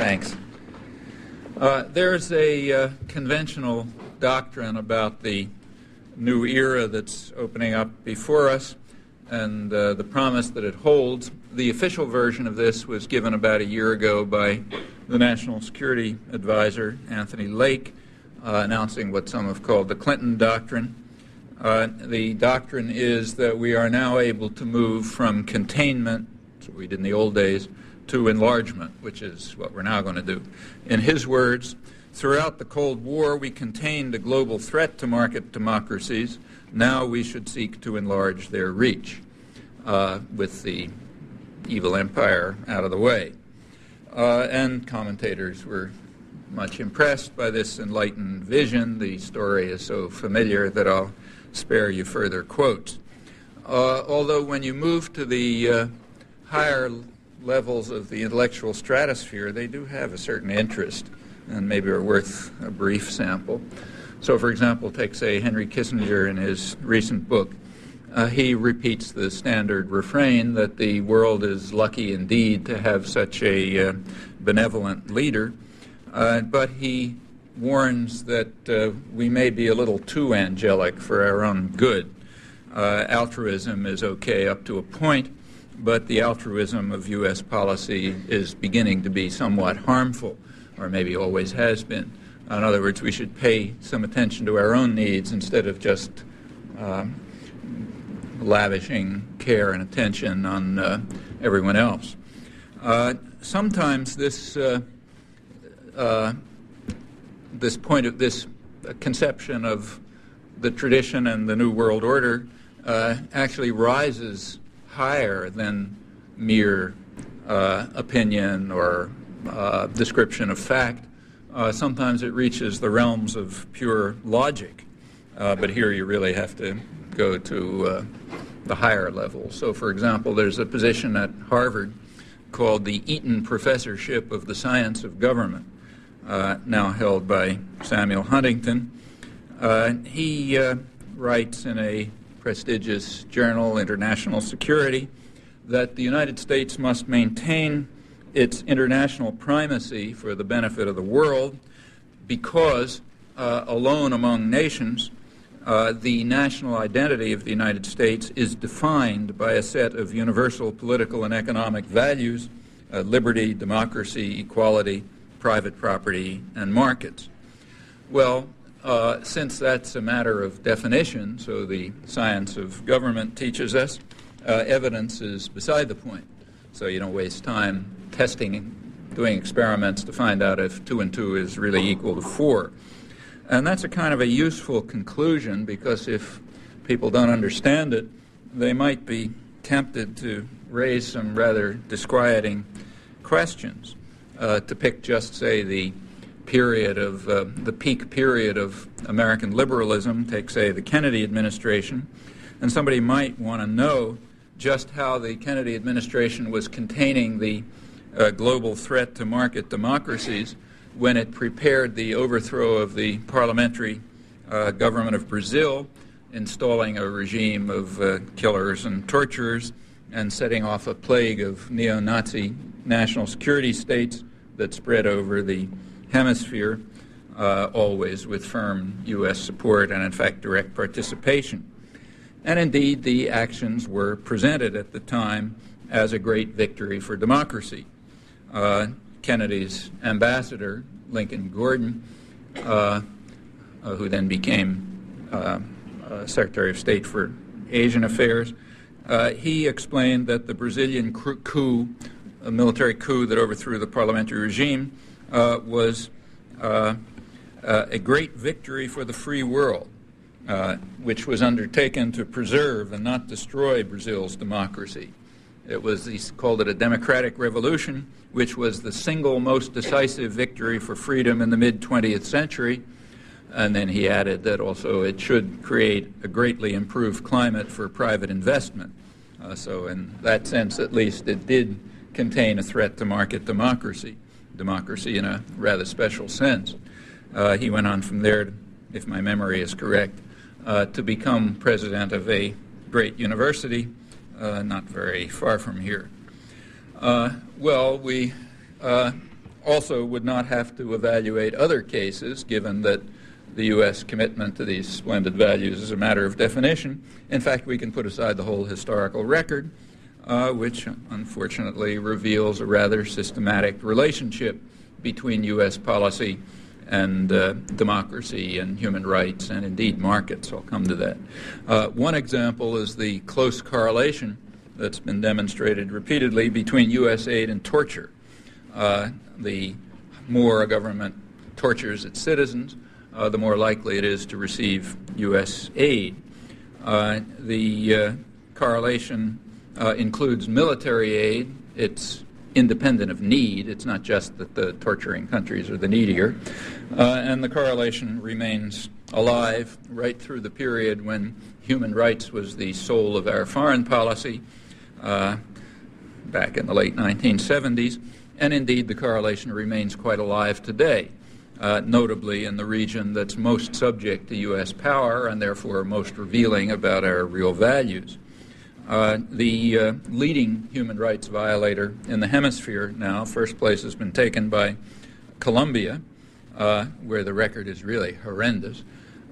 Thanks. There's a conventional doctrine about the new era that's opening up before us and the promise that it holds. The official version of this was given about a year ago by the National Security Advisor, Anthony Lake, announcing what some have called the Clinton Doctrine. The doctrine is that we are now able to move from containment, that's what we did in the old days, to enlargement, which is what we're now going to do. In his words, throughout the Cold War, we contained a global threat to market democracies. Now we should seek to enlarge their reach with the evil empire out of the way. And commentators were much impressed by this enlightened vision. The story is so familiar that I'll spare you further quotes. Although when you move to the higher levels of the intellectual stratosphere, they do have a certain interest and maybe are worth a brief sample. So, for example, take, say, Henry Kissinger in his recent book. He repeats the standard refrain that the world is lucky indeed to have such a benevolent leader, but he warns that we may be a little too angelic for our own good. Altruism is okay up to a point, but the altruism of U.S. policy is beginning to be somewhat harmful, or maybe always has been. In other words, we should pay some attention to our own needs instead of just lavishing care and attention on everyone else. Sometimes this conception of the tradition and the New World Order actually rises higher than mere opinion or description of fact. Sometimes it reaches the realms of pure logic, but here you really have to go to the higher level. So, for example, there's a position at Harvard called the Eaton Professorship of the Science of Government, now held by Samuel Huntington. He writes in a prestigious journal, International Security, that the United States must maintain its international primacy for the benefit of the world because, alone among nations, the national identity of the United States is defined by a set of universal political and economic values, liberty, democracy, equality, private property, and markets. Well, since that's a matter of definition, so the science of government teaches us, evidence is beside the point. So you don't waste time testing, doing experiments to find out if 2 and 2 is really equal to 4. And that's a kind of a useful conclusion, because if people don't understand it, they might be tempted to raise some rather disquieting questions. To pick just, say, the peak period of American liberalism, take, say, the Kennedy administration, and somebody might want to know just how the Kennedy administration was containing the global threat to market democracies when it prepared the overthrow of the parliamentary government of Brazil, installing a regime of killers and torturers, and setting off a plague of neo-Nazi national security states that spread over the hemisphere, always with firm U.S. support and, in fact, direct participation. And indeed, the actions were presented at the time as a great victory for democracy. Kennedy's ambassador, Lincoln Gordon, who then became Secretary of State for Asian Affairs, he explained that the Brazilian coup, a military coup that overthrew the parliamentary regime, was a great victory for the free world, which was undertaken to preserve and not destroy Brazil's democracy. He called it a democratic revolution, which was the single most decisive victory for freedom in the mid-20th century. And then he added that also it should create a greatly improved climate for private investment. So in that sense, at least, it did contain a threat to market democracy in a rather special sense. He went on from there, if my memory is correct, to become president of a great university, not very far from here. We also would not have to evaluate other cases, given that the U.S. commitment to these splendid values is a matter of definition. In fact, we can put aside the whole historical record, which unfortunately reveals a rather systematic relationship between U.S. policy and democracy and human rights and indeed markets. I'll come to that. One example is the close correlation that's been demonstrated repeatedly between U.S. aid and torture. The more a government tortures its citizens, the more likely it is to receive U.S. aid. The correlation includes military aid. It's independent of need. It's not just that the torturing countries are the needier. And the correlation remains alive right through the period when human rights was the soul of our foreign policy, back in the late 1970s. And indeed, the correlation remains quite alive today, notably in the region that's most subject to U.S. power and therefore most revealing about our real values. The leading human rights violator in the hemisphere now, first place has been taken by Colombia, where the record is really horrendous.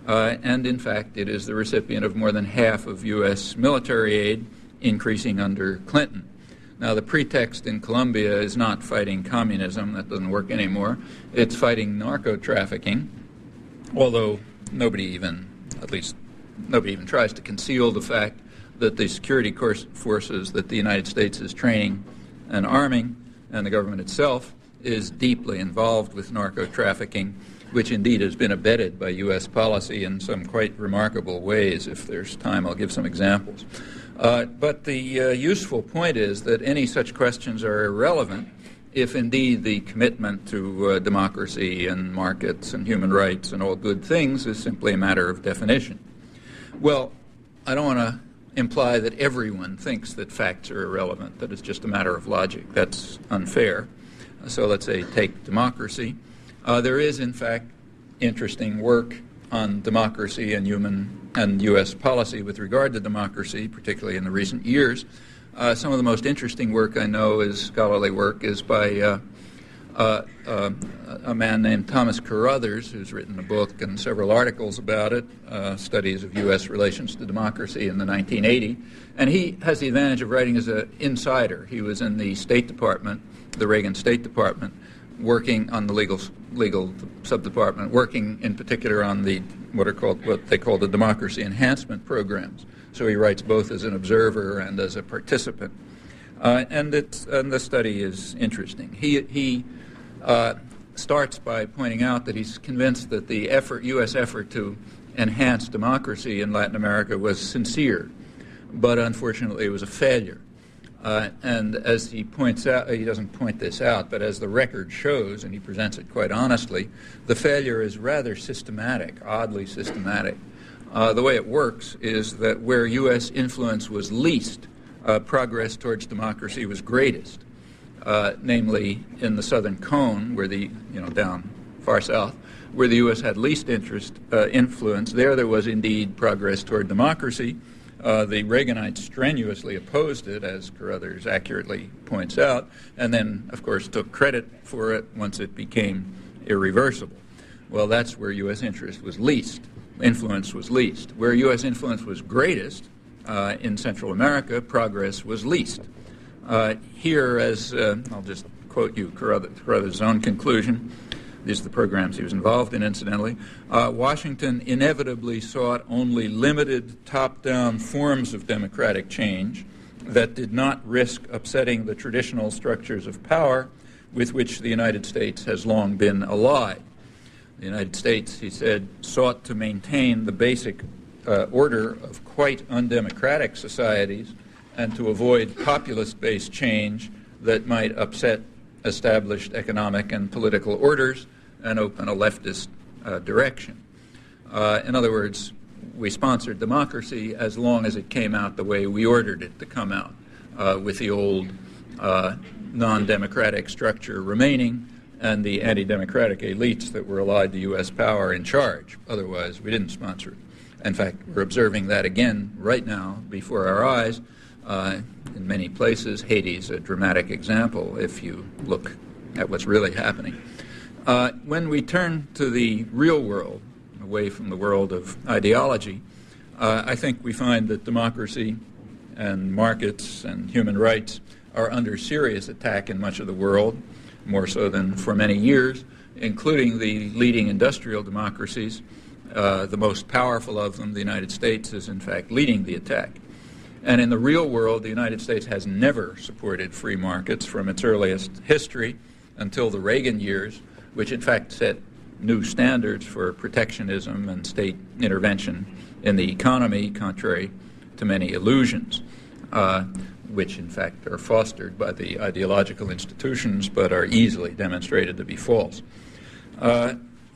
And in fact, it is the recipient of more than half of U.S. military aid, increasing under Clinton. Now, the pretext in Colombia is not fighting communism. That doesn't work anymore. It's fighting narco-trafficking, although nobody even tries to conceal the fact that the security forces that the United States is training and arming, and the government itself, is deeply involved with narco-trafficking, which indeed has been abetted by U.S. policy in some quite remarkable ways. If there's time, I'll give some examples. But the useful point is that any such questions are irrelevant if indeed the commitment to democracy and markets and human rights and all good things is simply a matter of definition. Well, I don't want to imply that everyone thinks that facts are irrelevant, that it's just a matter of logic. That's unfair. So let's say take democracy. There is, in fact, interesting work on democracy and U.S. policy with regard to democracy, particularly in the recent years. Some of the most interesting work I know scholarly work is by a man named Thomas Carruthers, who's written a book and several articles about it, studies of U.S. relations to democracy in the 1980s. And he has the advantage of writing as an insider. He was in the State Department, the Reagan State Department, working on the legal sub-department, working in particular on what they call the democracy enhancement programs. So he writes both as an observer and as a participant. And the study is interesting. He starts by pointing out that he's convinced that the U.S. effort to enhance democracy in Latin America was sincere, but unfortunately it was a failure. And as he points out, he doesn't point this out, but as the record shows, and he presents it quite honestly, the failure is rather systematic, oddly systematic. The way it works is that where U.S. influence was least, progress towards democracy was greatest, namely in the Southern Cone, where down far south, where the U.S. had least influence. There was indeed progress toward democracy. The Reaganites strenuously opposed it, as Carruthers accurately points out, and then, of course, took credit for it once it became irreversible. Well, that's where U.S. influence was least. Where U.S. influence was greatest, in Central America, progress was least. Here, as I'll just quote you Carruthers' own conclusion, these are the programs he was involved in, incidentally, Washington inevitably sought only limited top-down forms of democratic change that did not risk upsetting the traditional structures of power with which the United States has long been allied. The United States, he said, sought to maintain the basic order of quite undemocratic societies and to avoid populist-based change that might upset established economic and political orders and open a leftist direction. In other words, we sponsored democracy as long as it came out the way we ordered it to come out, with the old non-democratic structure remaining and the anti-democratic elites that were allied to U.S. power in charge. Otherwise, we didn't sponsor it. In fact, we're observing that again right now before our eyes. In many places, Haiti's a dramatic example. If you look at what's really happening. When we turn to the real world, away from the world of ideology, I think we find that democracy and markets and human rights are under serious attack in much of the world, more so than for many years, including the leading industrial democracies. The most powerful of them, the United States, is in fact leading the attack. And in the real world, the United States has never supported free markets from its earliest history until the Reagan years, which in fact set new standards for protectionism and state intervention in the economy, contrary to many illusions, which in fact are fostered by the ideological institutions but are easily demonstrated to be false.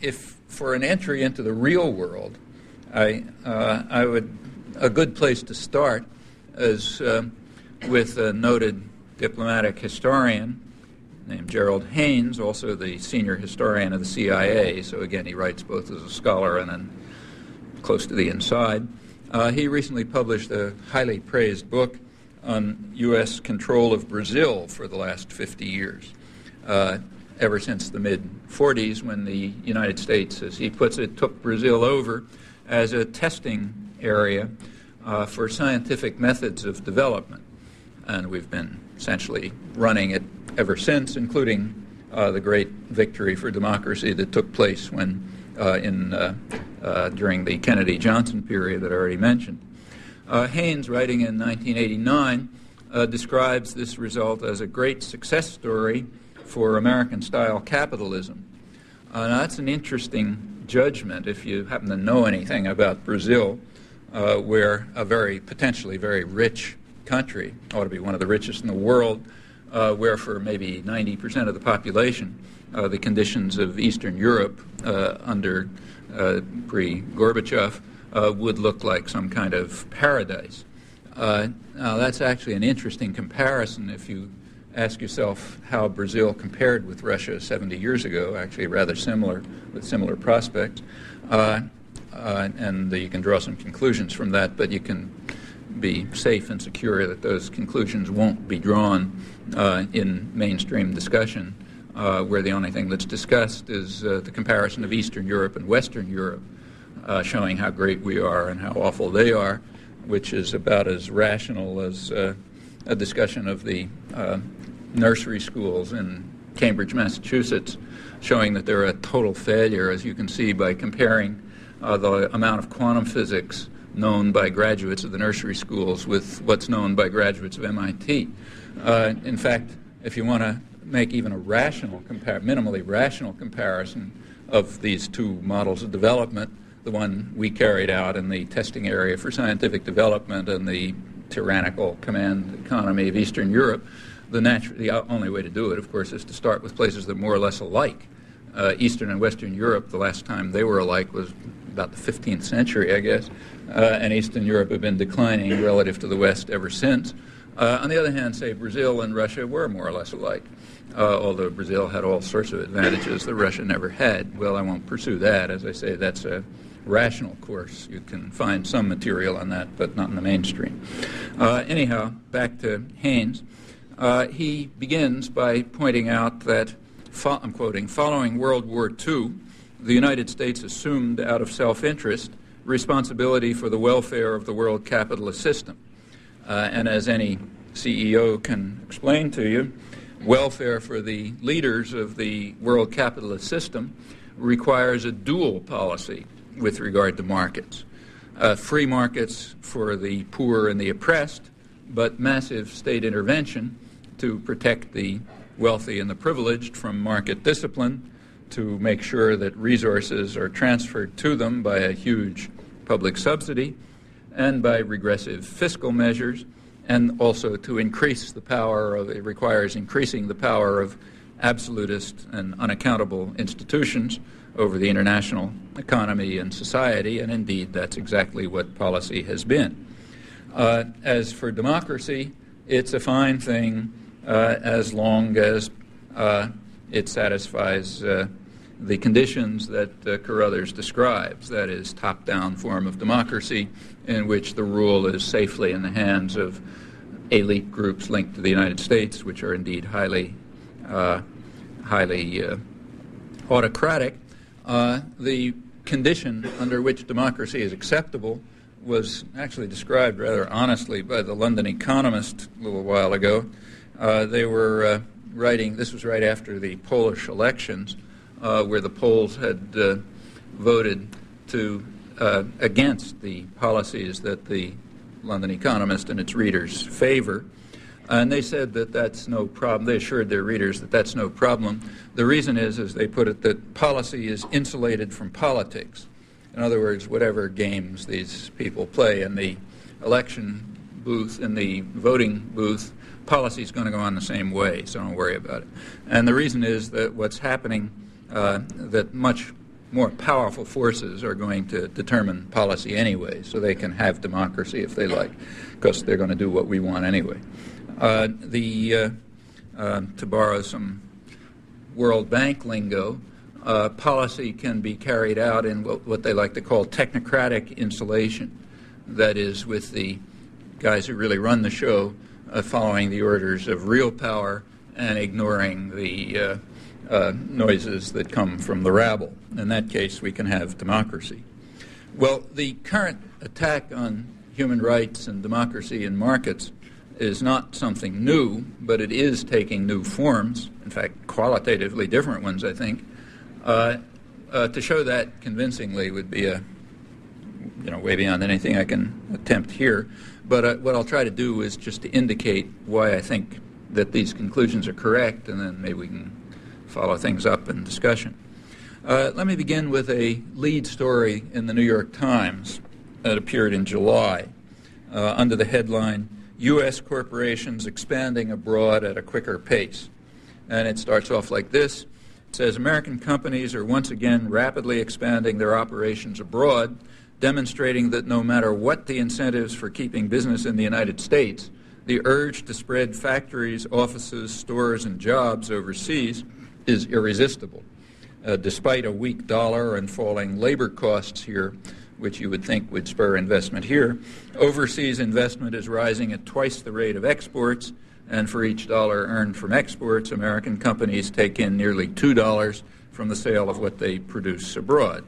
If for an entry into the real world, a good place to start is with a noted diplomatic historian named Gerald Haynes, also the senior historian of the CIA. So again, he writes both as a scholar and then close to the inside. He recently published a highly praised book on U.S. control of Brazil for the last 50 years, ever since the mid-40s, when the United States, as he puts it, took Brazil over as a testing area for scientific methods of development. And we've been essentially running it ever since, including the great victory for democracy that took place when during the Kennedy-Johnson period that I already mentioned. Haynes, writing in 1989, describes this result as a great success story for American-style capitalism. Now that's an interesting judgment if you happen to know anything about Brazil, where a potentially very rich country, ought to be one of the richest in the world, where for maybe 90% of the population, the conditions of Eastern Europe under pre-Gorbachev would look like some kind of paradise. Now that's actually an interesting comparison if you ask yourself how Brazil compared with Russia 70 years ago, actually rather similar, with similar prospects. And you can draw some conclusions from that, but you can be safe and secure that those conclusions won't be drawn in mainstream discussion, where the only thing that's discussed is the comparison of Eastern Europe and Western Europe, showing how great we are and how awful they are, which is about as rational as a discussion of the nursery schools in Cambridge, Massachusetts, showing that they're a total failure, as you can see by comparing the amount of quantum physics known by graduates of the nursery schools with what's known by graduates of MIT. In fact, if you want to make even a minimally rational comparison of these two models of development, the one we carried out in the testing area for scientific development and the tyrannical command economy of Eastern Europe, the only way to do it, of course, is to start with places that are more or less alike. Eastern and Western Europe, the last time they were alike was about the 15th century, I guess, and Eastern Europe have been declining relative to the West ever since. On the other hand, say Brazil and Russia were more or less alike, although Brazil had all sorts of advantages that Russia never had. Well, I won't pursue that. As I say, that's a rational course. You can find some material on that, but not in the mainstream. Anyhow, back to Haynes. He begins by pointing out that, I'm quoting, following World War II, the United States assumed out of self-interest responsibility for the welfare of the world capitalist system. And as any CEO can explain to you, welfare for the leaders of the world capitalist system requires a dual policy with regard to markets. Free markets for the poor and the oppressed, but massive state intervention to protect the wealthy and the privileged from market discipline, to make sure that resources are transferred to them by a huge public subsidy and by regressive fiscal measures, and also to increase the power of, it requires increasing the power of absolutist and unaccountable institutions over the international economy and society, and indeed that's exactly what policy has been. As for democracy, it's a fine thing as long as it satisfies the conditions that Carruthers describes, that is, top-down form of democracy in which the rule is safely in the hands of elite groups linked to the United States, which are indeed highly highly autocratic. The condition under which democracy is acceptable was actually described rather honestly by the London Economist a little while ago. They were writing, this was right after the Polish elections, where the Poles had voted against the policies that the London Economist and its readers favor. And they said that that's no problem. They assured their readers that that's no problem. The reason is, as they put it, that policy is insulated from politics. In other words, whatever games these people play in the election booth, in the voting booth, policy is going to go on the same way, so don't worry about it. And the reason is that what's happening, that much more powerful forces are going to determine policy anyway, so they can have democracy if they like, because they're going to do what we want anyway. To borrow some World Bank lingo, policy can be carried out in what they like to call technocratic insulation. That is, with the guys who really run the show following the orders of real power and ignoring the noises that come from the rabble. In that case, we can have democracy. Well, the current attack on human rights and democracy in markets is not something new, but it is taking new forms, in fact, qualitatively different ones, I think. To show that convincingly would be way beyond anything I can attempt here. But what I'll try to do is just to indicate why I think that these conclusions are correct, and then maybe we can follow things up in discussion. Let me begin with a lead story in the New York Times that appeared in July under the headline, U.S. Corporations Expanding Abroad at a Quicker Pace. And it starts off like this. It says, American companies are once again rapidly expanding their operations abroad, demonstrating that no matter what the incentives for keeping business in the United States, the urge to spread factories, offices, stores, and jobs overseas is irresistible. Despite a weak dollar and falling labor costs here, which you would think would spur investment here, overseas investment is rising at twice the rate of exports, and for each dollar earned from exports, American companies take in nearly $2 from the sale of what they produce abroad.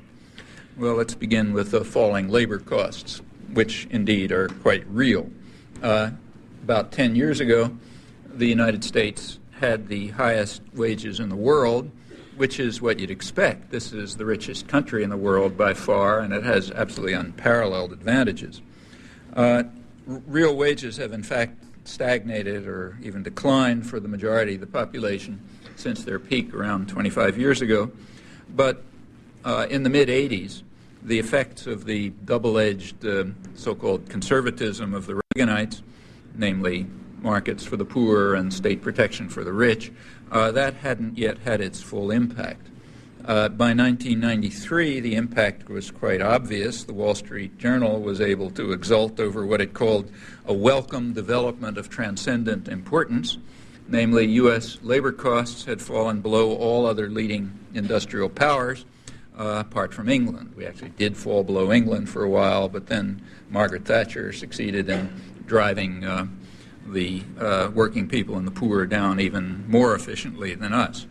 Well, let's begin with the falling labor costs, which indeed are quite real. About 10 years ago, the United States had the highest wages in the world, which is what you'd expect. This is the richest country in the world by far, and it has absolutely unparalleled advantages. Real wages have, in fact, stagnated or even declined for the majority of the population since their peak around 25 years ago. But in the mid-'80s, the effects of the double-edged so-called conservatism of the Reaganites, namely markets for the poor and state protection for the rich, that hadn't yet had its full impact. By 1993, the impact was quite obvious. The Wall Street Journal was able to exult over what it called a welcome development of transcendent importance. Namely, U.S. labor costs had fallen below all other leading industrial powers, apart from England. We actually did fall below England for a while, but then Margaret Thatcher succeeded in driving the working people and the poor down even more efficiently than us.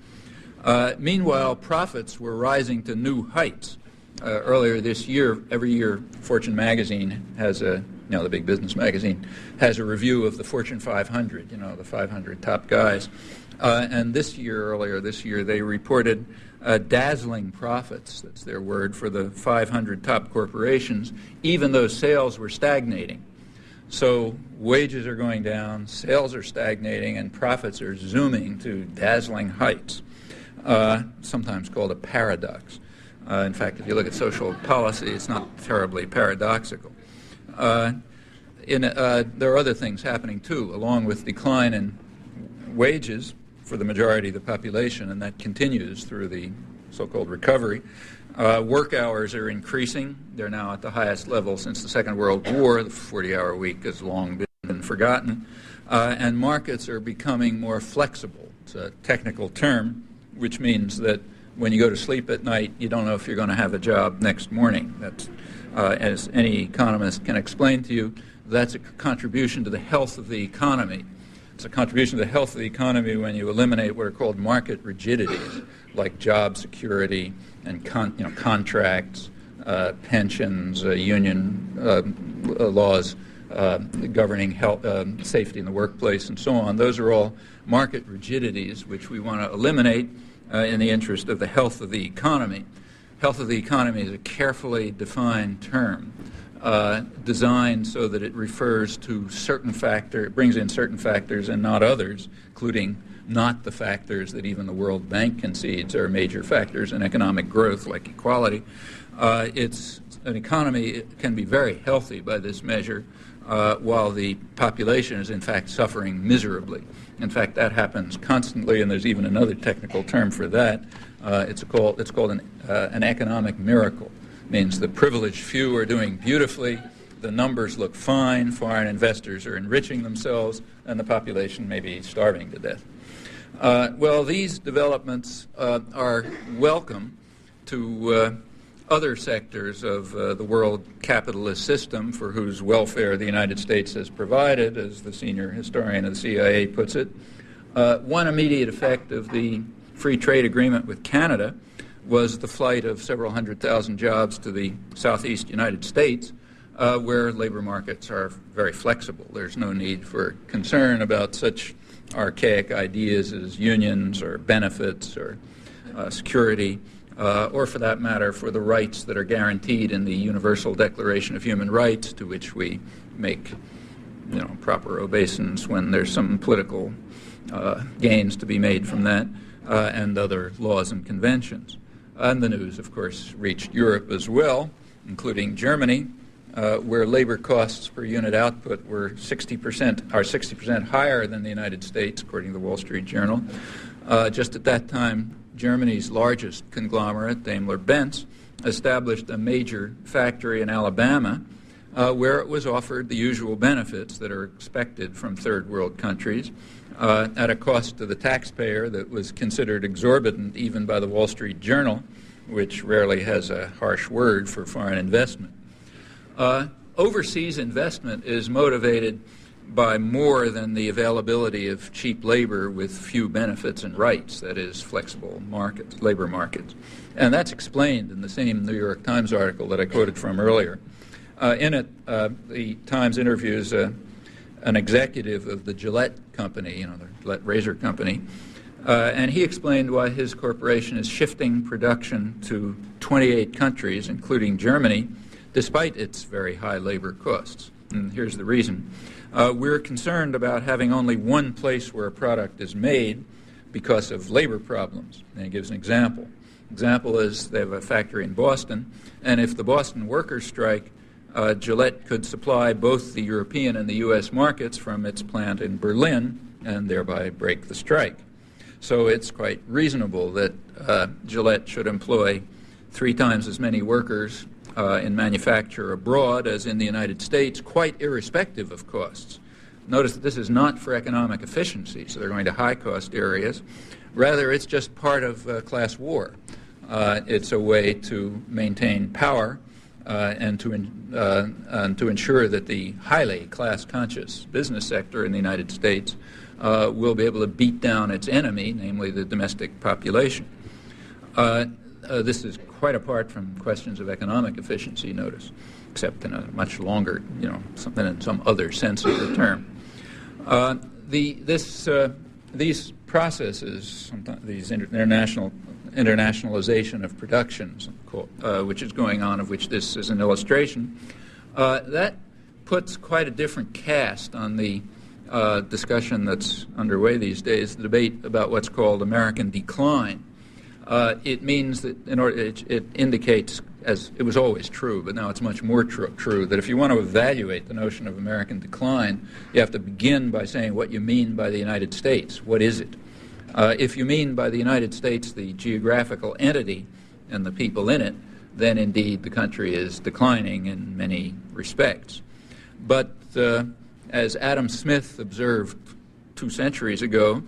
Meanwhile, profits were rising to new heights. Earlier this year, every year, Fortune magazine has the big business magazine, has a review of the Fortune 500, the 500 top guys. And earlier this year, they reported dazzling profits, that's their word, for the 500 top corporations, even though sales were stagnating. So wages are going down, sales are stagnating, and profits are zooming to dazzling heights, sometimes called a paradox. In fact, if you look at social policy, it's not terribly paradoxical. There are other things happening, too, along with decline in wages for the majority of the population, and that continues through the so-called recovery. Work hours are increasing. They're now at the highest level since the Second World War. The 40-hour week has long been forgotten. And markets are becoming more flexible. It's a technical term, which means that when you go to sleep at night, you don't know if you're going to have a job next morning. That's, as any economist can explain to you, that's a contribution to the health of the economy. It's a contribution to the health of the economy when you eliminate what are called market rigidities, like job security and contracts, pensions, union laws governing health, safety in the workplace, and so on. Those are all market rigidities which we want to eliminate in the interest of the health of the economy. Health of the economy is a carefully defined term, designed so that it refers to it brings in certain factors and not others, including not the factors that even the World Bank concedes are major factors in economic growth, like equality. It's an economy can be very healthy by this measure, while the population is in fact suffering miserably. In fact, that happens constantly, and there's even another technical term for that. It's called an economic miracle. It means the privileged few are doing beautifully, the numbers look fine, foreign investors are enriching themselves, and the population may be starving to death. Well, these developments are welcome to other sectors of the world capitalist system for whose welfare the United States has provided, as the senior historian of the CIA puts it. One immediate effect of the free trade agreement with Canada was the flight of several 100,000 jobs to the southeast United States, where labor markets are very flexible. There's no need for concern about such archaic ideas as unions or benefits or security, or for that matter, for the rights that are guaranteed in the Universal Declaration of Human Rights, to which we make proper obeisance when there's some political gains to be made from that, and other laws and conventions. And the news, of course, reached Europe as well, including Germany, where labor costs per unit output were 60% higher than the United States, according to the Wall Street Journal. Just at that time, Germany's largest conglomerate, Daimler-Benz, established a major factory in Alabama where it was offered the usual benefits that are expected from third world countries at a cost to the taxpayer that was considered exorbitant even by the Wall Street Journal, which rarely has a harsh word for foreign investment. Overseas investment is motivated by more than the availability of cheap labor with few benefits and rights, that is, flexible markets, labor markets. And that's explained in the same New York Times article that I quoted from earlier. In it, the Times interviews an executive of the Gillette company, the Gillette razor company, and he explained why his corporation is shifting production to 28 countries, including Germany, despite its very high labor costs. And here's the reason. We're concerned about having only one place where a product is made because of labor problems. And he gives an example. Example is they have a factory in Boston, and if the Boston workers strike, Gillette could supply both the European and the U.S. markets from its plant in Berlin and thereby break the strike. So it's quite reasonable that Gillette should employ 3 times as many workers in manufacture abroad as in the United States, quite irrespective of costs. Notice that this is not for economic efficiency, so they're going to high-cost areas. Rather, it's just part of class war. It's a way to maintain power and to ensure that the highly class-conscious business sector in the United States will be able to beat down its enemy, namely the domestic population. This is quite apart from questions of economic efficiency, notice, except in a much longer, something in some other sense of the term. These processes, these internationalization of productions, which is going on, of which this is an illustration, that puts quite a different cast on the discussion that's underway these days, the debate about what's called American decline. It means that it indicates, as it was always true, but now it's much more true, that if you want to evaluate the notion of American decline, you have to begin by saying what you mean by the United States. What is it? If you mean by the United States the geographical entity and the people in it, then indeed the country is declining in many respects. But as Adam Smith observed 2 centuries ago,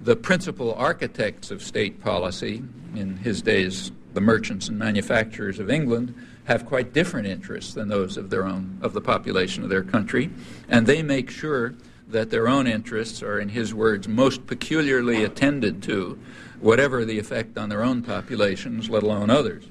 the principal architects of state policy, in his days the merchants and manufacturers of England, have quite different interests than those of the population of their country, and they make sure that their own interests are, in his words, most peculiarly attended to, whatever the effect on their own populations, let alone others.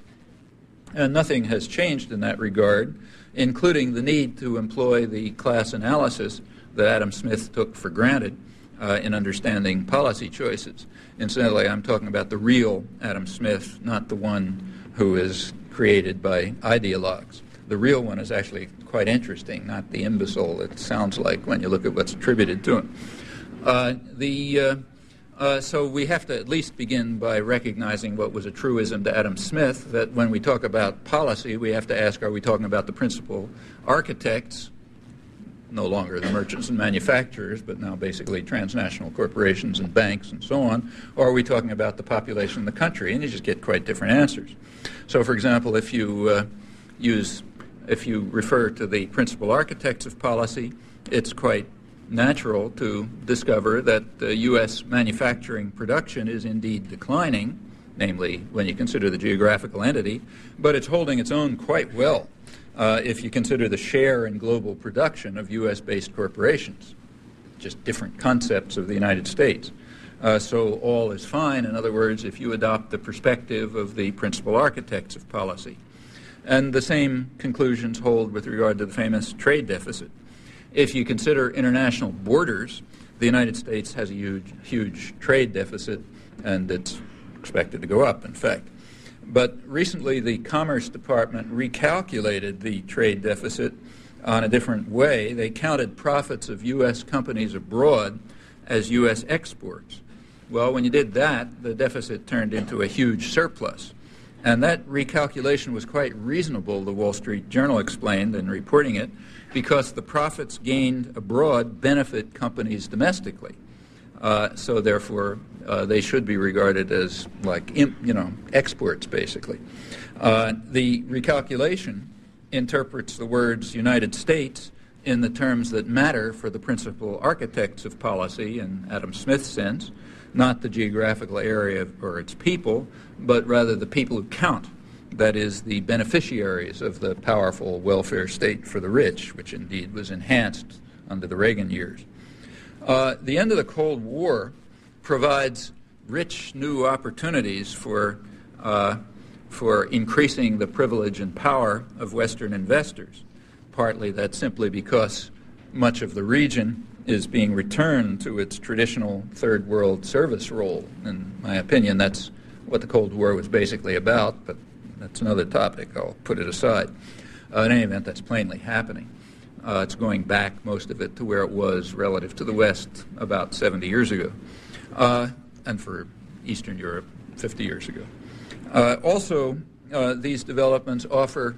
And nothing has changed in that regard, including the need to employ the class analysis that Adam Smith took for granted in understanding policy choices. Incidentally, I'm talking about the real Adam Smith, not the one who is created by ideologues. The real one is actually quite interesting, not the imbecile it sounds like when you look at what's attributed to him. So we have to at least begin by recognizing what was a truism to Adam Smith, that when we talk about policy, we have to ask, are we talking about the principal architects, no longer the merchants and manufacturers, but now basically transnational corporations and banks and so on, or are we talking about the population of the country? And you just get quite different answers. So, for example, if you refer to the principal architects of policy, it's quite natural to discover that U.S. manufacturing production is indeed declining, namely when you consider the geographical entity, but it's holding its own quite well if you consider the share in global production of U.S.-based corporations, just different concepts of the United States. So all is fine, in other words, if you adopt the perspective of the principal architects of policy. And the same conclusions hold with regard to the famous trade deficit. If you consider international borders, the United States has a huge trade deficit, and it's expected to go up, in fact. But recently, the Commerce Department recalculated the trade deficit on a different way. They counted profits of U.S. companies abroad as U.S. exports. Well, when you did that, the deficit turned into a huge surplus. And that recalculation was quite reasonable, the Wall Street Journal explained in reporting it, because the profits gained abroad benefit companies domestically. So therefore, they should be regarded as like, exports, basically. The recalculation interprets the words United States in the terms that matter for the principal architects of policy in Adam Smith's sense, not the geographical area or its people, but rather the people who count, that is, the beneficiaries of the powerful welfare state for the rich, which indeed was enhanced under the Reagan years. The end of the Cold War provides rich new opportunities for increasing the privilege and power of Western investors. Partly that's simply because much of the region is being returned to its traditional third world service role. In my opinion, that's what the Cold War was basically about, but that's another topic. I'll put it aside. In any event, that's plainly happening. It's going back, most of it, to where it was relative to the West about 70 years ago, and for Eastern Europe, 50 years ago. Also, these developments offer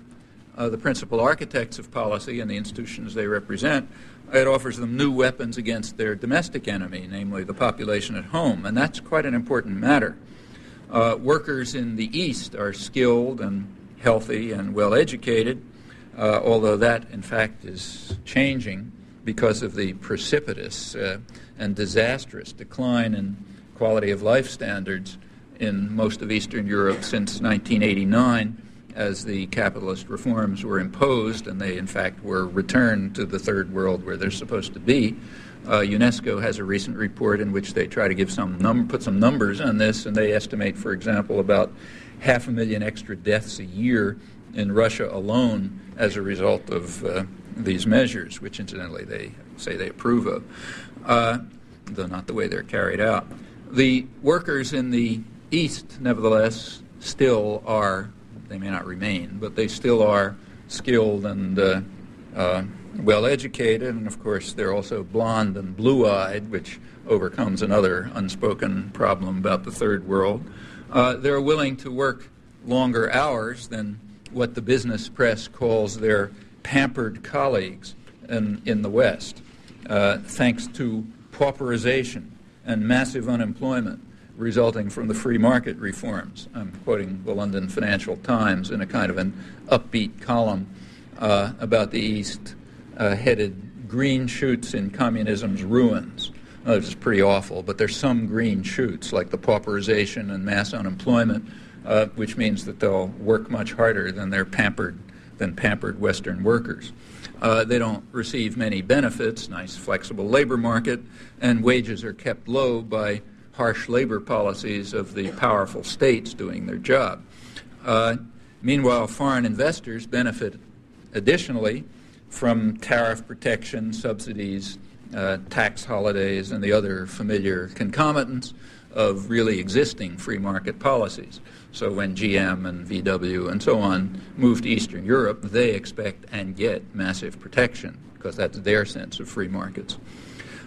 the principal architects of policy and the institutions they represent, it offers them new weapons against their domestic enemy, namely the population at home, and that's quite an important matter. Workers in the East are skilled and healthy and well-educated, although that, in fact, is changing because of the precipitous and disastrous decline in quality of life standards in most of Eastern Europe since 1989, as the capitalist reforms were imposed, and they, in fact, were returned to the third world where they're supposed to be. UNESCO has a recent report in which they try to give put some numbers on this, and they estimate, for example, about 500,000 extra deaths a year in Russia alone as a result of these measures, which incidentally they say they approve of, though not the way they're carried out. The workers in the East, nevertheless, still are, they may not remain, but they still are skilled and well-educated, and of course they're also blonde and blue-eyed, which overcomes another unspoken problem about the third world. They're willing to work longer hours than what the business press calls their pampered colleagues in the West, thanks to pauperization and massive unemployment resulting from the free market reforms. I'm quoting the London Financial Times in a kind of an upbeat column about the East headed "Green Shoots in Communism's Ruins." This is pretty awful, but there's some green shoots, like the pauperization and mass unemployment, which means that they'll work much harder than their pampered Western workers. They don't receive many benefits, nice flexible labor market, and wages are kept low by harsh labor policies of the powerful states doing their job. Meanwhile, foreign investors benefit additionally from tariff protection, subsidies, tax holidays, and the other familiar concomitants of really existing free market policies. So when GM and VW and so on move to Eastern Europe, they expect and get massive protection because that's their sense of free markets.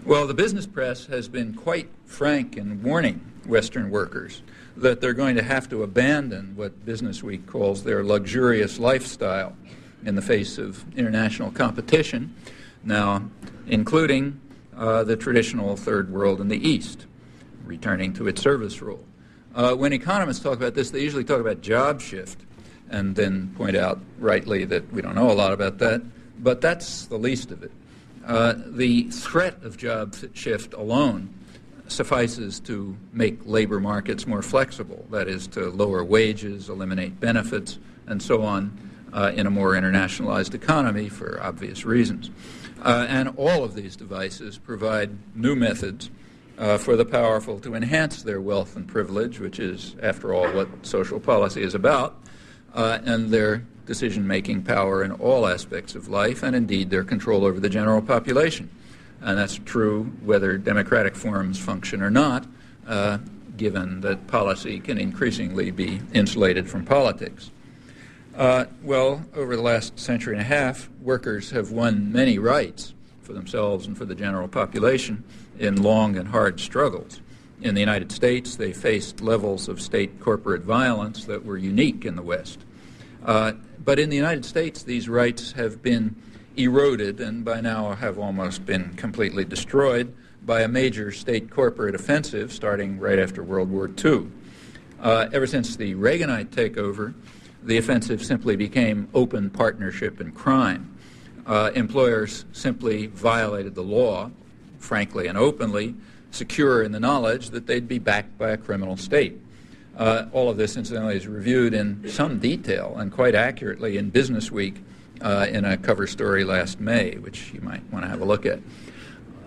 Well, the business press has been quite frank in warning Western workers that they're going to have to abandon what Business Week calls their luxurious lifestyle in the face of international competition, now including the traditional third world in the East, returning to its service role. When economists talk about this, they usually talk about job shift and then point out rightly that we don't know a lot about that, but that's the least of it. The threat of job shift alone suffices to make labor markets more flexible, that is, to lower wages, eliminate benefits, and so on in a more internationalized economy for obvious reasons. And all of these devices provide new methods for the powerful to enhance their wealth and privilege, which is, after all, what social policy is about, and their decision-making power in all aspects of life, and indeed their control over the general population. And that's true whether democratic forms function or not, given that policy can increasingly be insulated from politics. Well, over the last century and a half, workers have won many rights for themselves and for the general population in long and hard struggles. In the United States, they faced levels of state corporate violence that were unique in the West. But in the United States, these rights have been eroded and by now have almost been completely destroyed by a major state corporate offensive starting right after World War II. Ever since the Reaganite takeover, the offensive simply became open partnership in crime. Employers simply violated the law, frankly and openly, secure in the knowledge that they'd be backed by a criminal state. All of this, incidentally, is reviewed in some detail and quite accurately in Business Week in a cover story last May, which you might want to have a look at.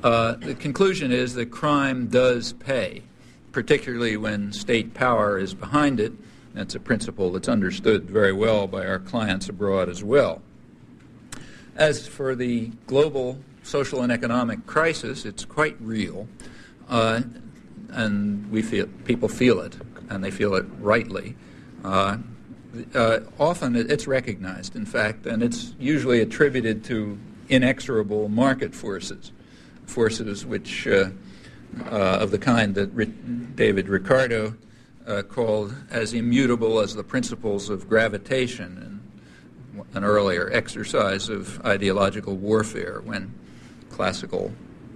The conclusion is that crime does pay, particularly when state power is behind it. That's a principle that's understood very well by our clients abroad as well. As for the global social and economic crisis, it's quite real, and people feel it, and they feel it rightly. Often it's recognized, in fact, and it's usually attributed to inexorable market forces which of the kind that David Ricardo called as immutable as the principles of gravitation in an earlier exercise of ideological warfare when classical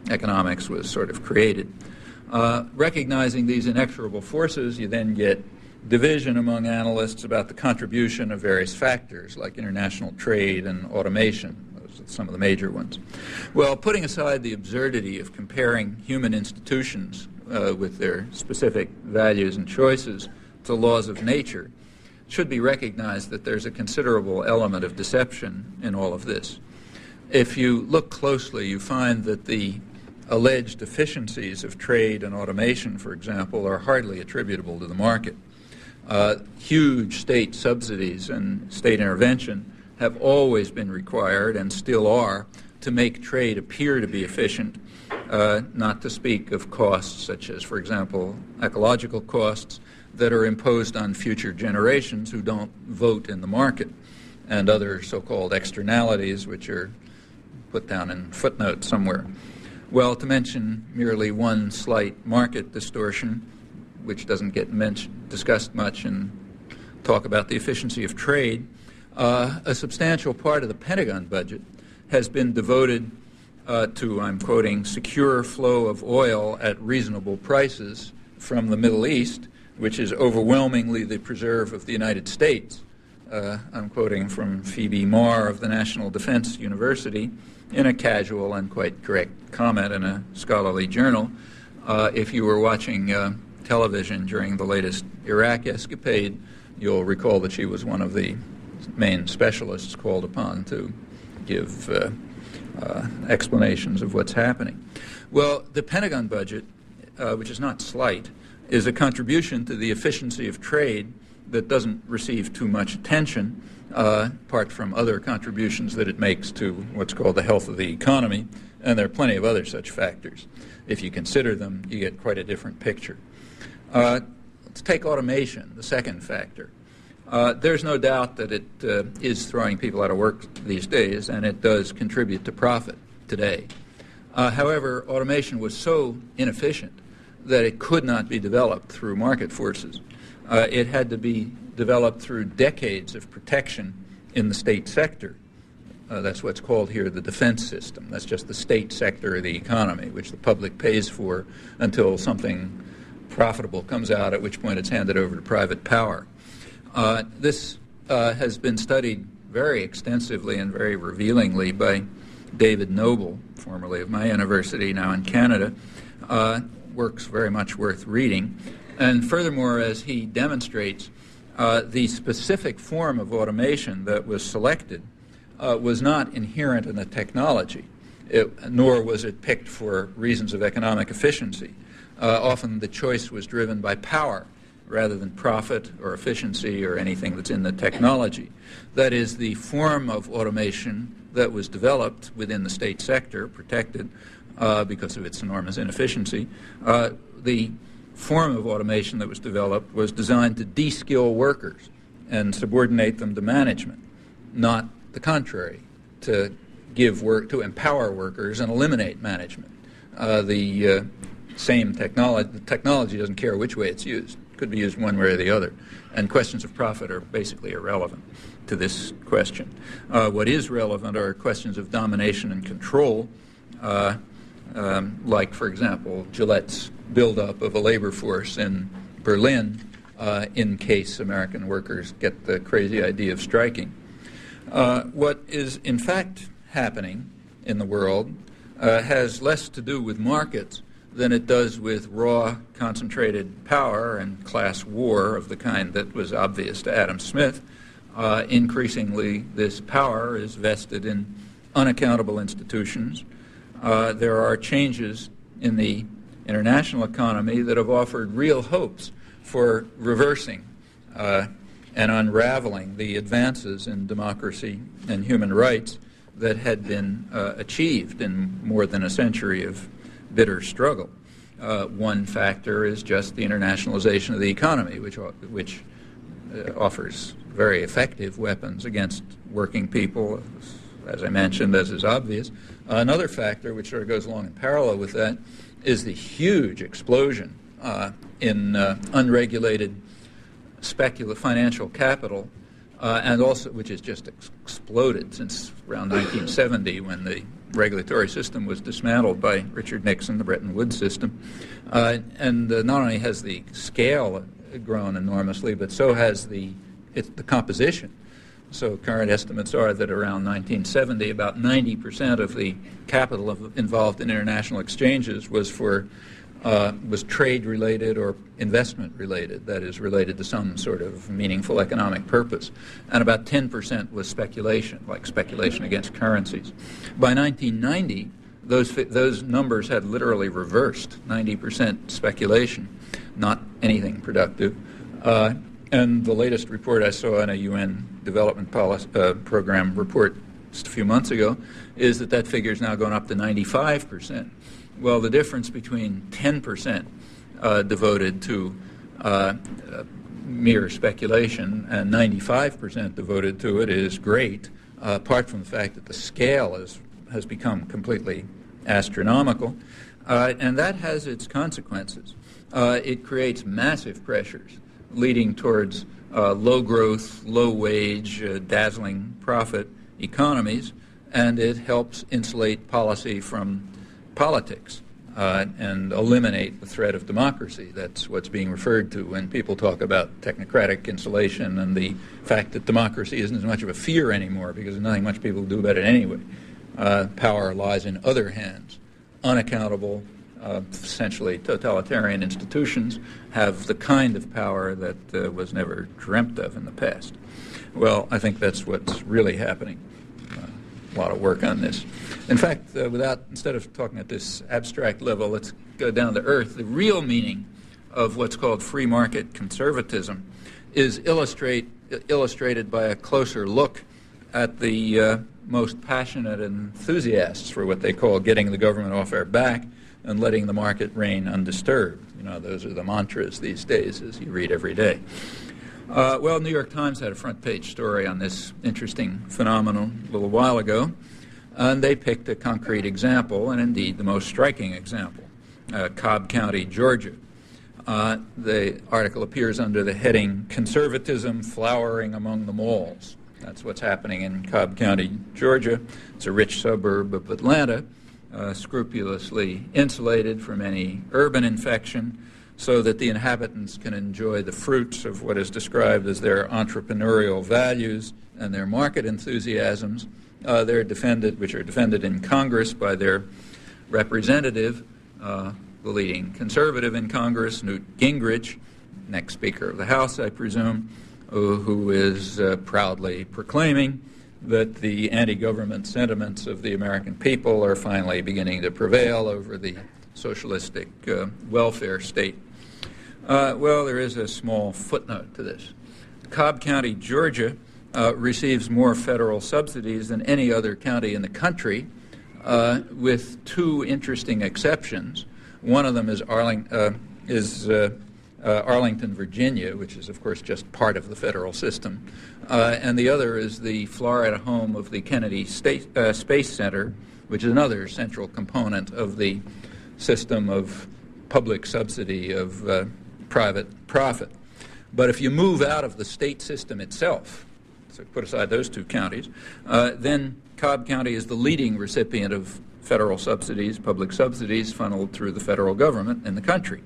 economics was sort of created. Recognizing these inexorable forces, you then get division among analysts about the contribution of various factors like international trade and automation. Those are some of the major ones. Well, putting aside the absurdity of comparing human institutions with their specific values and choices to laws of nature, it should be recognized that there's a considerable element of deception in all of this. If you look closely, you find that the alleged deficiencies of trade and automation, for example, are hardly attributable to the market. Huge state subsidies and state intervention have always been required and still are to make trade appear to be efficient, not to speak of costs such as, for example, ecological costs that are imposed on future generations who don't vote in the market, and other so-called externalities which are put down in footnotes somewhere. Well, to mention merely one slight market distortion, which doesn't get discussed much in talk about the efficiency of trade, a substantial part of the Pentagon budget has been devoted to, I'm quoting, secure flow of oil at reasonable prices from the Middle East, which is overwhelmingly the preserve of the United States. I'm quoting from Phoebe Marr of the National Defense University in a casual and quite correct comment in a scholarly journal. If you were watching television during the latest Iraq escapade, you'll recall that she was one of the main specialists called upon to give explanations of what's happening. Well, the Pentagon budget, which is not slight, is a contribution to the efficiency of trade that doesn't receive too much attention, apart from other contributions that it makes to what's called the health of the economy, and there are plenty of other such factors. If you consider them, you get quite a different picture. Let's take automation, the second factor. There's no doubt that it is throwing people out of work these days, and it does contribute to profit today. However, automation was so inefficient that it could not be developed through market forces. It had to be developed through decades of protection in the state sector. That's what's called here the defense system. That's just the state sector of the economy, which the public pays for until something profitable comes out, at which point it's handed over to private power. This has been studied very extensively and very revealingly by David Noble, formerly of my university, now in Canada. Works very much worth reading. And furthermore, as he demonstrates, the specific form of automation that was selected was not inherent in the technology, nor was it picked for reasons of economic efficiency. Often the choice was driven by power rather than profit or efficiency or anything that's in the technology. That is, the form of automation that was developed within the state sector, protected because of its enormous inefficiency, the form of automation that was developed was designed to de-skill workers and subordinate them to management, not the contrary, to give work, to empower workers and eliminate management. The technology doesn't care which way it's used. It could be used one way or the other. And questions of profit are basically irrelevant to this question. What is relevant are questions of domination and control, like, for example, Gillette's buildup of a labor force in Berlin in case American workers get the crazy idea of striking. What is in fact happening in the world has less to do with markets than it does with raw, concentrated power and class war of the kind that was obvious to Adam Smith. Increasingly, this power is vested in unaccountable institutions. There are changes in the international economy that have offered real hopes for reversing and unraveling the advances in democracy and human rights that had been achieved in more than a century of bitter struggle. One factor is just the internationalization of the economy, which offers very effective weapons against working people, as I mentioned, as is obvious. Another factor, which sort of goes along in parallel with that, is the huge explosion in unregulated financial capital, and also which has just exploded since around 1970 when the regulatory system was dismantled by Richard Nixon, the Bretton Woods system. And not only has the scale grown enormously, but so has the composition. So current estimates are that around 1970, about 90% of the capital involved in international exchanges was trade-related or investment-related, that is, related to some sort of meaningful economic purpose. And about 10% was speculation, like speculation against currencies. By 1990, those numbers had literally reversed, 90% speculation, not anything productive. And the latest report I saw in a UN Development Program report just a few months ago is that figure is now going up to 95%. Well, the difference between 10% devoted to mere speculation and 95% devoted to it is great, apart from the fact that the scale has become completely astronomical, and that has its consequences. It creates massive pressures leading towards low growth, low wage, dazzling profit economies, and it helps insulate policy from politics and eliminate the threat of democracy. That's what's being referred to when people talk about technocratic insulation and the fact that democracy isn't as much of a fear anymore because there's nothing much people do about it anyway. Power lies in other hands. Unaccountable, essentially totalitarian institutions have the kind of power that was never dreamt of in the past. Well, I think that's what's really happening. a lot of work on this. In fact, instead of talking at this abstract level, let's go down to earth. The real meaning of what's called free market conservatism is illustrated by a closer look at the most passionate enthusiasts for what they call getting the government off our back and letting the market reign undisturbed. Those are the mantras these days, as you read every day. Well, New York Times had a front-page story on this interesting phenomenon a little while ago, and they picked a concrete example, and indeed the most striking example, Cobb County, Georgia. The article appears under the heading, Conservatism Flowering Among the Malls. That's what's happening in Cobb County, Georgia. It's a rich suburb of Atlanta, scrupulously insulated from any urban infection, so that the inhabitants can enjoy the fruits of what is described as their entrepreneurial values and their market enthusiasms. Which are defended in Congress by their representative, the leading conservative in Congress, Newt Gingrich, next Speaker of the House, I presume, who is proudly proclaiming that the anti-government sentiments of the American people are finally beginning to prevail over the socialistic welfare state. Well, there is a small footnote to this. Cobb County, Georgia, receives more federal subsidies than any other county in the country, with two interesting exceptions. One of them is Arlington, Virginia, which is, of course, just part of the federal system. And the other is the Florida home of the Kennedy Space Center, which is another central component of the system of public subsidy of private profit. But if you move out of the state system itself, so put aside those two counties, then Cobb County is the leading recipient of federal subsidies, public subsidies funneled through the federal government in the country.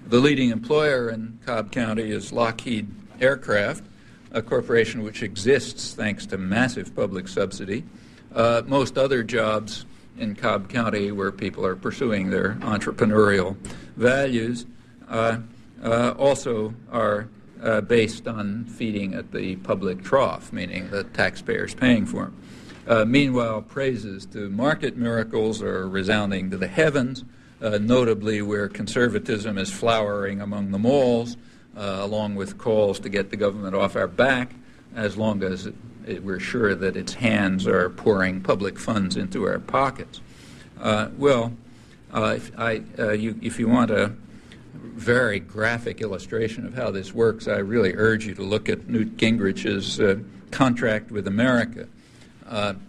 The leading employer in Cobb County is Lockheed Aircraft, a corporation which exists thanks to massive public subsidy. Most other jobs in Cobb County where people are pursuing their entrepreneurial values also are based on feeding at the public trough, meaning the taxpayers paying for them. Meanwhile, praises to market miracles are resounding to the heavens, notably where conservatism is flowering among the malls, along with calls to get the government off our back, as long as we're sure that its hands are pouring public funds into our pockets. If you want a very graphic illustration of how this works, I really urge you to look at Newt Gingrich's Contract with America,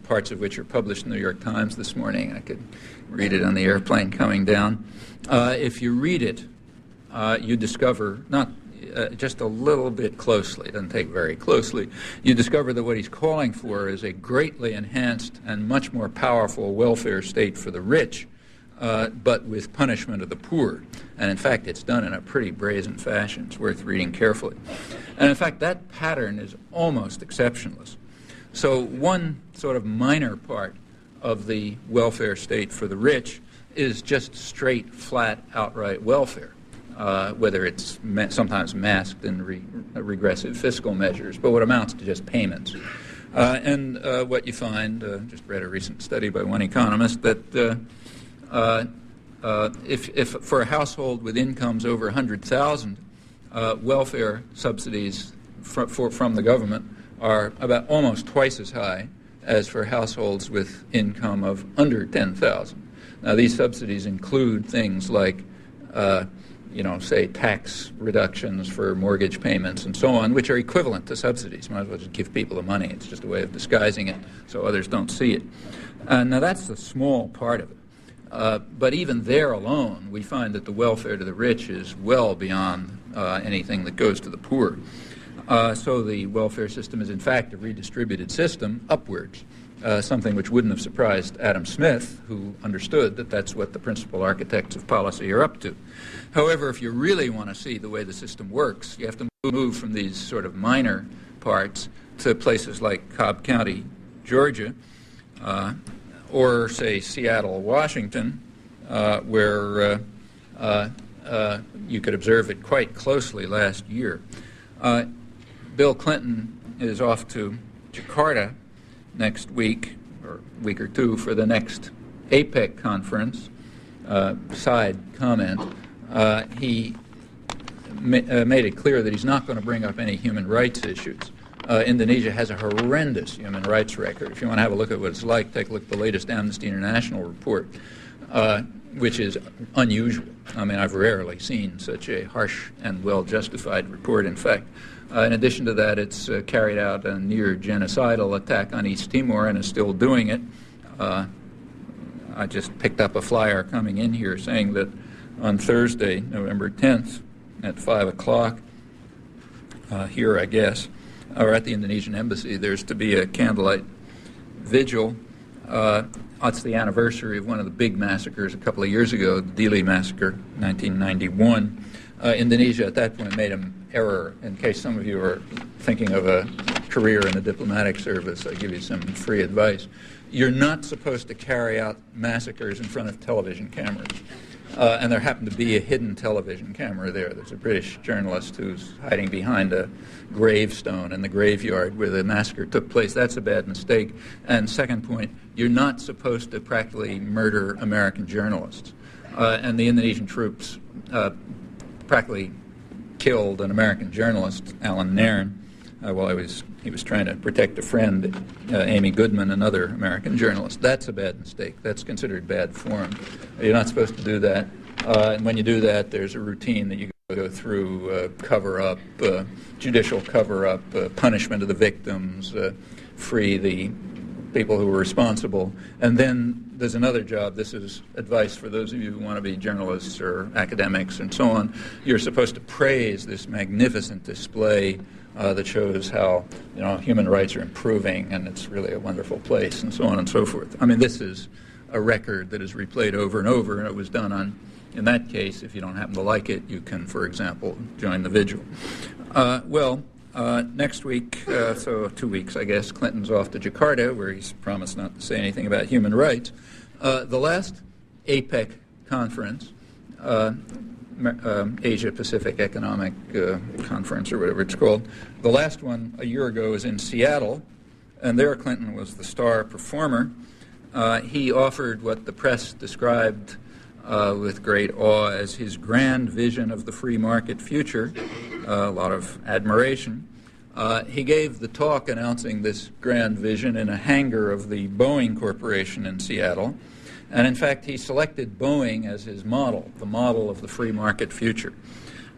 parts of which are published in the New York Times this morning. I could read it on the airplane coming down. If you read it, you discover, not just a little bit closely, it doesn't take very closely, you discover that what he's calling for is a greatly enhanced and much more powerful welfare state for the rich, but with punishment of the poor. And in fact, it's done in a pretty brazen fashion. It's worth reading carefully. And in fact, that pattern is almost exceptionless. So one sort of minor part of the welfare state for the rich is just straight, flat, outright welfare, whether it's sometimes masked in regressive fiscal measures, but what amounts to just payments. And what you find, just read a recent study by one economist, that if for a household with incomes over $100,000, welfare subsidies from the government are about almost twice as high as for households with income of under $10,000. Now, these subsidies include things like, say, tax reductions for mortgage payments and so on, which are equivalent to subsidies. Might as well just give people the money. It's just a way of disguising it so others don't see it. Now, that's the small part of it. But even there alone, we find that the welfare to the rich is well beyond anything that goes to the poor. So the welfare system is, in fact, a redistributed system upwards, something which wouldn't have surprised Adam Smith, who understood that that's what the principal architects of policy are up to. However, if you really want to see the way the system works, you have to move from these sort of minor parts to places like Cobb County, Georgia, or, say, Seattle, Washington, where you could observe it quite closely last year. Bill Clinton is off to Jakarta next week, or a week or two for the next APEC conference, side comment, he made it clear that he's not going to bring up any human rights issues. Indonesia has a horrendous human rights record. If you want to have a look at what it's like, take a look at the latest Amnesty International report, which is unusual. I mean, I've rarely seen such a harsh and well-justified report, in fact. In addition to that, it's carried out a near genocidal attack on East Timor and is still doing it. I just picked up a flyer coming in here saying that on Thursday, November 10th, at 5 o'clock, here, I guess, or at the Indonesian embassy, there's to be a candlelight vigil. It's the anniversary of one of the big massacres a couple of years ago, the Dili massacre, 1991. Indonesia at that point made an error. In case some of you are thinking of a career in the diplomatic service, I'll give you some free advice. You're not supposed to carry out massacres in front of television cameras. And there happened to be a hidden television camera there. There's a British journalist who's hiding behind a gravestone in the graveyard where the massacre took place. That's a bad mistake. And second point, you're not supposed to practically murder American journalists. And the Indonesian troops practically killed an American journalist, Alan Nairn, while he was trying to protect a friend, Amy Goodman, another American journalist. That's a bad mistake. That's considered bad form. You're not supposed to do that. And when you do that, there's a routine that you go through, cover-up, judicial cover-up, punishment of the victims, free the people who were responsible. And then there's another job. This is advice for those of you who want to be journalists or academics and so on. You're supposed to praise this magnificent display that shows how human rights are improving and it's really a wonderful place and so on and so forth. I mean, this is a record that is replayed over and over, and it was done on, in that case, if you don't happen to like it, you can, for example, join the vigil. Next week, so 2 weeks, I guess, Clinton's off to Jakarta, where he's promised not to say anything about human rights. The last APEC conference, Asia-Pacific Economic Conference, or whatever it's called. The last one a year ago was in Seattle, and there Clinton was the star performer. He offered what the press described with great awe as his grand vision of the free market future, a lot of admiration. He gave the talk announcing this grand vision in a hangar of the Boeing Corporation in Seattle. And in fact, he selected Boeing as his model, the model of the free market future.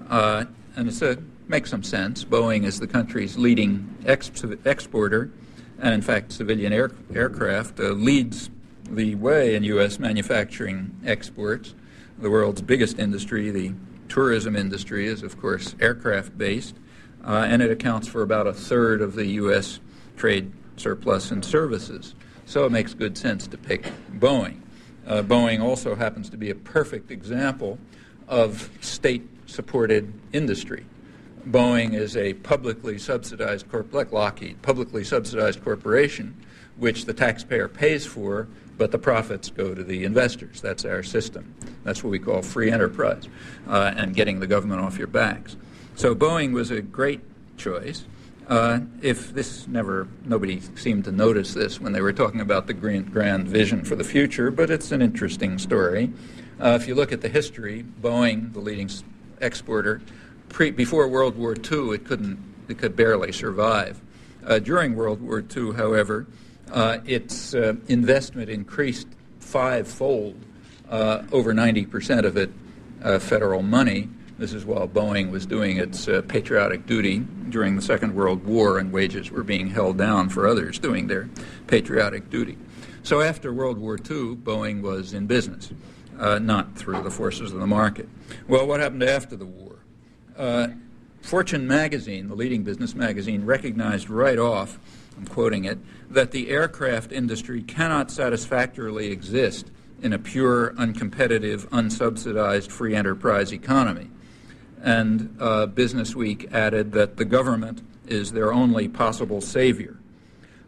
And it makes some sense. Boeing is the country's leading exporter, and in fact, civilian aircraft leads the way in U.S. manufacturing exports. The world's biggest industry, the tourism industry, is, of course, aircraft-based, and it accounts for about a third of the U.S. trade surplus in services. So it makes good sense to pick Boeing. Boeing also happens to be a perfect example of state-supported industry. Boeing is a publicly subsidized, like Lockheed, publicly subsidized corporation, which the taxpayer pays for, but the profits go to the investors. That's our system. That's what we call free enterprise, and getting the government off your backs. So Boeing was a great choice. Nobody seemed to notice this when they were talking about the grand vision for the future, but it's an interesting story. If you look at the history, Boeing, the leading exporter, before World War II, it could barely survive. During World War II, however, its investment increased fivefold, over 90% of it federal money. This is while Boeing was doing its patriotic duty during the Second World War, and wages were being held down for others doing their patriotic duty. So after World War II, Boeing was in business, not through the forces of the market. Well, what happened after the war? Fortune magazine, the leading business magazine, recognized right off, I'm quoting it, that the aircraft industry cannot satisfactorily exist in a pure, uncompetitive, unsubsidized free enterprise economy. And Business Week added that the government is their only possible savior.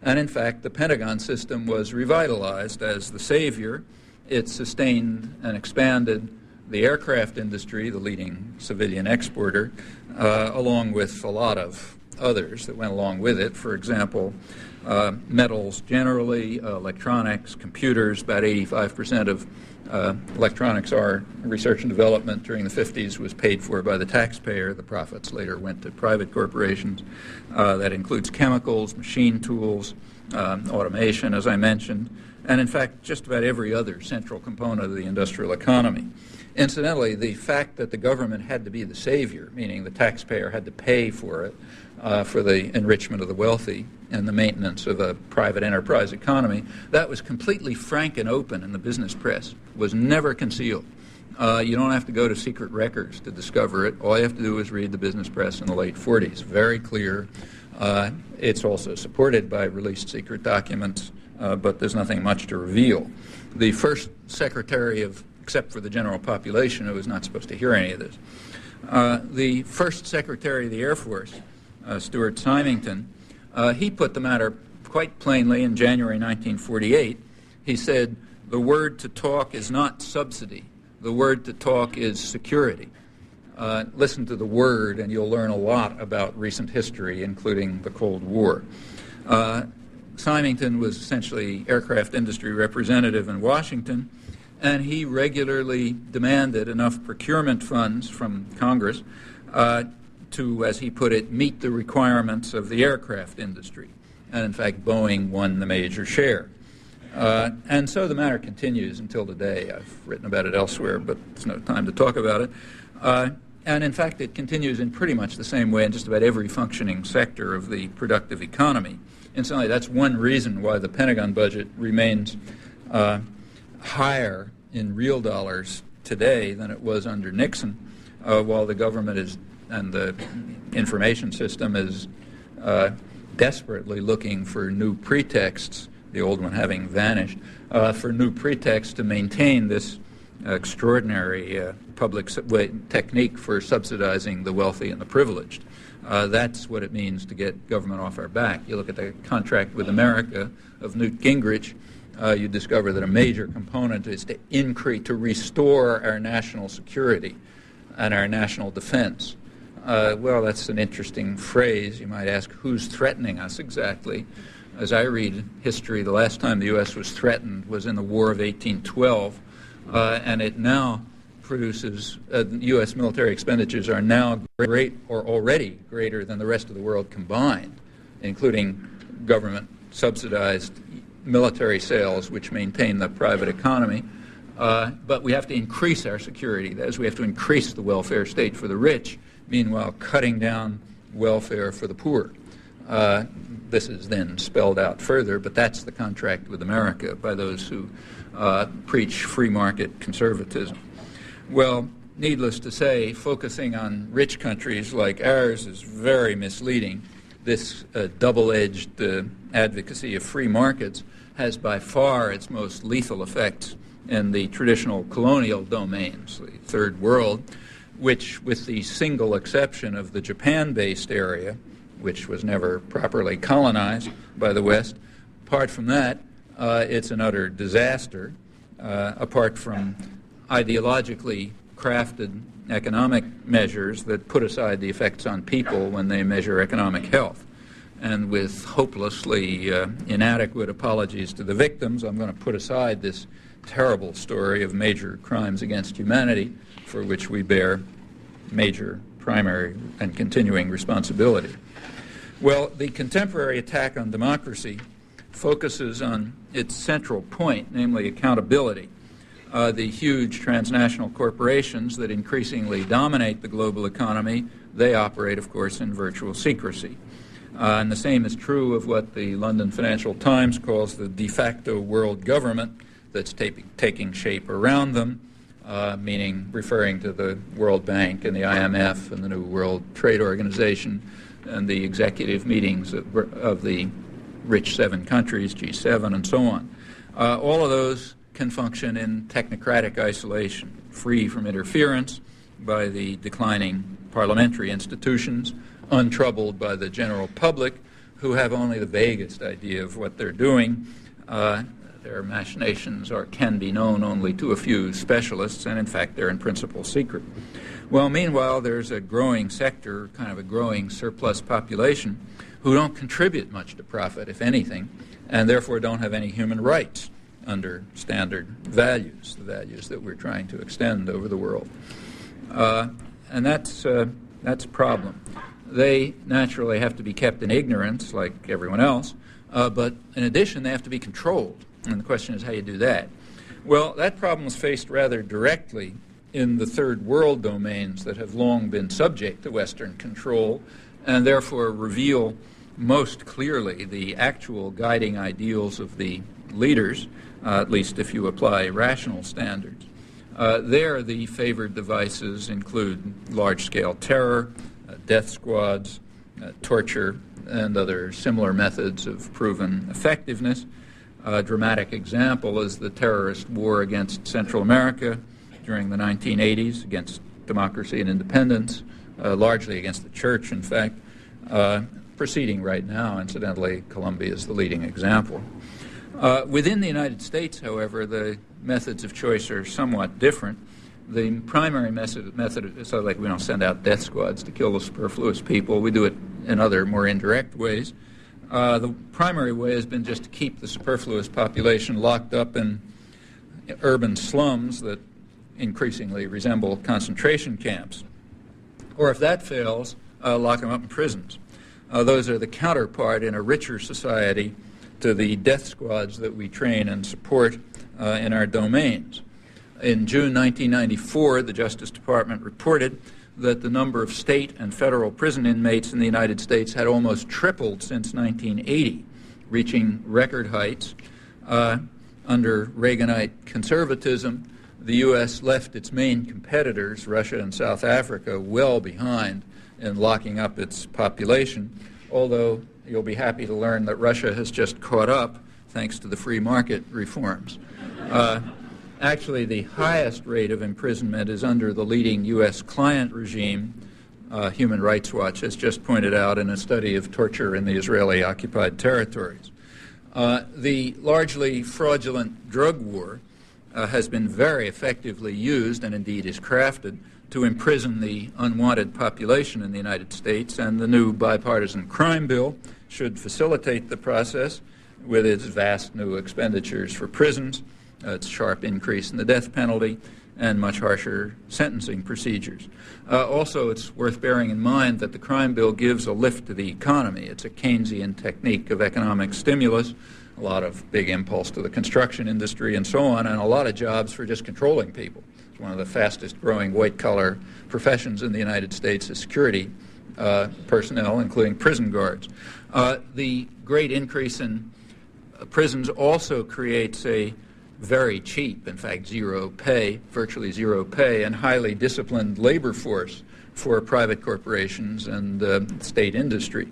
And in fact, the Pentagon system was revitalized as the savior. It sustained and expanded the aircraft industry, the leading civilian exporter, along with a lot of others that went along with it. For example, metals generally, electronics, computers. About 85% of electronics research and development during the 50s was paid for by the taxpayer. The profits later went to private corporations. That includes chemicals, machine tools, automation, as I mentioned, and in fact just about every other central component of the industrial economy. Incidentally, the fact that the government had to be the savior, meaning the taxpayer had to pay for it, for the enrichment of the wealthy and the maintenance of a private enterprise economy, that was completely frank and open in the business press, was never concealed. You don't have to go to secret records to discover it. All you have to do is read the business press in the late 40s. Very clear. It's also supported by released secret documents, but there's nothing much to reveal. The first secretary except for the general population, who was not supposed to hear any of this, the first Secretary of the Air Force, Stuart Symington, he put the matter quite plainly in January 1948. He said, the word to talk is not subsidy. The word to talk is security. Listen to the word and you'll learn a lot about recent history, including the Cold War. Symington was essentially aircraft industry representative in Washington, and he regularly demanded enough procurement funds from Congress to, as he put it, meet the requirements of the aircraft industry. And in fact, Boeing won the major share. And so the matter continues until today. I've written about it elsewhere, but there's no time to talk about it. And in fact, it continues in pretty much the same way in just about every functioning sector of the productive economy. Incidentally, that's one reason why the Pentagon budget remains higher in real dollars today than it was under Nixon, while the government and the information system is desperately looking for new pretexts, the old one having vanished, for new pretexts to maintain this extraordinary public technique for subsidizing the wealthy and the privileged. That's what it means to get government off our back. You look at the contract with America of Newt Gingrich, you discover that a major component is to restore our national security and our national defense. Well, that's an interesting phrase. You might ask, who's threatening us exactly? As I read history, the last time the U.S. was threatened was in the War of 1812, and it now produces, U.S. military expenditures are now great or already greater than the rest of the world combined, including government-subsidized military sales, which maintain the private economy. But we have to increase our security. That is, we have to increase the welfare state for the rich, meanwhile cutting down welfare for the poor. This is then spelled out further, but that's the contract with America by those who preach free market conservatism. Well, needless to say, focusing on rich countries like ours is very misleading. This double-edged advocacy of free markets has by far its most lethal effects in the traditional colonial domains, the Third World, which, with the single exception of the Japan-based area, which was never properly colonized by the West, apart from that, it's an utter disaster, apart from ideologically crafted economic measures that put aside the effects on people when they measure economic health. And with hopelessly inadequate apologies to the victims, I'm going to put aside this terrible story of major crimes against humanity for which we bear major, primary, and continuing responsibility. Well, the contemporary attack on democracy focuses on its central point, namely accountability. The huge transnational corporations that increasingly dominate the global economy, they operate, of course, in virtual secrecy. And the same is true of what the London Financial Times calls the de facto world government that's taking shape around them, meaning referring to the World Bank and the IMF and the New World Trade Organization and the executive meetings of the rich 7 countries, G7, and so on. All of those can function in technocratic isolation, free from interference by the declining parliamentary institutions, untroubled by the general public, who have only the vaguest idea of what they're doing. Their machinations can be known only to a few specialists, and in fact they're in principle secret. Well, meanwhile, there's a growing sector, kind of a growing surplus population, who don't contribute much to profit, if anything, and therefore don't have any human rights under standard values, the values that we're trying to extend over the world. And that's a problem. They naturally have to be kept in ignorance, like everyone else, but in addition, they have to be controlled. And the question is how you do that. Well, that problem is faced rather directly in the third world domains that have long been subject to Western control and therefore reveal most clearly the actual guiding ideals of the leaders, at least if you apply rational standards. There, the favored devices include large-scale terror, death squads, torture, and other similar methods of proven effectiveness. A dramatic example is the terrorist war against Central America during the 1980s, against democracy and independence, largely against the church, in fact. Proceeding right now, incidentally, Colombia is the leading example. Within the United States, however, the methods of choice are somewhat different. The primary method is so like we don't send out death squads to kill the superfluous people. We do it in other, more indirect ways. The primary way has been just to keep the superfluous population locked up in urban slums that increasingly resemble concentration camps. Or if that fails, lock them up in prisons. Those are the counterpart in a richer society to the death squads that we train and support in our domains. In June 1994, the Justice Department reported that the number of state and federal prison inmates in the United States had almost tripled since 1980, reaching record heights. Under Reaganite conservatism, the U.S. left its main competitors, Russia and South Africa, well behind in locking up its population, although you'll be happy to learn that Russia has just caught up thanks to the free market reforms. Actually, the highest rate of imprisonment is under the leading U.S. client regime. Human Rights Watch has just pointed out in a study of torture in the Israeli-occupied territories. The largely fraudulent drug war has been very effectively used, and indeed is crafted, to imprison the unwanted population in the United States, and the new bipartisan crime bill should facilitate the process with its vast new expenditures for prisons, its sharp increase in the death penalty, and much harsher sentencing procedures. Also, it's worth bearing in mind that the crime bill gives a lift to the economy. It's a Keynesian technique of economic stimulus, a lot of big impulse to the construction industry and so on, and a lot of jobs for just controlling people. It's one of the fastest growing white-collar professions in the United States is security personnel, including prison guards. The great increase in prisons also creates a very cheap, in fact zero pay, virtually zero pay, and highly disciplined labor force for private corporations and state industry.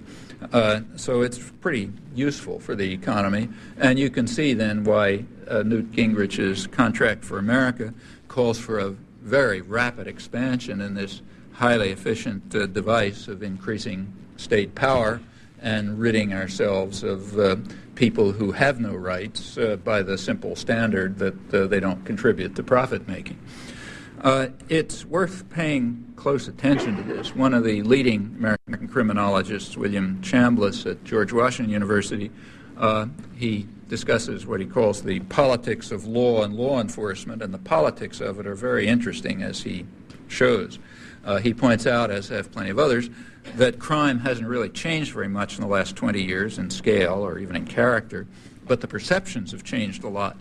So it's pretty useful for the economy, and you can see then why Newt Gingrich's Contract for America calls for a very rapid expansion in this highly efficient device of increasing state power and ridding ourselves of people who have no rights by the simple standard that they don't contribute to profit-making. It's worth paying close attention to this. One of the leading American criminologists, William Chambliss at George Washington University, he discusses what he calls the politics of law and law enforcement, and the politics of it are very interesting, as he shows. He points out, as have plenty of others, that crime hasn't really changed very much in the last 20 years in scale or even in character, but the perceptions have changed a lot.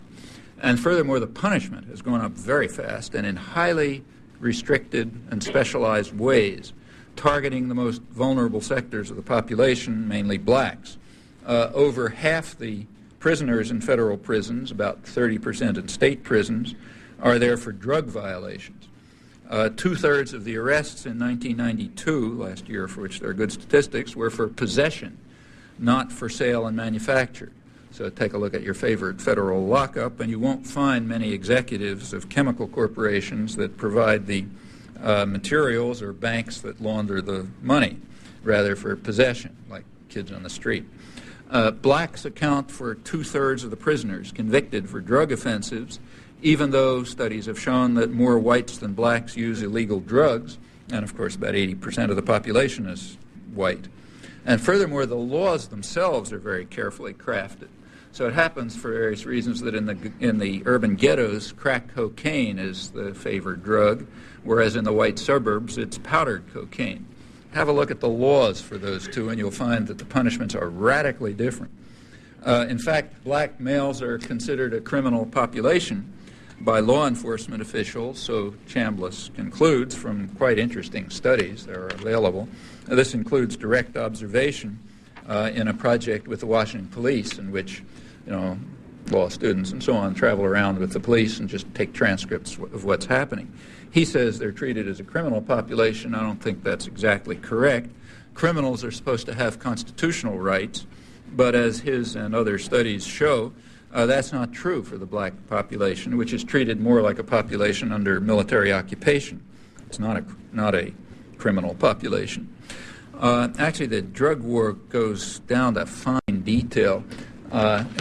And furthermore, the punishment has gone up very fast and in highly restricted and specialized ways, targeting the most vulnerable sectors of the population, mainly blacks. Over half the prisoners in federal prisons, about 30% in state prisons, are there for drug violations. Two-thirds of the arrests in 1992, last year for which there are good statistics, were for possession, not for sale and manufacture. So take a look at your favorite federal lockup, and you won't find many executives of chemical corporations that provide the materials or banks that launder the money, rather for possession, like kids on the street. Blacks account for 2/3 of the prisoners convicted for drug offenses, even though studies have shown that more whites than blacks use illegal drugs, and of course about 80% of the population is white. And furthermore, the laws themselves are very carefully crafted. So it happens for various reasons that in the urban ghettos, crack cocaine is the favored drug, whereas in the white suburbs, it's powdered cocaine. Have a look at the laws for those two, and you'll find that the punishments are radically different. In fact, black males are considered a criminal population by law enforcement officials, so Chambliss concludes from quite interesting studies that are available. This includes direct observation in a project with the Washington police in which, law students and so on travel around with the police and just take transcripts of what's happening. He says they're treated as a criminal population. I don't think that's exactly correct. Criminals are supposed to have constitutional rights, but as his and other studies show, that's not true for the black population, which is treated more like a population under military occupation. It's not a criminal population. Actually, the drug war goes down to fine detail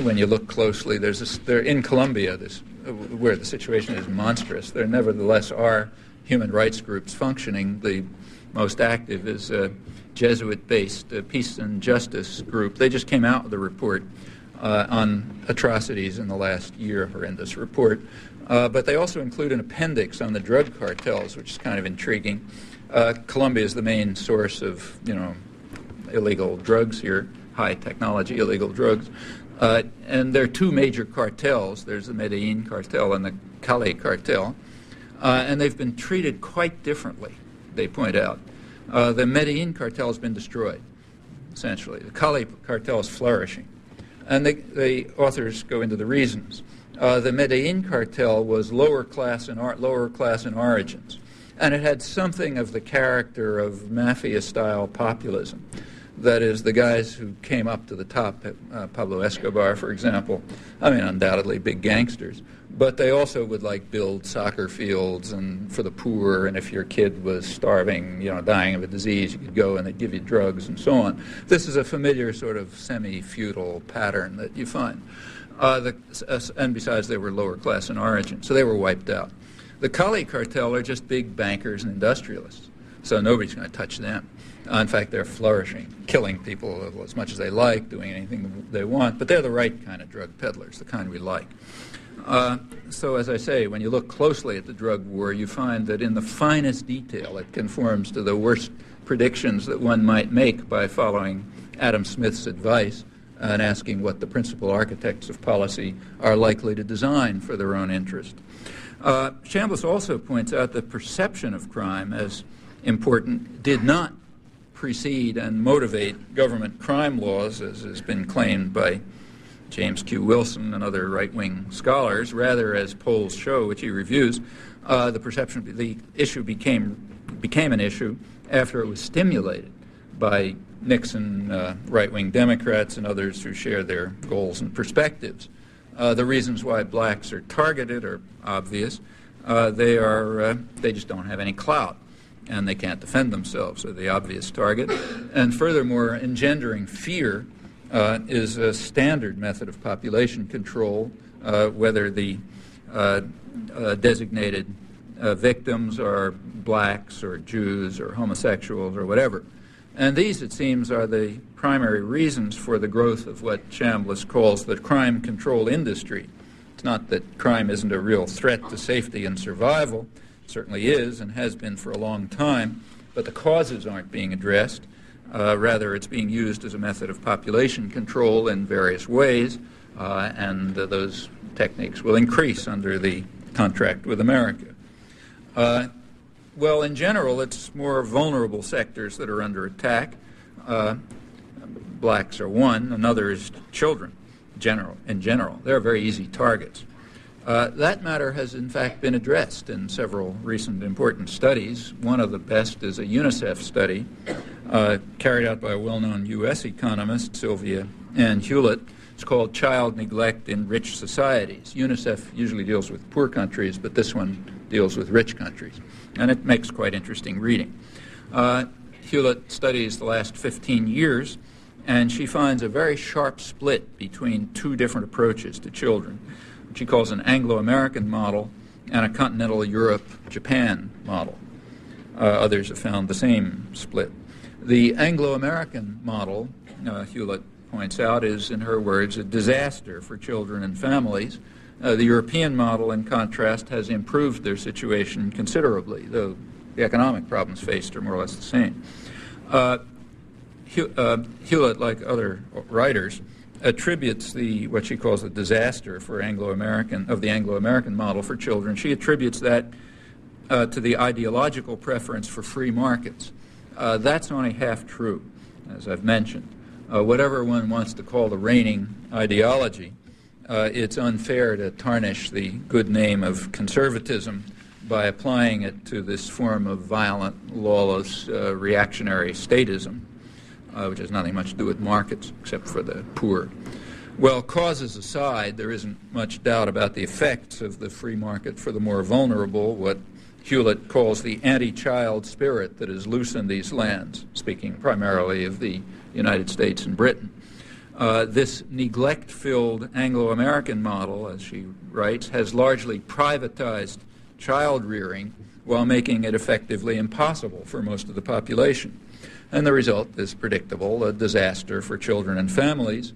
when you look closely. They're in Colombia, where the situation is monstrous. There nevertheless are human rights groups functioning. The most active is a Jesuit-based Peace and Justice group. They just came out with a report on atrocities in the last year, or in this report. But they also include an appendix on the drug cartels, which is kind of intriguing. Colombia is the main source of, illegal drugs here, high technology illegal drugs. And there are two major cartels. There's the Medellin cartel and the Cali cartel. And they've been treated quite differently, they point out. The Medellin cartel has been destroyed, essentially. The Cali cartel is flourishing. And the authors go into the reasons. The Medellin cartel was lower class in origins, and it had something of the character of mafia-style populism. That is, the guys who came up to the top, Pablo Escobar, for example, undoubtedly big gangsters, but they also would build soccer fields and for the poor, and if your kid was starving, dying of a disease, you could go and they'd give you drugs and so on. This is a familiar sort of semi-feudal pattern that you find. And besides, they were lower class in origin, so they were wiped out. The Cali cartel are just big bankers and industrialists, so nobody's going to touch them. In fact, they're flourishing, killing people as much as they like, doing anything they want, but they're the right kind of drug peddlers, the kind we like. So as I say, when you look closely at the drug war, you find that in the finest detail it conforms to the worst predictions that one might make by following Adam Smith's advice and asking what the principal architects of policy are likely to design for their own interest. Chambliss also points out that perception of crime as important did not precede and motivate government crime laws, as has been claimed by James Q. Wilson and other right-wing scholars. Rather, as polls show, which he reviews, the issue became an issue after it was stimulated by Nixon, right-wing Democrats, and others who share their goals and perspectives. The reasons why blacks are targeted are obvious. They just don't have any clout, and they can't defend themselves. They're the obvious target. And furthermore, engendering fear is a standard method of population control, whether the designated victims are blacks or Jews or homosexuals or whatever. And these, it seems, are the primary reasons for the growth of what Chambliss calls the crime control industry. It's not that crime isn't a real threat to safety and survival. It certainly is and has been for a long time, but the causes aren't being addressed. Rather, it's being used as a method of population control in various ways, and those techniques will increase under the contract with America. Well, in general, it's more vulnerable sectors that are under attack. Blacks are one. Another is children. In general, they're very easy targets. That matter has, in fact, been addressed in several recent important studies. One of the best is a UNICEF study carried out by a well-known U.S. economist, Sylvia Ann Hewlett. It's called Child Neglect in Rich Societies. UNICEF usually deals with poor countries, but this one deals with rich countries. And it makes quite interesting reading. Hewlett studies the last 15 years And she finds a very sharp split between two different approaches to children, which she calls an Anglo-American model and a continental Europe-Japan model. Others have found the same split. The Anglo-American model, Hewlett points out, is, in her words, a disaster for children and families. The European model, in contrast, has improved their situation considerably, though the economic problems faced are more or less the same. Hewlett, like other writers, attributes what she calls the disaster for the Anglo-American model for children. She attributes that to the ideological preference for free markets. That's only half true, as I've mentioned. Whatever one wants to call the reigning ideology, it's unfair to tarnish the good name of conservatism by applying it to this form of violent, lawless, reactionary statism, which has nothing much to do with markets except for the poor. Well, causes aside, there isn't much doubt about the effects of the free market for the more vulnerable, what Hewlett calls the anti-child spirit that is loose in these lands, speaking primarily of the United States and Britain. This neglect-filled Anglo-American model, as she writes, has largely privatized child rearing while making it effectively impossible for most of the population. And the result is predictable, a disaster for children and families.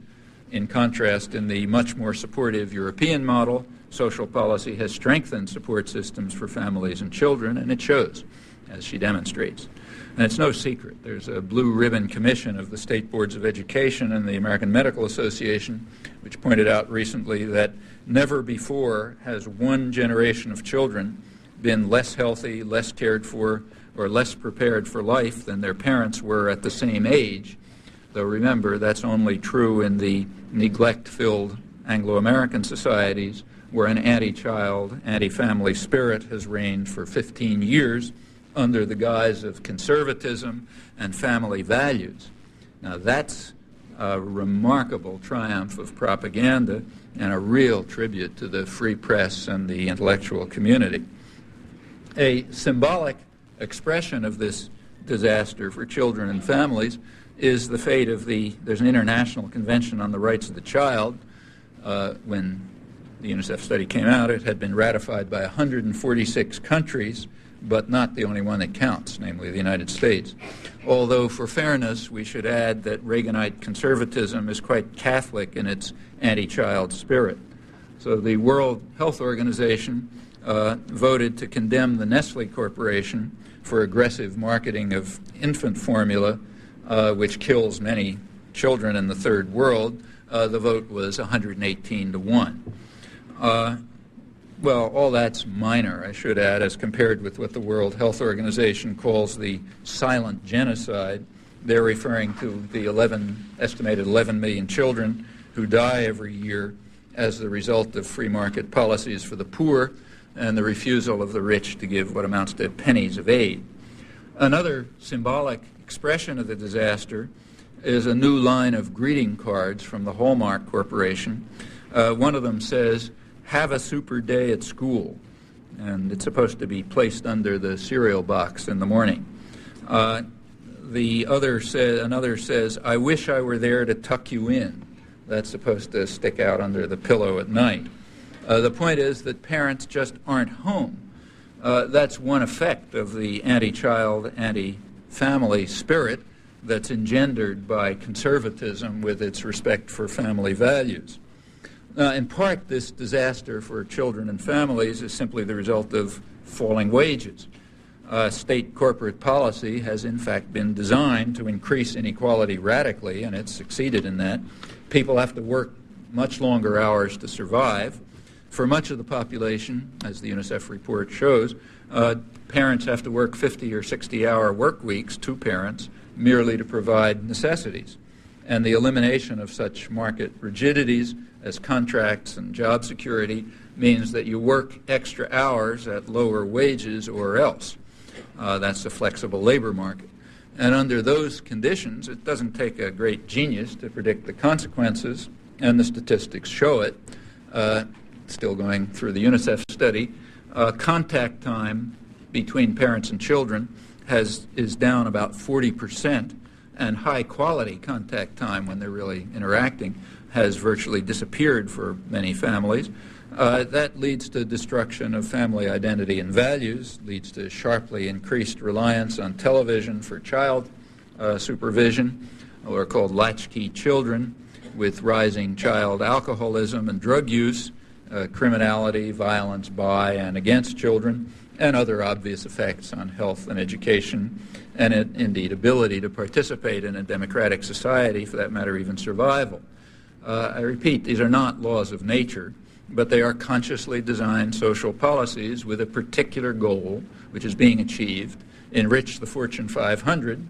In contrast, in the much more supportive European model, social policy has strengthened support systems for families and children, and it shows, as she demonstrates. And it's no secret. There's a blue ribbon commission of the state boards of education and the American Medical Association, which pointed out recently that never before has one generation of children been less healthy, less cared for, or less prepared for life than their parents were at the same age. Though remember, that's only true in the neglect-filled Anglo-American societies where an anti-child, anti-family spirit has reigned for 15 years under the guise of conservatism and family values. Now that's a remarkable triumph of propaganda and a real tribute to the free press and the intellectual community. A symbolic expression of this disaster for children and families is the fate of there's an International Convention on the Rights of the Child. When the UNICEF study came out, it had been ratified by 146 countries, but not the only one that counts, namely the United States. Although, for fairness, we should add that Reaganite conservatism is quite Catholic in its anti-child spirit. So the World Health Organization voted to condemn the Nestle Corporation for aggressive marketing of infant formula, which kills many children in the third world. The vote was 118 to 1. Well, all that's minor, I should add, as compared with what the World Health Organization calls the silent genocide. They're referring to the estimated 11 million children who die every year as the result of free market policies for the poor and the refusal of the rich to give what amounts to pennies of aid. Another symbolic expression of the disaster is a new line of greeting cards from the Hallmark Corporation. One of them says, "Have a super day at school," and it's supposed to be placed under the cereal box in the morning. Another says, "I wish I were there to tuck you in." That's supposed to stick out under the pillow at night. The point is that parents just aren't home. That's one effect of the anti-child, anti-family spirit that's engendered by conservatism with its respect for family values. In part, this disaster for children and families is simply the result of falling wages. State corporate policy has in fact been designed to increase inequality radically, and it's succeeded in that. People have to work much longer hours to survive. For much of the population, as the UNICEF report shows, parents have to work 50 or 60-hour work weeks, two parents, merely to provide necessities. And the elimination of such market rigidities as contracts and job security means that you work extra hours at lower wages or else. That's a flexible labor market. And under those conditions, it doesn't take a great genius to predict the consequences, and the statistics show it. Still going through the UNICEF study, contact time between parents and children is down about 40% and high-quality contact time when they're really interacting has virtually disappeared for many families. That leads to destruction of family identity and values, leads to sharply increased reliance on television for child supervision, or called latchkey children, with rising child alcoholism and drug use, criminality, violence by and against children, and other obvious effects on health and education, and indeed ability to participate in a democratic society, for that matter even survival. I repeat, these are not laws of nature, but they are consciously designed social policies with a particular goal, which is being achieved: enrich the Fortune 500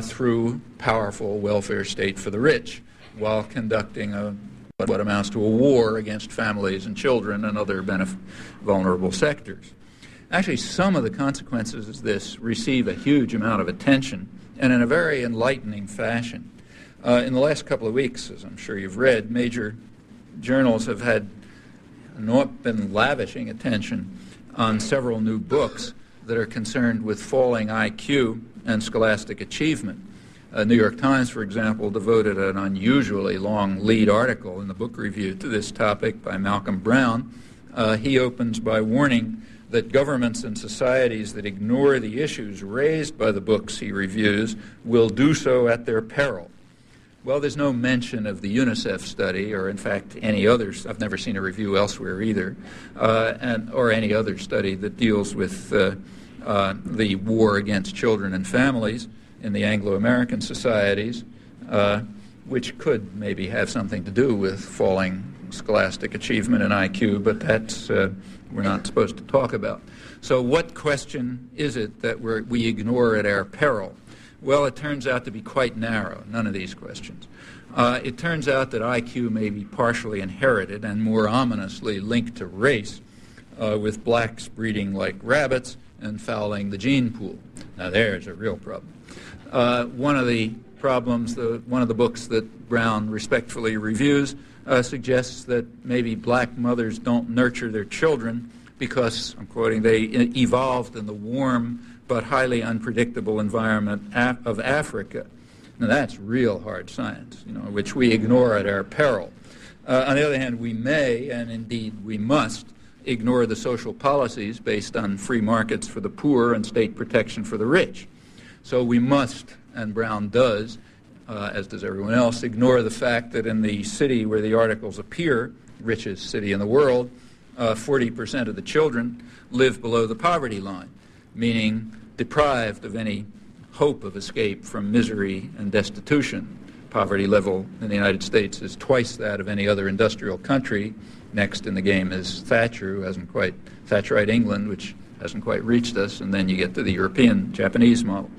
through powerful welfare state for the rich, while conducting what amounts to a war against families and children and other vulnerable sectors. Actually, some of the consequences of this receive a huge amount of attention, and in a very enlightening fashion. In the last couple of weeks, as I'm sure you've read, major journals have been lavishing attention on several new books that are concerned with falling IQ and scholastic achievement. New York Times, for example, devoted an unusually long lead article in the book review to this topic by Malcolm Brown. He opens by warning that governments and societies that ignore the issues raised by the books he reviews will do so at their peril. Well, there's no mention of the UNICEF study, or in fact any others. I've never seen a review elsewhere either, or any other study that deals with the war against children and families in the Anglo-American societies, which could maybe have something to do with falling scholastic achievement and IQ, but that's we're not supposed to talk about. So what question is it that we ignore at our peril? Well, it turns out to be quite narrow, none of these questions. It turns out that IQ may be partially inherited and more ominously linked to race, with blacks breeding like rabbits and fouling the gene pool. Now there's a real problem. One of the problems, one of the books that Brown respectfully reviews, suggests that maybe black mothers don't nurture their children because, I'm quoting, they evolved in the warm but highly unpredictable environment of Africa. Now that's real hard science, which we ignore at our peril. On the other hand, we may, and indeed we must, ignore the social policies based on free markets for the poor and state protection for the rich. So we must, and Brown does, as does everyone else, ignore the fact that in the city where the articles appear, richest city in the world, 40% of the children live below the poverty line, meaning deprived of any hope of escape from misery and destitution. Poverty level in the United States is twice that of any other industrial country. Next in the game is Thatcher, Thatcherite England, which hasn't quite reached us, and then you get to the European, Japanese model.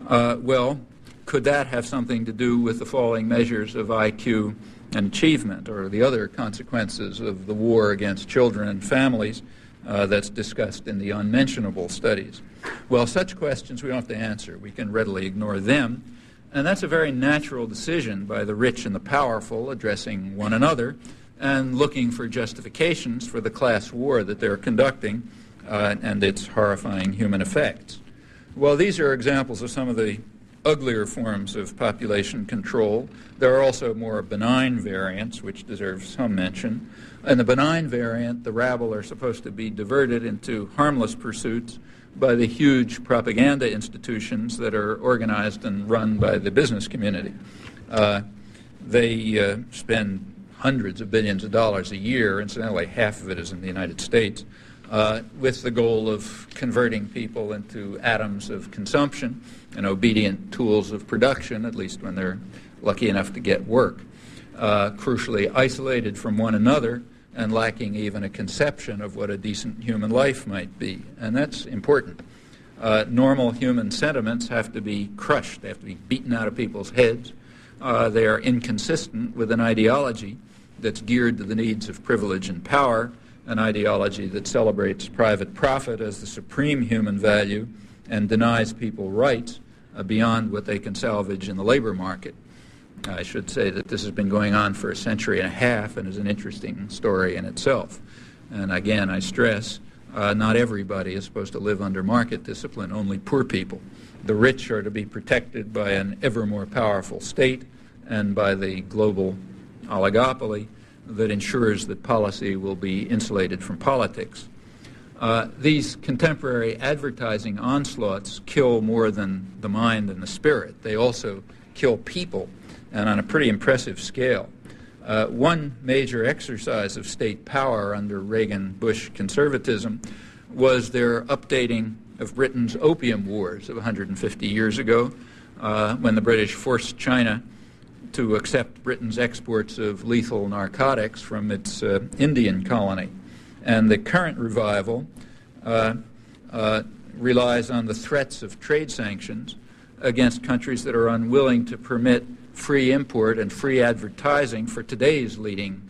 Well, could that have something to do with the falling measures of IQ and achievement, or the other consequences of the war against children and families that's discussed in the unmentionable studies? Well, such questions we don't have to answer. We can readily ignore them, and that's a very natural decision by the rich and the powerful addressing one another and looking for justifications for the class war that they're conducting and its horrifying human effects. Well, these are examples of some of the uglier forms of population control. There are also more benign variants, which deserve some mention. In the benign variant, the rabble are supposed to be diverted into harmless pursuits by the huge propaganda institutions that are organized and run by the business community. They spend hundreds of billions of dollars a year, incidentally half of it is in the United States, with the goal of converting people into atoms of consumption and obedient tools of production, at least when they're lucky enough to get work, crucially isolated from one another and lacking even a conception of what a decent human life might be. And that's important. Normal human sentiments have to be crushed. They have to be beaten out of people's heads. They are inconsistent with an ideology that's geared to the needs of privilege and power, an ideology that celebrates private profit as the supreme human value and denies people rights beyond what they can salvage in the labor market. I should say that this has been going on for a century and a half and is an interesting story in itself. And again, I stress, Not everybody is supposed to live under market discipline, only poor people. The rich are to be protected by an ever more powerful state and by the global oligopoly that ensures that policy will be insulated from politics. These contemporary advertising onslaughts kill more than the mind and the spirit. They also kill people, and on a pretty impressive scale. One major exercise of state power under Reagan-Bush conservatism was their updating of Britain's opium wars of 150 years ago, when the British forced China to accept Britain's exports of lethal narcotics from its Indian colony. And the current revival relies on the threats of trade sanctions against countries that are unwilling to permit free import and free advertising for today's leading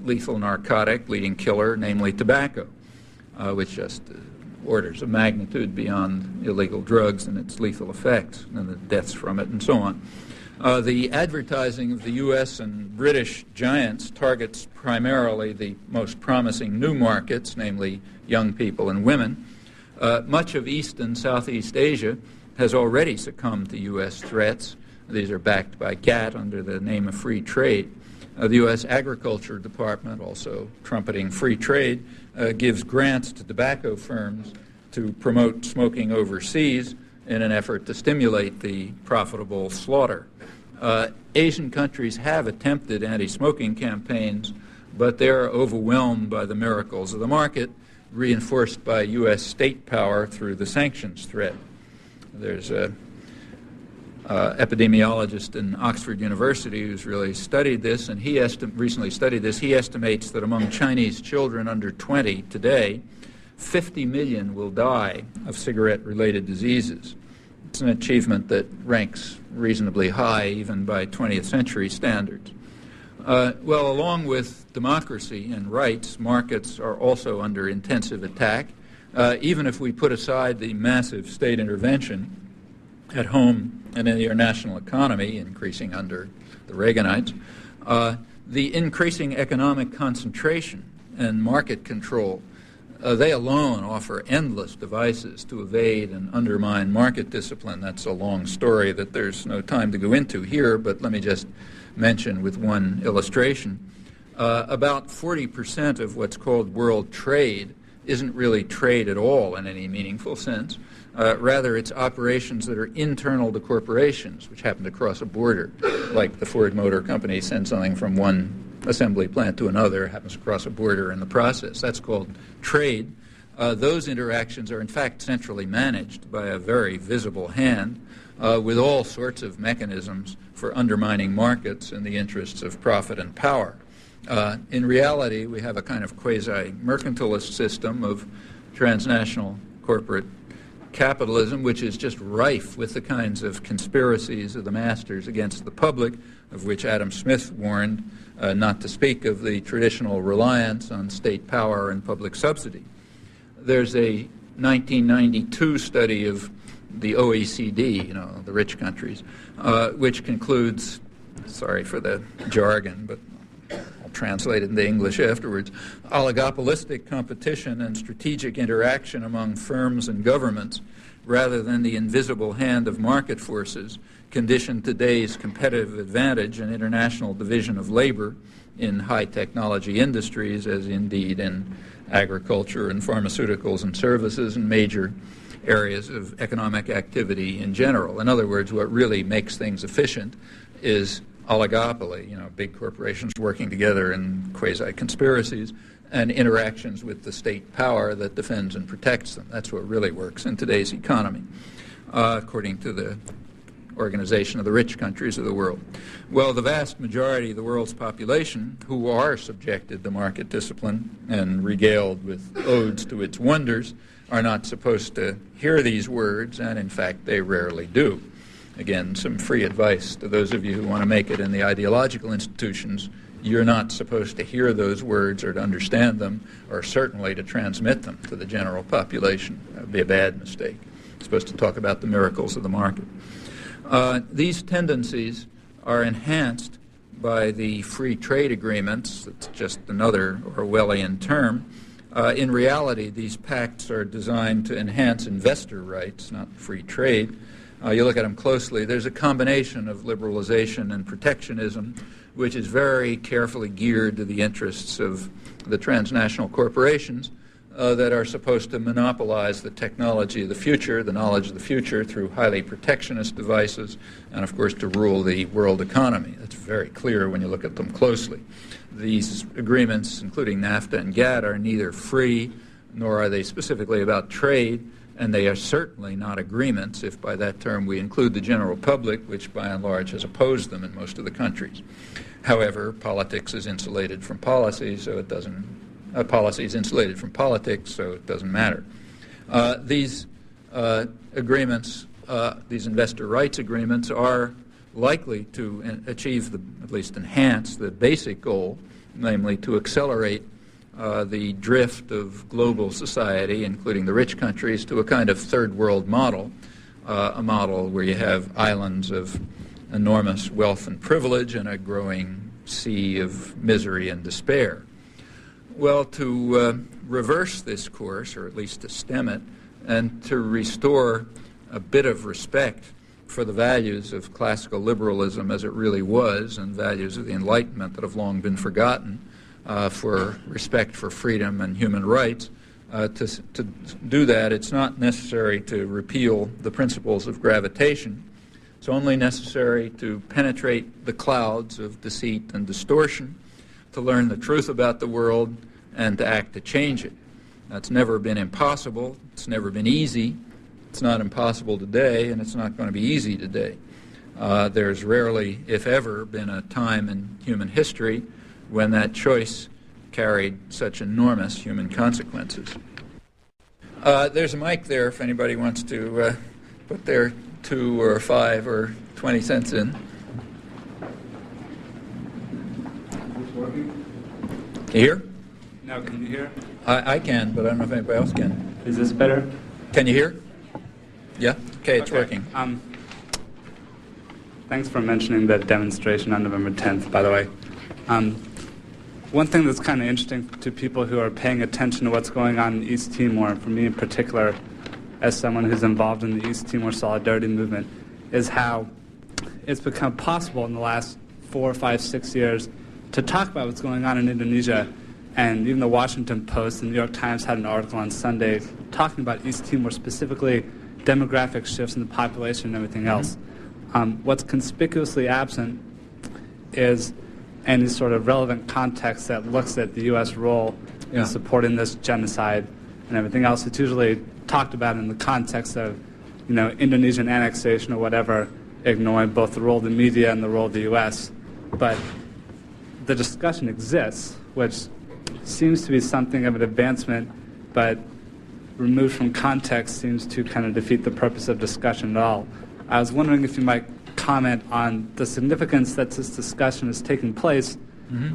lethal narcotic, leading killer, namely tobacco, which just orders of magnitude beyond illegal drugs and its lethal effects and the deaths from it and so on. The advertising of the U.S. and British giants targets primarily the most promising new markets, namely young people and women. Much of East and Southeast Asia has already succumbed to U.S. threats. These are backed by GATT under the name of free trade. The U.S. Agriculture Department, also trumpeting free trade, gives grants to tobacco firms to promote smoking overseas in an effort to stimulate the profitable slaughter. Asian countries have attempted anti-smoking campaigns, but they're overwhelmed by the miracles of the market, reinforced by U.S. state power through the sanctions threat. There's an epidemiologist in Oxford University who's really studied this, and he recently studied this. He estimates that among Chinese children under 20 today, 50 million will die of cigarette-related diseases. It's an achievement that ranks reasonably high even by 20th century standards. Well, along with democracy and rights, markets are also under intensive attack. Even if we put aside the massive state intervention at home and in the national economy, increasing under the Reaganites, the increasing economic concentration and market control, they alone offer endless devices to evade and undermine market discipline. That's a long story that there's no time to go into here, but let me just mention with one illustration. About 40% of what's called world trade isn't really trade at all in any meaningful sense. Rather, it's operations that are internal to corporations, which happen to cross a border, like the Ford Motor Company sends something from one assembly plant to another, happens to cross a border in the process. That's called trade. Those interactions are, in fact, centrally managed by a very visible hand with all sorts of mechanisms for undermining markets in the interests of profit and power. In reality, we have a kind of quasi-mercantilist system of transnational corporate capitalism, which is just rife with the kinds of conspiracies of the masters against the public, of which Adam Smith warned, not to speak of the traditional reliance on state power and public subsidy. There's a 1992 study of the OECD, the rich countries, which concludes, sorry for the jargon, but I'll translate it into English afterwards, oligopolistic competition and strategic interaction among firms and governments, rather than the invisible hand of market forces, condition today's competitive advantage and international division of labor in high technology industries, as indeed in agriculture and pharmaceuticals and services and major areas of economic activity in general. In other words, what really makes things efficient is oligopoly, big corporations working together in quasi-conspiracies, and interactions with the state power that defends and protects them. That's what really works in today's economy, according to the Organization of the Rich Countries of the World. Well, the vast majority of the world's population, who are subjected to market discipline and regaled with odes to its wonders, are not supposed to hear these words, and in fact they rarely do. Again, some free advice to those of you who want to make it in the ideological institutions. You're not supposed to hear those words or to understand them, or certainly to transmit them to the general population. That would be a bad mistake. You're supposed to talk about the miracles of the market. These tendencies are enhanced by the free trade agreements. That's just another Orwellian term In reality, these pacts are designed to enhance investor rights, not free trade. You look at them closely, there's a combination of liberalization and protectionism, which is very carefully geared to the interests of the transnational corporations that are supposed to monopolize the technology of the future, the knowledge of the future, through highly protectionist devices, and of course to rule the world economy. That's very clear when you look at them closely. These agreements, including NAFTA and GATT, are neither free nor are they specifically about trade, and they are certainly not agreements if by that term we include the general public, which by and large has opposed them in most of the countries. However, politics is insulated from policy, so it doesn't policy is insulated from politics, so it doesn't matter. These agreements, these investor rights agreements, are likely to achieve, at least enhance, the basic goal, namely to accelerate the drift of global society, including the rich countries, to a kind of third world model, a model where you have islands of enormous wealth and privilege and a growing sea of misery and despair. Well, to reverse this course, or at least to stem it, and to restore a bit of respect for the values of classical liberalism as it really was, and values of the Enlightenment that have long been forgotten, for respect for freedom and human rights, to do that, it's not necessary to repeal the principles of gravitation. It's only necessary to penetrate the clouds of deceit and distortion, to learn the truth about the world, and to act to change it. That's never been impossible. It's never been easy. It's not impossible today, and it's not going to be easy today. There's rarely, if ever, been a time in human history when that choice carried such enormous human consequences. There's a mic there if anybody wants to put their 2 or 5 or 20 cents in. Can you hear? No, can you hear? I can, but I don't know if anybody else can. Is this better? Can you hear? Yeah? Okay, it's working. Thanks for mentioning the demonstration on November 10th, by the way. One thing that's kind of interesting to people who are paying attention to what's going on in East Timor, and for me in particular, as someone who's involved in the East Timor Solidarity movement, is how it's become possible in the last 4, 5, 6 years to talk about what's going on in Indonesia. And even the Washington Post and the New York Times had an article on Sunday talking about East Timor, specifically demographic shifts in the population and everything else. What's conspicuously absent is any sort of relevant context that looks at the U.S. role in supporting this genocide and everything else. It's usually talked about in the context of, Indonesian annexation or whatever, ignoring both the role of the media and the role of the U.S. But the discussion exists, which seems to be something of an advancement, but removed from context seems to kind of defeat the purpose of discussion at all. I was wondering if you might comment on the significance that this discussion is taking place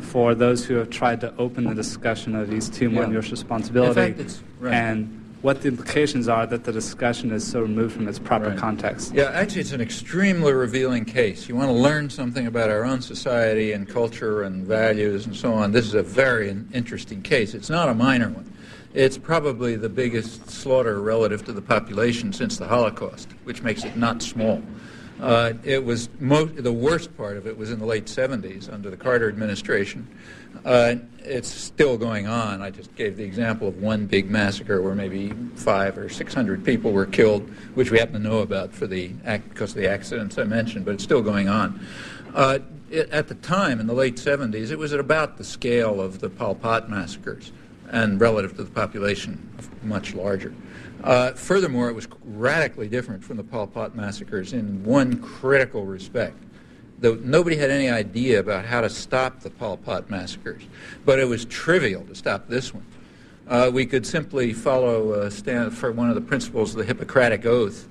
for those who have tried to open the discussion of East Timor and your responsibility, in fact, it's, and what the implications are that the discussion is so removed from its proper context. Yeah, actually it's an extremely revealing case. You want to learn something about our own society and culture and values and so on. This is a very interesting case. It's not a minor one. It's probably the biggest slaughter relative to the population since the Holocaust, which makes it not small. It was the worst part of it was in the late 70s under the Carter administration. It's still going on. I just gave the example of one big massacre where maybe 500 or 600 people were killed, which we happen to know about because of the accidents I mentioned, but it's still going on. At the time, in the late 70s, it was at about the scale of the Pol Pot massacres, and relative to the population, much larger. Furthermore, it was radically different from the Pol Pot massacres in one critical respect. Nobody had any idea about how to stop the Pol Pot massacres, but it was trivial to stop this one. We could simply follow for one of the principles of the Hippocratic Oath,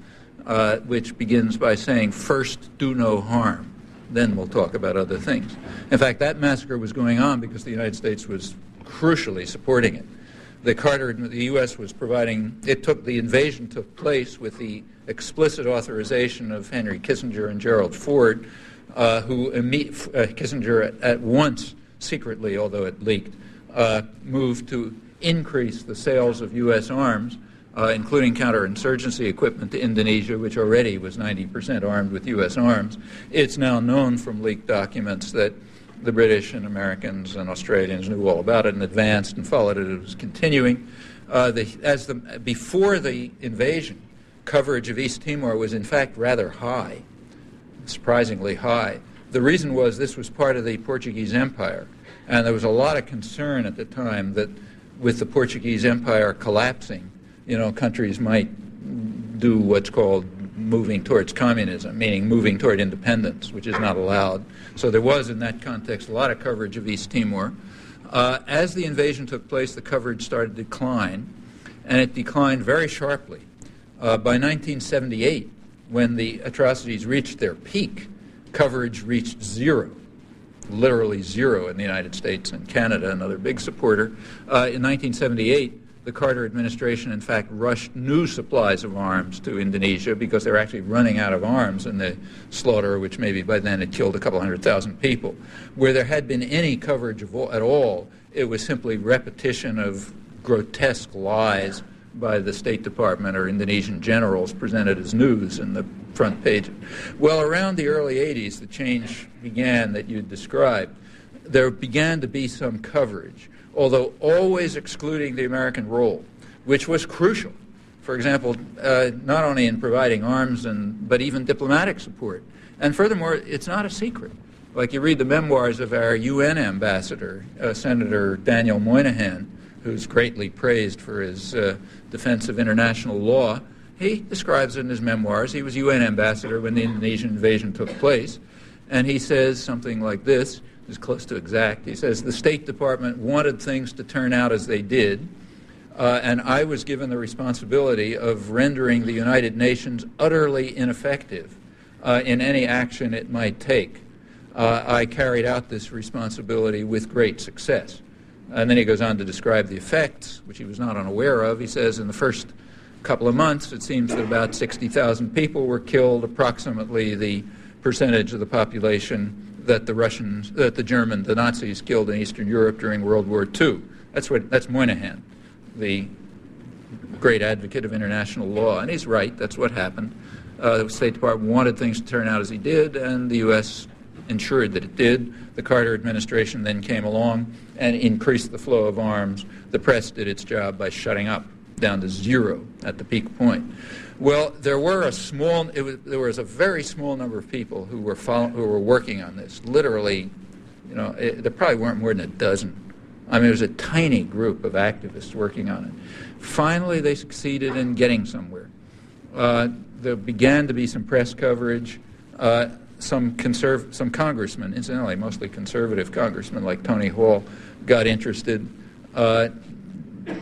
which begins by saying, first do no harm, then we'll talk about other things. In fact, that massacre was going on because the United States was crucially supporting it. The U.S. was providing, the invasion took place with the explicit authorization of Henry Kissinger and Gerald Ford, Kissinger at once, secretly, although it leaked, moved to increase the sales of U.S. arms, including counterinsurgency equipment to Indonesia, which already was 90% armed with U.S. arms. It's now known from leaked documents that the British and Americans and Australians knew all about it and advanced and followed it. It was continuing. Before the invasion, coverage of East Timor was in fact rather high, surprisingly high. The reason was this was part of the Portuguese Empire, and there was a lot of concern at the time that with the Portuguese Empire collapsing, countries might do what's called moving towards communism, meaning moving toward independence, which is not allowed. So there was, in that context, a lot of coverage of East Timor. As the invasion took place, the coverage started to decline, and it declined very sharply. By 1978, when the atrocities reached their peak, coverage reached zero, literally zero in the United States and Canada, another big supporter. In 1978, the Carter administration, in fact, rushed new supplies of arms to Indonesia because they were actually running out of arms in the slaughter, which maybe by then had killed a couple 100,000 people. Where there had been any coverage at all, it was simply repetition of grotesque lies by the State Department or Indonesian generals presented as news in the front page. Well, around the early 80s, the change began that you described. There began to be some coverage, although always excluding the American role, which was crucial. For example, not only in providing arms, but even diplomatic support. And furthermore, it's not a secret. Like you read the memoirs of our UN ambassador, Senator Daniel Moynihan, who's greatly praised for his defense of international law. He describes it in his memoirs. He was UN ambassador when the Indonesian invasion took place. And he says something like this, is close to exact. He says, the State Department wanted things to turn out as they did, and I was given the responsibility of rendering the United Nations utterly ineffective in any action it might take. I carried out this responsibility with great success. And then he goes on to describe the effects, which he was not unaware of. He says in the first couple of months, it seems that about 60,000 people were killed, approximately the percentage of the population that the Nazis killed in Eastern Europe during World War II. That's Moynihan, the great advocate of international law. And he's right, that's what happened. The State Department wanted things to turn out as he did, and the U.S. ensured that it did. The Carter administration then came along and increased the flow of arms. The press did its job by shutting up down to zero at the peak point. Well, there was a very small number of people who were working on this. Literally, there probably weren't more than a dozen. I mean, it was a tiny group of activists working on it. Finally, they succeeded in getting somewhere. There began to be some press coverage. Some congressmen, incidentally, mostly conservative congressmen like Tony Hall, got interested.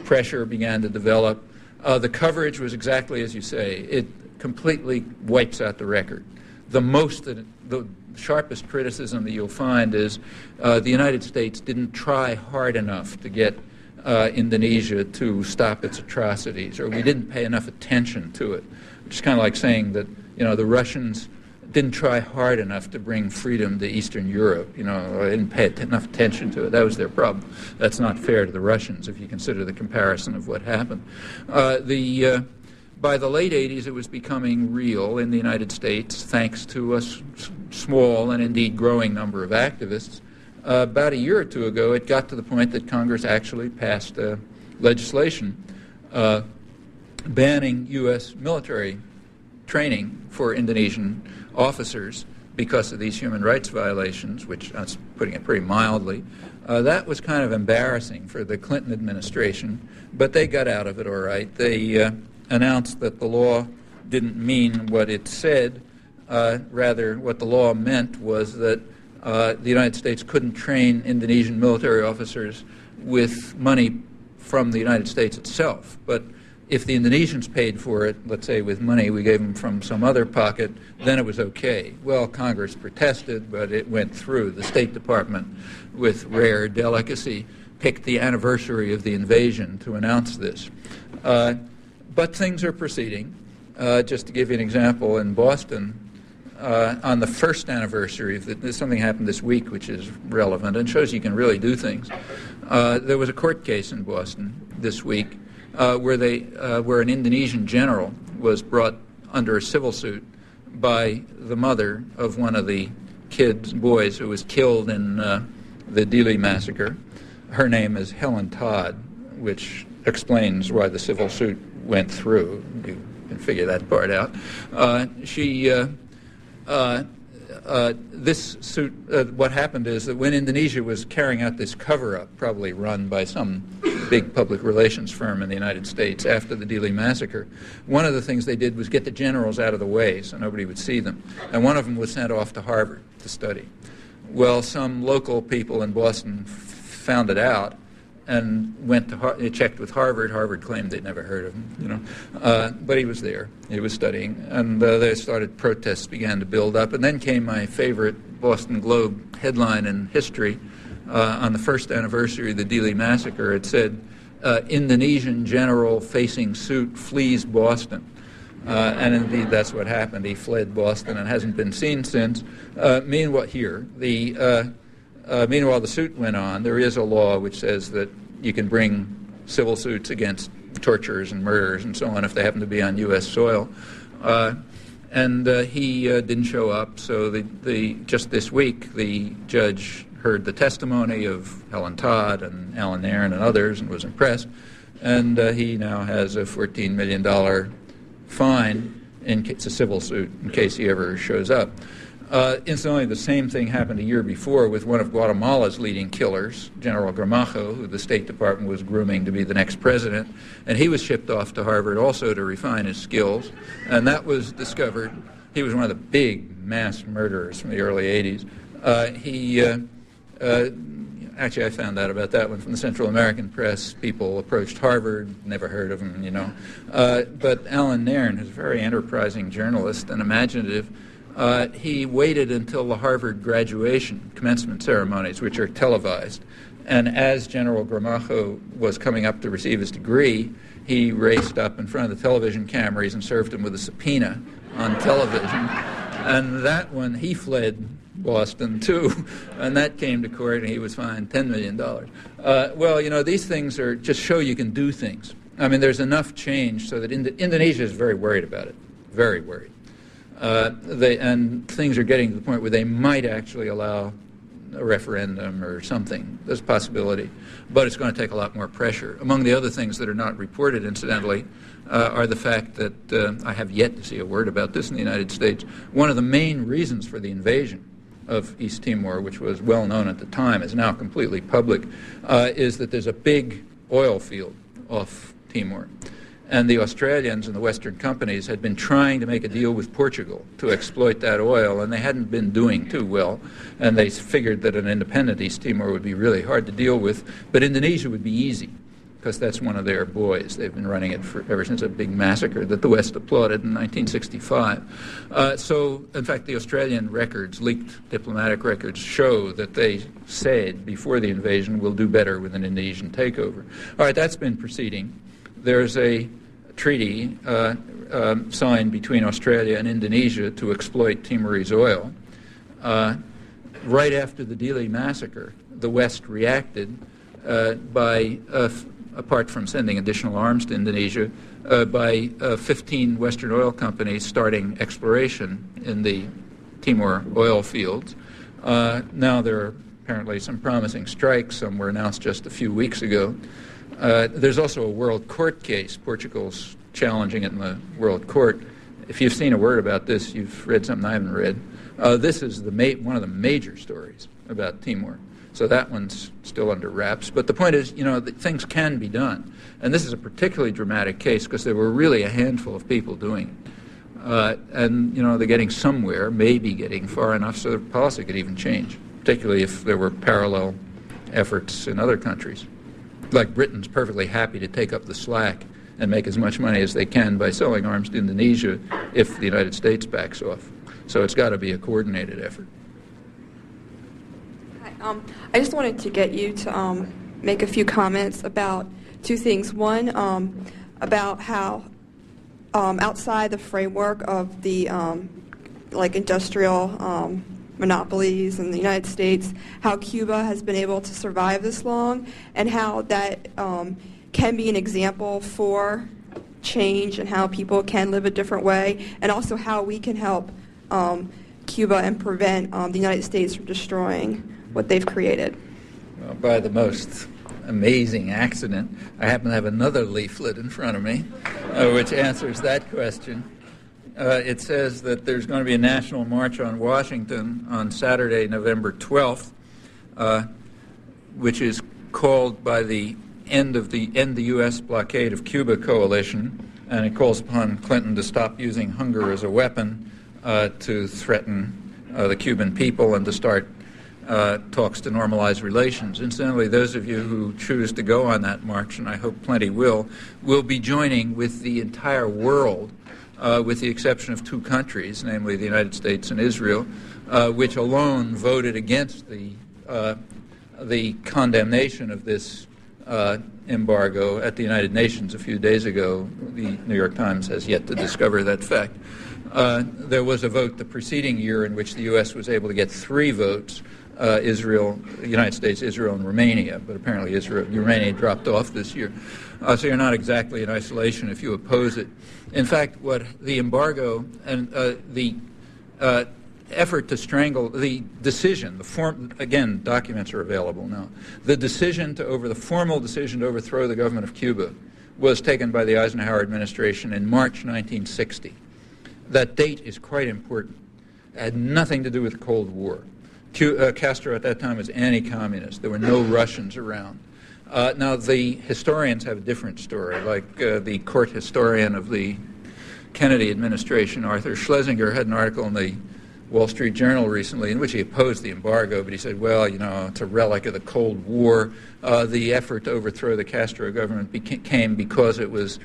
Pressure began to develop. The coverage was exactly as you say. It completely wipes out the record. The sharpest criticism that you'll find is the United States didn't try hard enough to get Indonesia to stop its atrocities, or we didn't pay enough attention to it. Which is kind of like saying that the Russians didn't try hard enough to bring freedom to Eastern Europe. Didn't pay enough attention to it. That was their problem. That's not fair to the Russians if you consider the comparison of what happened. By the late 80s, it was becoming real in the United States, thanks to a small and indeed growing number of activists. About a year or two ago, it got to the point that Congress actually passed legislation banning U.S. military training for Indonesian officers because of these human rights violations, which I'm putting it pretty mildly. That was kind of embarrassing for the Clinton administration, but they got out of it all right. They announced that the law didn't mean what it said. Rather, what the law meant was that the United States couldn't train Indonesian military officers with money from the United States itself. But if the Indonesians paid for it, let's say with money we gave them from some other pocket, then it was okay. Well, Congress protested, but it went through. The State Department, with rare delicacy, picked the anniversary of the invasion to announce this. But things are proceeding. Just to give you an example, in Boston, on the first anniversary of something happened this week which is relevant and shows you can really do things. There was a court case in Boston this week where an Indonesian general was brought under a civil suit by the mother of one of the boys who was killed in the Dili massacre. Her name is Helen Todd, which explains why the civil suit went through. You can figure that part out. This suit, what happened is that when Indonesia was carrying out this cover-up, probably run by some big public relations firm in the United States after the Dili massacre, one of the things they did was get the generals out of the way so nobody would see them. And one of them was sent off to Harvard to study. Well, some local people in Boston found it out and went to checked with Harvard. Harvard claimed they'd never heard of him, but he was there. He was studying, and protests began to build up. And then came my favorite Boston Globe headline in history. On the first anniversary of the Dili massacre, it said, Indonesian general facing suit flees Boston. And indeed, that's what happened. He fled Boston and hasn't been seen since. Meanwhile, the suit went on. There is a law which says that you can bring civil suits against torturers and murderers and so on if they happen to be on U.S. soil. He didn't show up, so just this week the judge heard the testimony of Helen Todd and Alan Nairn and others and was impressed. And he now has a $14 million fine. It's a civil suit in case he ever shows up. Incidentally, the same thing happened a year before with one of Guatemala's leading killers, General Gramajo, who the State Department was grooming to be the next president. And he was shipped off to Harvard also to refine his skills. And that was discovered. He was one of the big mass murderers from the early 80s. Actually, I found out about that one from the Central American press. People approached Harvard, never heard of him, But Alan Nairn, who's a very enterprising journalist and imaginative, he waited until the Harvard graduation commencement ceremonies, which are televised. And as General Gramajo was coming up to receive his degree, he raced up in front of the television cameras and served him with a subpoena on television. And that one, he fled Boston, too, and that came to court, and he was fined $10 million. These things just show you can do things. I mean, there's enough change so that Indonesia is very worried about it, very worried. And things are getting to the point where they might actually allow a referendum or something. There's a possibility. But it's going to take a lot more pressure. Among the other things that are not reported, incidentally, are the fact that I have yet to see a word about this in the United States. One of the main reasons for the invasion of East Timor, which was well known at the time, is now completely public, is that there's a big oil field off Timor. And the Australians and the Western companies had been trying to make a deal with Portugal to exploit that oil, and they hadn't been doing too well. And they figured that an independent East Timor would be really hard to deal with, but Indonesia would be easy, because that's one of their boys. They've been running it ever since a big massacre that the West applauded in 1965. In fact, the Australian records, leaked diplomatic records, show that they said before the invasion, we'll do better with an Indonesian takeover. All right, that's been proceeding. There's a treaty signed between Australia and Indonesia to exploit Timorese oil. Right after the Dili massacre, the West reacted by apart from sending additional arms to Indonesia, by 15 Western oil companies starting exploration in the Timor oil fields. Now there are apparently some promising strikes. Some were announced just a few weeks ago. There's also a world court case. Portugal's challenging it in the world court. If you've seen a word about this, you've read something I haven't read. This is one of the major stories about Timor. So that one's still under wraps. But the point is, that things can be done. And this is a particularly dramatic case because there were really a handful of people doing it. They're getting somewhere, maybe getting far enough so the policy could even change, particularly if there were parallel efforts in other countries. Like Britain's perfectly happy to take up the slack and make as much money as they can by selling arms to Indonesia if the United States backs off. So it's got to be a coordinated effort. I just wanted to get you to make a few comments about two things. One, about how outside the framework of the industrial monopolies in the United States, how Cuba has been able to survive this long, and how that can be an example for change and how people can live a different way, and also how we can help Cuba and prevent the United States from destroying what they've created. Well, by the most amazing accident, I happen to have another leaflet in front of me which answers that question. It says that there's going to be a national march on Washington on Saturday, November 12th, which is called by the End the U.S. Blockade of Cuba coalition, and it calls upon Clinton to stop using hunger as a weapon to threaten the Cuban people and to start talks to normalize relations. Incidentally, those of you who choose to go on that march, and I hope plenty will be joining with the entire world, with the exception of two countries, namely the United States and Israel, which alone voted against the condemnation of this embargo at the United Nations a few days ago. The New York Times has yet to discover that fact. There was a vote the preceding year in which the U.S. was able to get 3 votes, Israel, the United States, Israel, and Romania, but apparently Romania dropped off this year. So you're not exactly in isolation if you oppose it. In fact, what the embargo and the effort to strangle, the decision, again, documents are available now. The formal decision to overthrow the government of Cuba was taken by the Eisenhower administration in March 1960. That date is quite important. It had nothing to do with the Cold War. Castro at that time was anti-communist. There were no Russians around. Now, the historians have a different story, like the court historian of the Kennedy administration, Arthur Schlesinger, had an article in the Wall Street Journal recently in which he opposed the embargo, but he said, well, it's a relic of the Cold War. The effort to overthrow the Castro government came because it was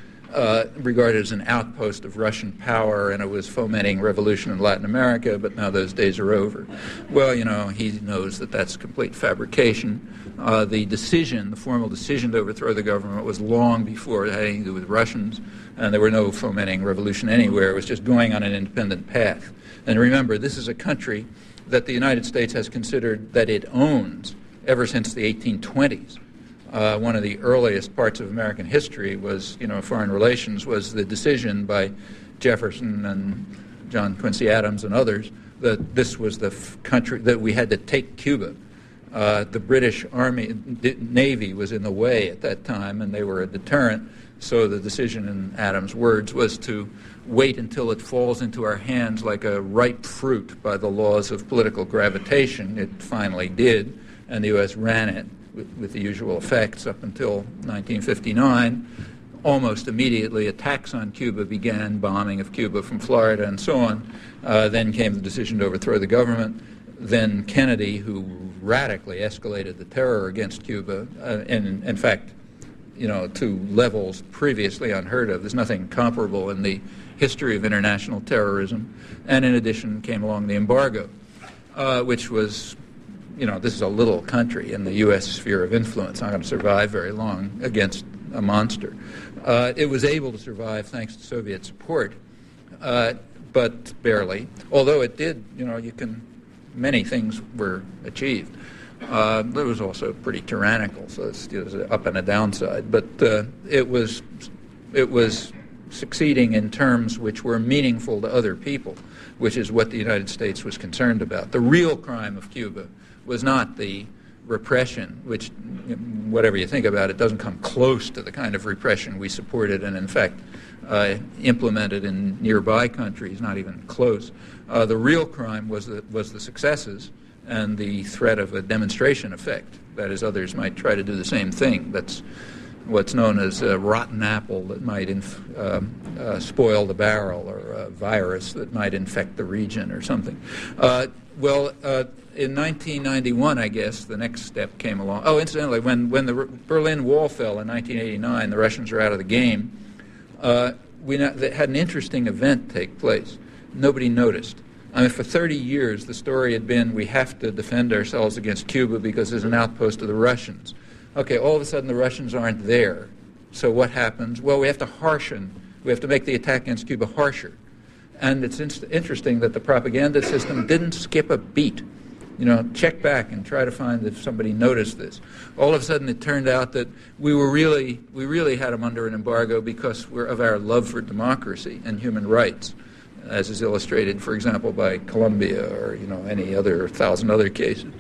regarded as an outpost of Russian power, and it was fomenting revolution in Latin America, but now those days are over. Well, he knows that that's complete fabrication. The formal decision to overthrow the government was long before it had anything to do with Russians, and there were no fomenting revolution anywhere. It was just going on an independent path. And remember, this is a country that the United States has considered that it owns ever since the 1820s. One of the earliest parts of American history was, foreign relations, was the decision by Jefferson and John Quincy Adams and others that this was the country that we had to take Cuba. The British Navy was in the way at that time, and they were a deterrent. So the decision, in Adams' words, was to wait until it falls into our hands like a ripe fruit by the laws of political gravitation. It finally did, and the U.S. ran it with the usual effects up until 1959. Almost immediately, attacks on Cuba began, bombing of Cuba from Florida and so on. Then came the decision to overthrow the government. Then Kennedy, who radically escalated the terror against Cuba, and in fact, to levels previously unheard of. There's nothing comparable in the history of international terrorism. And in addition came along the embargo, which was, this is a little country in the U.S. sphere of influence, not going to survive very long against a monster. It was able to survive thanks to Soviet support, but barely. Although it did, many things were achieved. It was also pretty tyrannical, so it's an up and a downside. But it was succeeding in terms which were meaningful to other people, which is what the United States was concerned about. The real crime of Cuba was not the repression, which, whatever you think about it, doesn't come close to the kind of repression we supported and, in fact, implemented in nearby countries, not even close. The real crime was the successes and the threat of a demonstration effect. That is, others might try to do the same thing. That's what's known as a rotten apple that might spoil the barrel, or a virus that might infect the region or something. In 1991, I guess, the next step came along. Oh, incidentally, when the Berlin Wall fell in 1989, the Russians were out of the game. We had an interesting event take place. Nobody noticed. I mean, for 30 years, the story had been we have to defend ourselves against Cuba because there's an outpost of the Russians. Okay, all of a sudden the Russians aren't there. So what happens? Well, we have to make the attack against Cuba harsher. And it's interesting that the propaganda system didn't skip a beat check back and try to find if somebody noticed this. All of a sudden, it turned out that we really had them under an embargo because of our love for democracy and human rights, as is illustrated, for example, by Colombia or any other 1,000 other cases.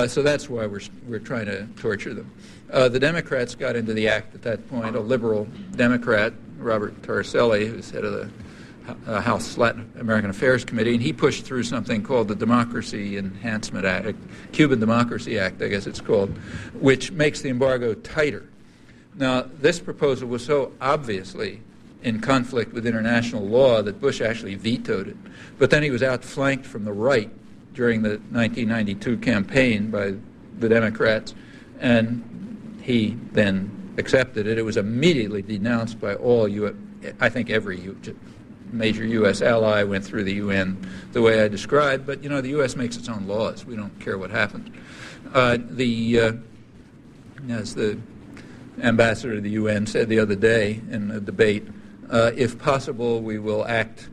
So that's why we're trying to torture them. The Democrats got into the act at that point. A liberal Democrat, Robert Torricelli, who's head of the House Latin American Affairs Committee, and he pushed through something called the Democracy Enhancement Act, Cuban Democracy Act, I guess it's called, which makes the embargo tighter. Now, this proposal was so obviously in conflict with international law that Bush actually vetoed it. But then he was outflanked from the right during the 1992 campaign by the Democrats, and he then accepted it. It was immediately denounced by I think every major U.S. ally went through the UN the way I described, but the U.S. makes its own laws. We don't care what happens. As the ambassador to the UN said the other day in a debate, if possible, we will act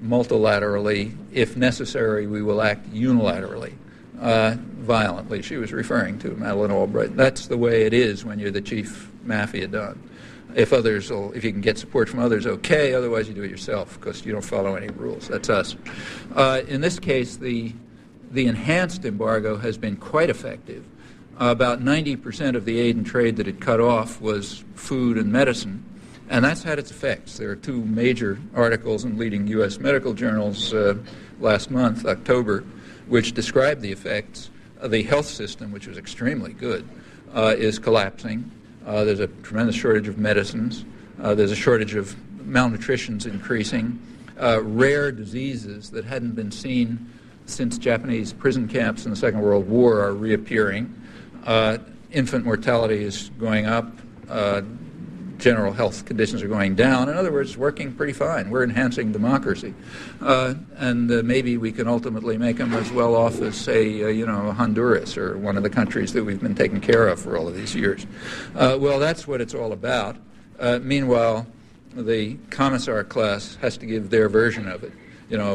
multilaterally. If necessary, we will act unilaterally, violently. She was referring to Madeleine Albright. That's the way it is when you're the chief mafia don. If you can get support from others, okay. Otherwise, you do it yourself because you don't follow any rules. That's us. In this case, the enhanced embargo has been quite effective. About 90% of the aid and trade that it cut off was food and medicine, and that's had its effects. There are two major articles in leading U.S. medical journals last month, October, which describe the effects. The health system, which was extremely good, is collapsing. There's a tremendous shortage of medicines. There's a shortage of malnutrition's increasing. Rare diseases that hadn't been seen since Japanese prison camps in the Second World War are reappearing. Infant mortality is going up. General health conditions are going down. In other words, it's working pretty fine. We're enhancing democracy. And maybe we can ultimately make them as well off as, say, Honduras or one of the countries that we've been taking care of for all of these years. Well, that's what it's all about. Meanwhile, the commissar class has to give their version of it.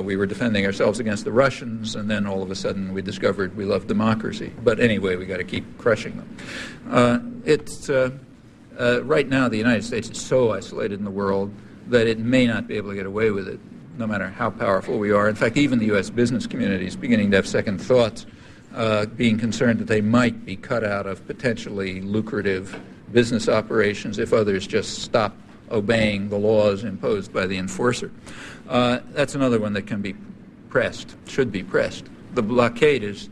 We were defending ourselves against the Russians, and then all of a sudden we discovered we love democracy. But anyway, we got to keep crushing them. Right now, the United States is so isolated in the world that it may not be able to get away with it, no matter how powerful we are. In fact, even the U.S. business community is beginning to have second thoughts, being concerned that they might be cut out of potentially lucrative business operations if others just stop obeying the laws imposed by the enforcer. That's another one that can be pressed, should be pressed. This blockade is,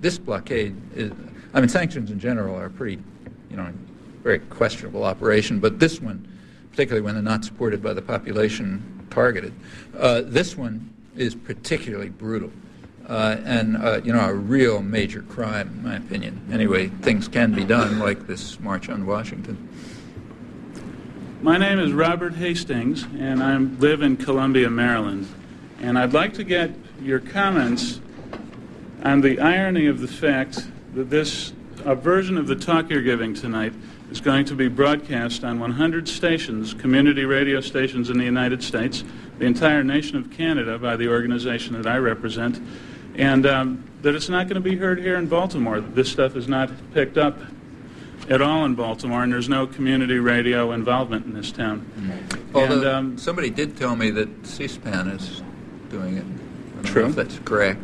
sanctions in general are pretty, very questionable operation, but this one, particularly when they're not supported by the population targeted, this one is particularly brutal and a real major crime, in my opinion. Anyway, things can be done, like this March on Washington. My name is Robert Hastings, and I live in Columbia, Maryland. And I'd like to get your comments on the irony of the fact that a version of the talk you're giving tonight is going to be broadcast on 100 stations, community radio stations in the United States, the entire nation of Canada by the organization that I represent, and that it's not going to be heard here in Baltimore. This stuff is not picked up at all in Baltimore, and there's no community radio involvement in this town. Although somebody did tell me that C-SPAN is doing it. I don't know if that's correct.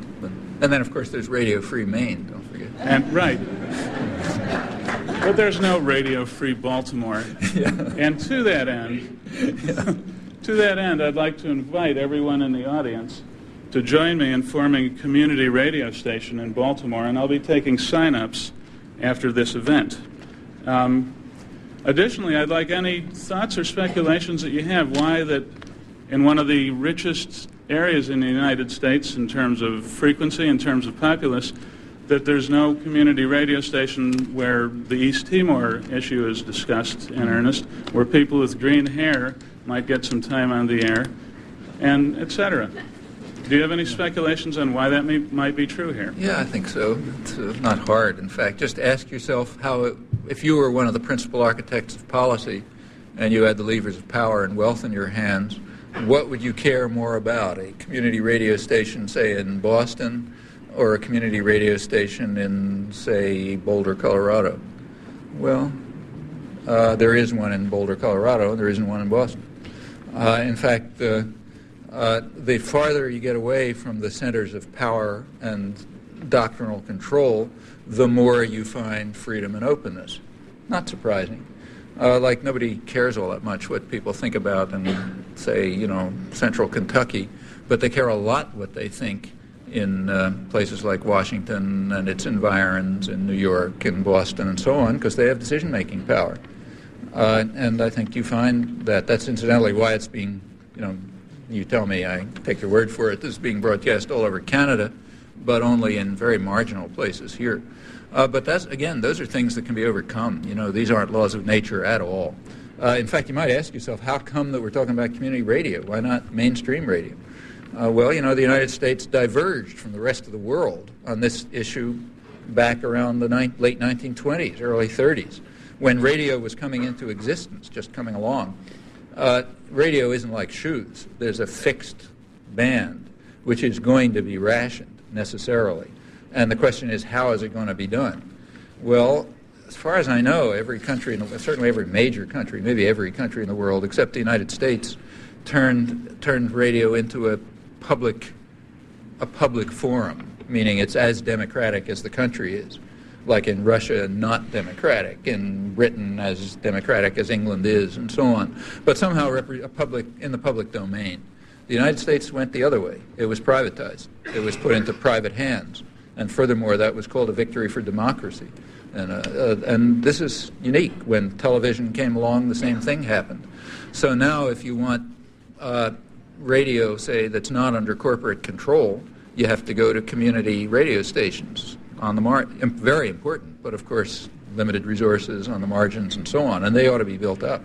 And then, of course, there's Radio Free Maine, don't forget. And right. But there's no Radio Free Baltimore. Yeah. And to that end, I'd like to invite everyone in the audience to join me in forming a community radio station in Baltimore, and I'll be taking sign-ups after this event. Additionally, I'd like any thoughts or speculations that you have why that in one of the richest areas in the United States in terms of frequency, in terms of populace, that there's no community radio station where the East Timor issue is discussed in earnest, where people with green hair might get some time on the air, and et cetera. Do you have any speculations on why that might be true here? Yeah, I think so. It's not hard, in fact. Just ask yourself if you were one of the principal architects of policy and you had the levers of power and wealth in your hands, what would you care more about? A community radio station, say, in Boston, or a community radio station in, say, Boulder, Colorado? Well, there is one in Boulder, Colorado, and there isn't one in Boston. In fact, the farther you get away from the centers of power and doctrinal control, the more you find freedom and openness. Not surprising. Like nobody cares all that much what people think about in, say, central Kentucky, but they care a lot what they think in places like Washington and its environs, in New York and Boston and so on, because they have decision-making power. And I think you find that that's incidentally why it's being, you tell me, I take your word for it, this is being broadcast all over Canada, but only in very marginal places here. But that's, again, those are things that can be overcome. These aren't laws of nature at all. In fact, you might ask yourself, how come that we're talking about community radio? Why not mainstream radio? Well, the United States diverged from the rest of the world on this issue back around the late 1920s, early 30s, when radio was coming into existence, just coming along. Radio isn't like shoes. There's a fixed band, which is going to be rationed necessarily. And the question is, how is it going to be done? Well, as far as I know, every country, certainly every major country, maybe every country in the world except the United States, turned radio into a public forum, meaning it's as democratic as the country is. Like in Russia, not democratic, in Britain as democratic as England is, and so on. But somehow in the public domain. The United States went the other way. It was privatized. It was put into private hands. And furthermore, that was called a victory for democracy. And this is unique. When television came along, the same thing happened. So now if you want radio, say, that's not under corporate control, you have to go to community radio stations on the very important, but of course limited resources on the margins and so on, and they ought to be built up.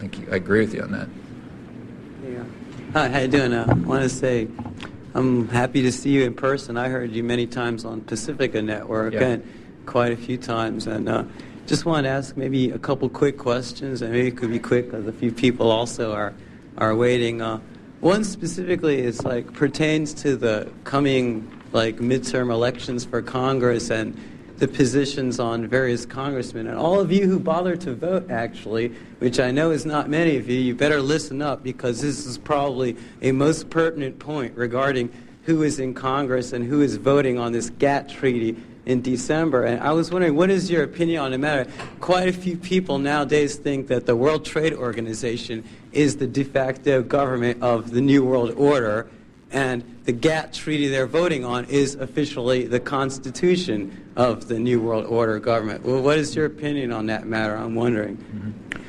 I agree with you on that. Yeah. Hi, how you doing? I want to say I'm happy to see you in person. I heard you many times on Pacifica Network, and quite a few times, and just want to ask maybe a couple quick questions, and maybe it could be quick because a few people also are waiting. One specifically is pertains to the coming midterm elections for Congress and the positions on various congressmen. And all of you who bother to vote, actually, which I know is not many of you, you better listen up, because this is probably a most pertinent point regarding who is in Congress and who is voting on this GATT treaty in December. And I was wondering, what is your opinion on the matter? Quite a few people nowadays think that the World Trade Organization is the de facto government of the New World Order, and the GATT treaty they're voting on is officially the Constitution of the New World Order government. Well, what is your opinion on that matter? I'm wondering.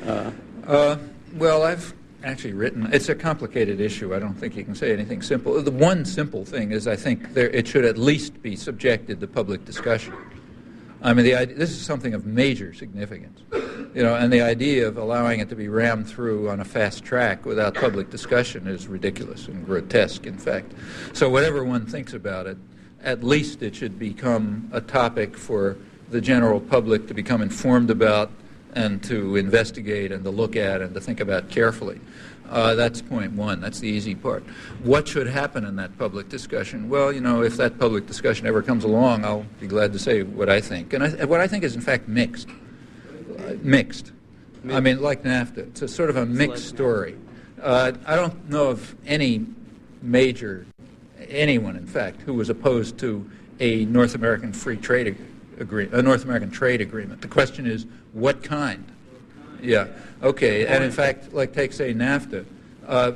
Well, I've actually written. It's a complicated issue. I don't think you can say anything simple. The one simple thing is I think it should at least be subjected to public discussion. I mean, this is something of major significance, and the idea of allowing it to be rammed through on a fast track without public discussion is ridiculous and grotesque, in fact. So whatever one thinks about it, at least it should become a topic for the general public to become informed about and to investigate and to look at and to think about carefully. That's point one. That's the easy part. What should happen in that public discussion? Well, if that public discussion ever comes along, I'll be glad to say what I think. And what I think is, in fact, mixed. Mixed. I mean, like NAFTA. It's a sort of a mixed story. I don't know of anyone, in fact, who was opposed to a North American free trade agreement, a North American trade agreement. The question is, what kind? Yeah. Okay. And in fact, take, say, NAFTA,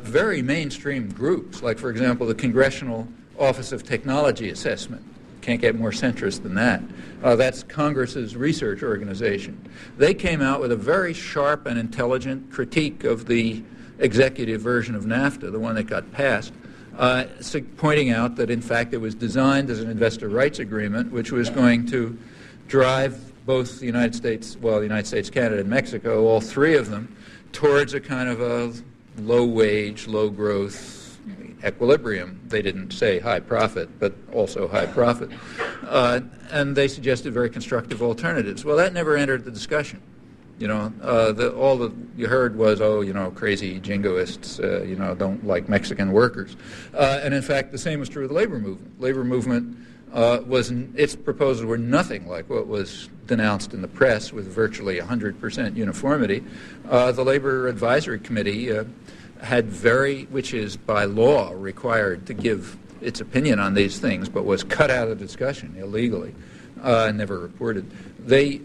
very mainstream groups, like, for example, the Congressional Office of Technology Assessment. Can't get more centrist than that. That's Congress's research organization. They came out with a very sharp and intelligent critique of the executive version of NAFTA, the one that got passed, pointing out that, in fact, it was designed as an investor rights agreement, which was going to drive both the United States, Canada, and Mexico, all three of them, towards a kind of a low-wage, low-growth equilibrium. They didn't say high profit, but also high profit. And they suggested very constructive alternatives. Well, that never entered the discussion. All that you heard was, crazy jingoists, don't like Mexican workers. And in fact, the same was true of the labor movement. Labor movement its proposals were nothing like what was denounced in the press with virtually 100% uniformity. The Labor Advisory Committee which is by law required to give its opinion on these things, but was cut out of discussion illegally, never reported. They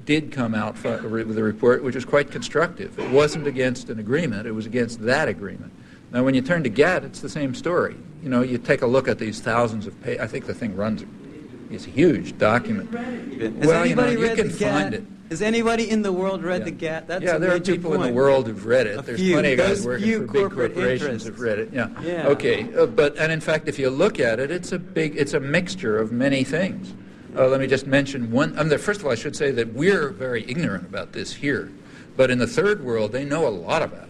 did come out with a report which was quite constructive. It wasn't against an agreement, it was against that agreement. Now, when you turn to GATT, it's the same story. You take a look at these thousands of pages. I think the thing runs, it's a huge document. Has anybody read you can the GATT? find it. Has anybody in the world read the GATT? That's yeah, a there are major people point. in the world who've read it. There's plenty of guys Those working few for big corporate corporations interests. who've read it. Yeah. Okay. And in fact, if you look at it, it's a mixture of many things. Let me just mention one. First of all, I should say that we're very ignorant about this here, but in the third world, they know a lot about it.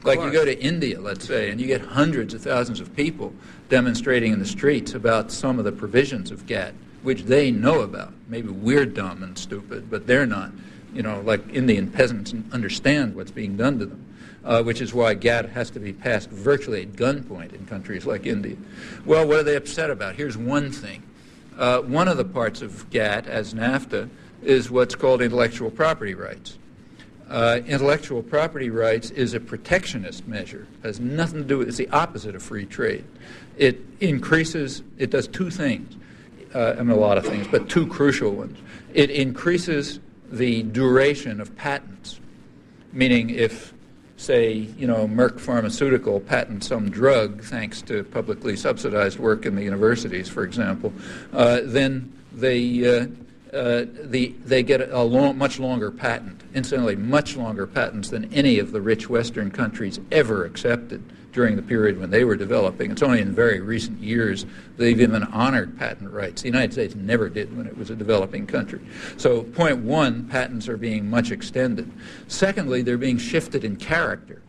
Like you go to India, let's say, and you get hundreds of thousands of people demonstrating in the streets about some of the provisions of GATT, which they know about. Maybe we're dumb and stupid, but they're not. Like Indian peasants understand what's being done to them, which is why GATT has to be passed virtually at gunpoint in countries like India. Well, what are they upset about? Here's one thing. One of the parts of GATT, as NAFTA, is what's called intellectual property rights. Intellectual property rights is a protectionist measure. It has nothing to do with, it's the opposite of free trade. It does two things, a lot of things, but two crucial ones. It increases the duration of patents, meaning if, say, Merck Pharmaceutical patents some drug thanks to publicly subsidized work in the universities, for example, then they get a much longer patent, incidentally, much longer patents than any of the rich Western countries ever accepted during the period when they were developing. It's only in very recent years they've even honored patent rights. The United States never did when it was a developing country. So, point one, patents are being much extended. Secondly, they're being shifted in character.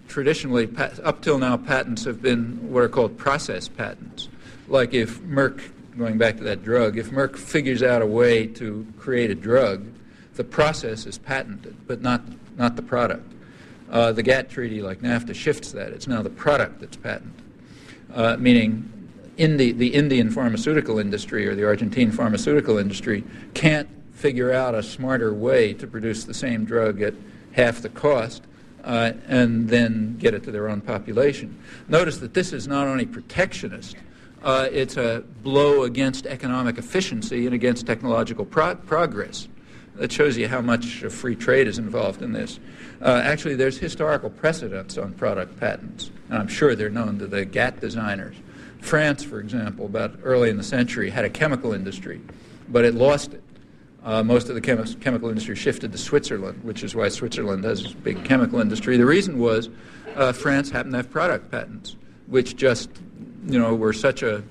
Traditionally, up till now, patents have been what are called process patents. Like if Merck, going back to that drug, if Merck figures out a way to create a drug, the process is patented, but not the product. The GATT treaty, like NAFTA, shifts that. It's now the product that's patented, meaning the Indian pharmaceutical industry or the Argentine pharmaceutical industry can't figure out a smarter way to produce the same drug at half the cost and then get it to their own population. Notice that this is not only protectionist, it's a blow against economic efficiency and against technological progress. That shows you how much free trade is involved in this. Actually, there's historical precedents on product patents, and I'm sure they're known to the GATT designers. France, for example, about early in the century, had a chemical industry, but it lost it. Most of the chemical industry shifted to Switzerland, which is why Switzerland has a big chemical industry. The reason was France happened to have product patents, which just were such a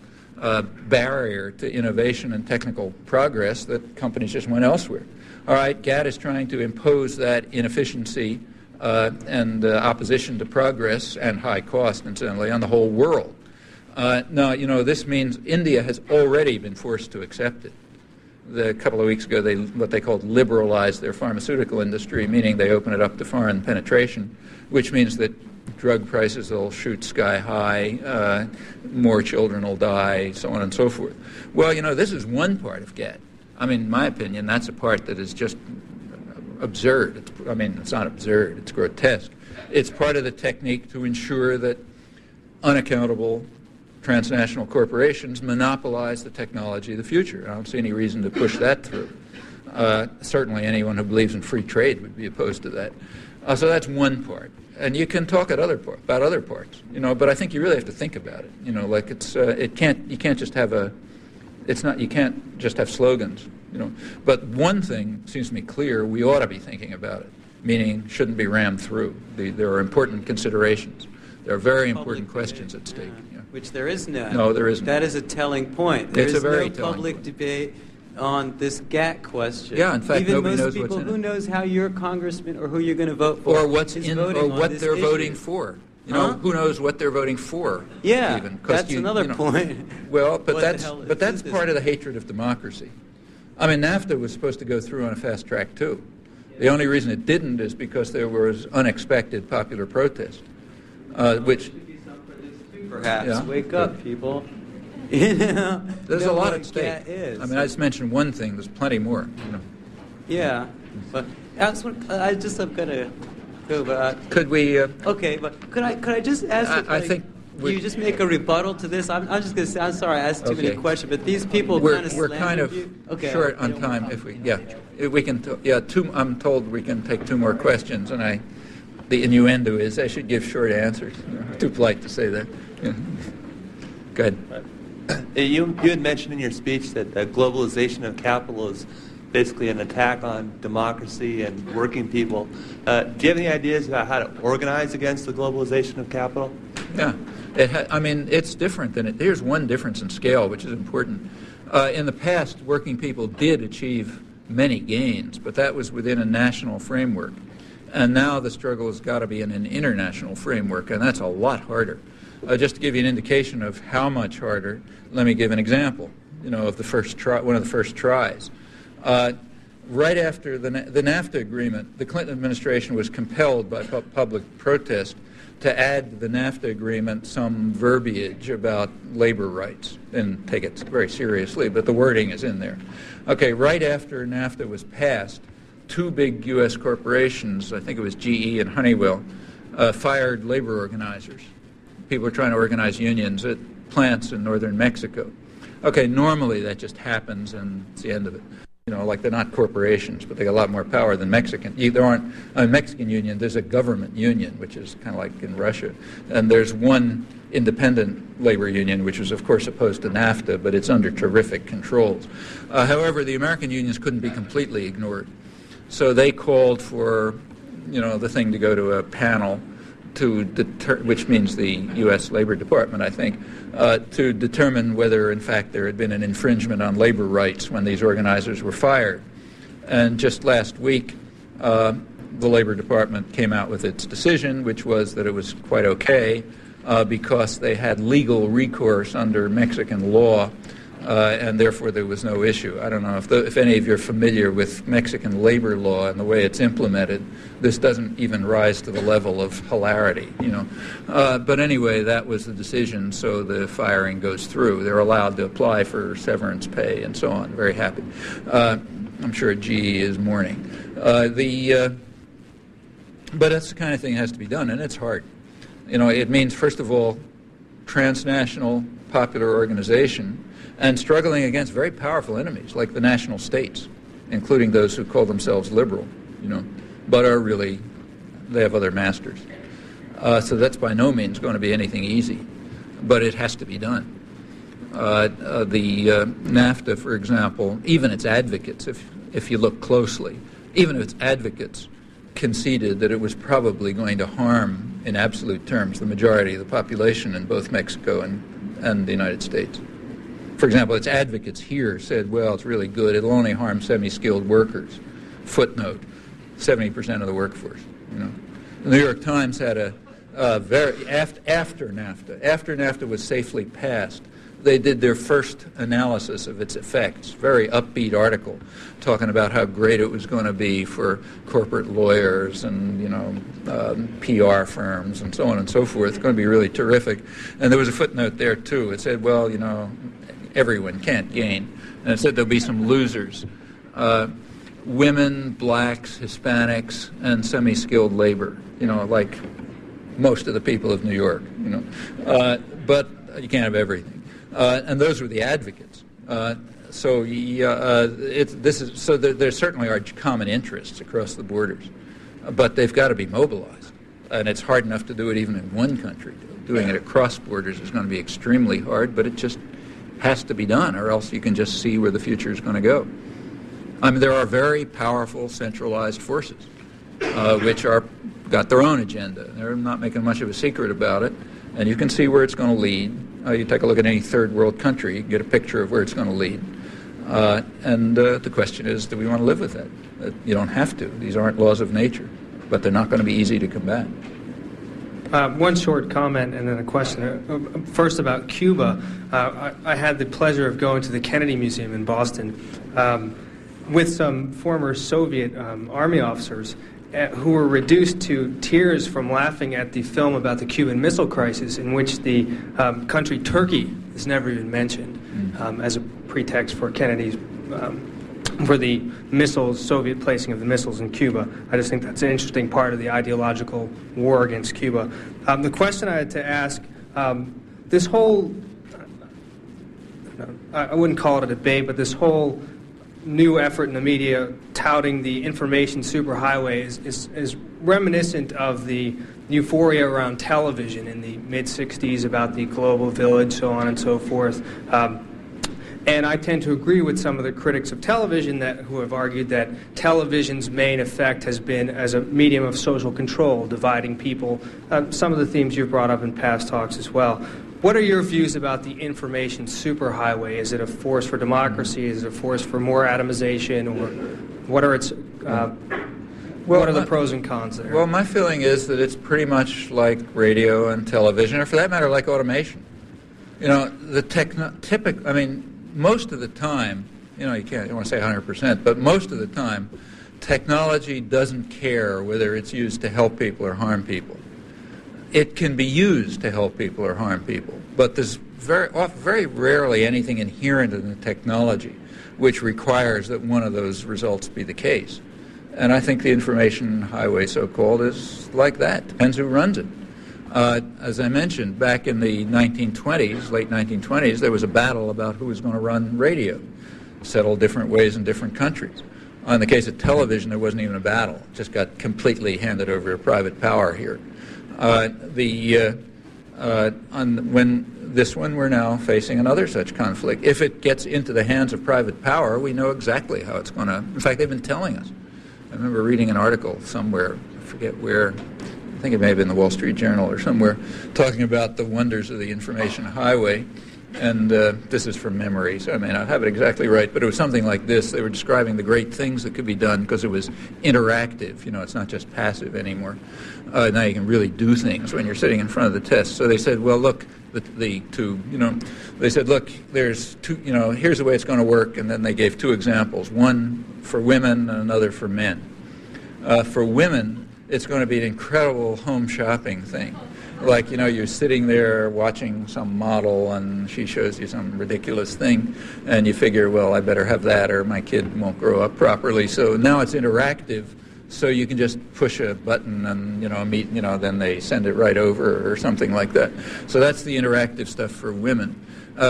barrier to innovation and technical progress that companies just went elsewhere. All right, GATT is trying to impose that inefficiency and opposition to progress and high cost, incidentally, on the whole world. Now, this means India has already been forced to accept it. A couple of weeks ago, what they called liberalized their pharmaceutical industry, meaning they open it up to foreign penetration, which means that drug prices will shoot sky high, more children will die, so on and so forth. Well, this is one part of GATT. In my opinion, that's a part that is just absurd. It's not absurd, it's grotesque. It's part of the technique to ensure that unaccountable transnational corporations monopolize the technology of the future. I don't see any reason to push that through. Certainly anyone who believes in free trade would be opposed to that. So that's one part. And you can talk about other parts, but I think you really have to think about it. You can't just have slogans, But one thing seems to me clear: we ought to be thinking about it. Meaning, shouldn't be rammed through. There are important considerations. There are very important questions at stake. Yeah. Which there is none. No, there isn't. That is a telling point. There It's is a very no telling public point. debate on this GATT question. Yeah, in fact, even nobody most knows people, what's in who it. knows how your congressman or who you're going to vote for, Or what's is in, voting or on what this they're issue. voting for. Who knows what they're voting for? Yeah, even, 'cause that's another point. Well, but What that's the hell but that's is part this? of the hatred of democracy. NAFTA was supposed to go through on a fast track too. The only reason it didn't is because there was unexpected popular protest, which. Perhaps. Yeah. Wake up, people. There's a lot what at stake. GATT is. I mean, I just mentioned one thing. There's plenty more. Yeah, but I just have got to go. But Could we? okay, but could I just ask? I think you just make a rebuttal to this. I'm just going to say, I'm sorry, I asked too many questions, but these people kind of we're kind of short on time. If we can. I'm told we can take 2 more questions, and the innuendo is I should give short answers. Too polite to say that. Yeah. Go ahead. You had mentioned in your speech that the globalization of capital is basically an attack on democracy and working people. Do you have any ideas about how to organize against the globalization of capital? Yeah. It's different than it. Here's one difference in scale, which is important. In the past, working people did achieve many gains, but that was within a national framework. And now the struggle has got to be in an international framework, and that's a lot harder. Just to give you an indication of how much harder, let me give an example. Of the first try, one of the first tries. Right after the NAFTA agreement, the Clinton administration was compelled by public protest to add to the NAFTA agreement some verbiage about labor rights. Didn't take it very seriously, but the wording is in there. Okay, right after NAFTA was passed, 2 big U.S. corporations, I think it was GE and Honeywell, fired labor organizers. People were trying to organize unions at plants in northern Mexico. Okay, normally that just happens and it's the end of it. Like they're not corporations, but they got a lot more power than Mexican. There aren't a Mexican union. There's a government union, which is kind of like in Russia, and there's one independent labor union, which was of course opposed to NAFTA, but it's under terrific controls. However, the American unions couldn't be completely ignored, so they called for, the thing to go to a panel which means the U.S. Labor Department, I think, to determine whether, in fact, there had been an infringement on labor rights when these organizers were fired. And just last week, the Labor Department came out with its decision, which was that it was quite okay because they had legal recourse under Mexican law, and therefore there was no issue. I don't know if any of you are familiar with Mexican labor law and the way it's implemented. This doesn't even rise to the level of hilarity, But anyway, that was the decision, so the firing goes through. They're allowed to apply for severance pay and so on. Very happy. I'm sure GE is mourning. But that's the kind of thing that has to be done, and it's hard. It means, first of all, transnational popular organization and struggling against very powerful enemies like the national states, including those who call themselves liberal, but are really, they have other masters. So that's by no means going to be anything easy, but it has to be done. The NAFTA, for example, even its advocates, if you look closely, even its advocates conceded that it was probably going to harm, in absolute terms, the majority of the population in both Mexico and the United States. For example, its advocates here said, well, it's really good. It'll only harm semi-skilled workers. Footnote, 70% of the workforce. The New York Times had after NAFTA was safely passed, they did their first analysis of its effects, very upbeat article, talking about how great it was going to be for corporate lawyers and, PR firms and so on and so forth. It's going to be really terrific. And there was a footnote there, too. It said, well, everyone can't gain. And it said there'll be some losers. Women, blacks, Hispanics, and semi-skilled labor, like most of the people of New York, But you can't have everything. And those were the advocates. So there certainly are common interests across the borders, but they've got to be mobilized. And it's hard enough to do it even in one country. Doing it across borders is going to be extremely hard, but it just has to be done, or else you can just see where the future is going to go. There are very powerful centralized forces which got their own agenda. They're not making much of a secret about it, and you can see where it's going to lead. You take a look at any third world country, you get a picture of where it's going to lead. And the question is, do we want to live with that? You don't have to. These aren't laws of nature, but they're not going to be easy to combat. One short comment and then a question. First about Cuba. I had the pleasure of going to the Kennedy Museum in Boston. with some former Soviet army officers who were reduced to tears from laughing at the film about the Cuban Missile Crisis, in which the country Turkey is never even mentioned as a pretext for Kennedy's for the missiles, Soviet placing of the missiles in Cuba. I just think that's an interesting part of the ideological war against Cuba. The question I had to ask, this whole, I wouldn't call it a debate, but this whole new effort in the media touting the information superhighway is reminiscent of the euphoria around television in the mid-'60s about the global village, so on and so forth. And I tend to agree with some of the critics of television who have argued that television's main effect has been as a medium of social control, dividing people, some of the themes you've brought up in past talks as well. What are your views about the information superhighway? Is it a force for democracy? Is it a force for more atomization? Or what are its what are the pros and cons there? Well, my feeling is that it's pretty much like radio and television, or for that matter, like automation. You know, most of the time, you don't want to say 100%, but most of the time, technology doesn't care whether it's used to help people or harm people. It can be used to help people or harm people, but there's very rarely anything inherent in the technology which requires that one of those results be the case. And I think the information highway, so-called, is like that. Depends who runs it. As I mentioned, back in the 1920s, late 1920s, there was a battle about who was going to run radio, settled different ways in different countries. In the case of television, there wasn't even a battle. It just got completely handed over to private power here. We're now facing another such conflict. If it gets into the hands of private power, we know exactly how it's going to. In fact, they've been telling us. I remember reading an article somewhere, I forget where, I think it may have been the Wall Street Journal or somewhere, talking about the wonders of the information highway. And this is from memory, so I may not have it exactly right, but it was something like this. They were describing the great things that could be done because it was interactive. You know, it's not just passive anymore. Now you can really do things when you're sitting in front of the test. So they said, well, look, they said, look, there's two, here's the way it's going to work. And then they gave two examples, one for women and another for men. For women, it's going to be an incredible home shopping thing. Like, you're sitting there watching some model and she shows you some ridiculous thing and you figure, well, I better have that or my kid won't grow up properly. So now it's interactive, so you can just push a button and, then they send it right over or something like that. So that's the interactive stuff for women.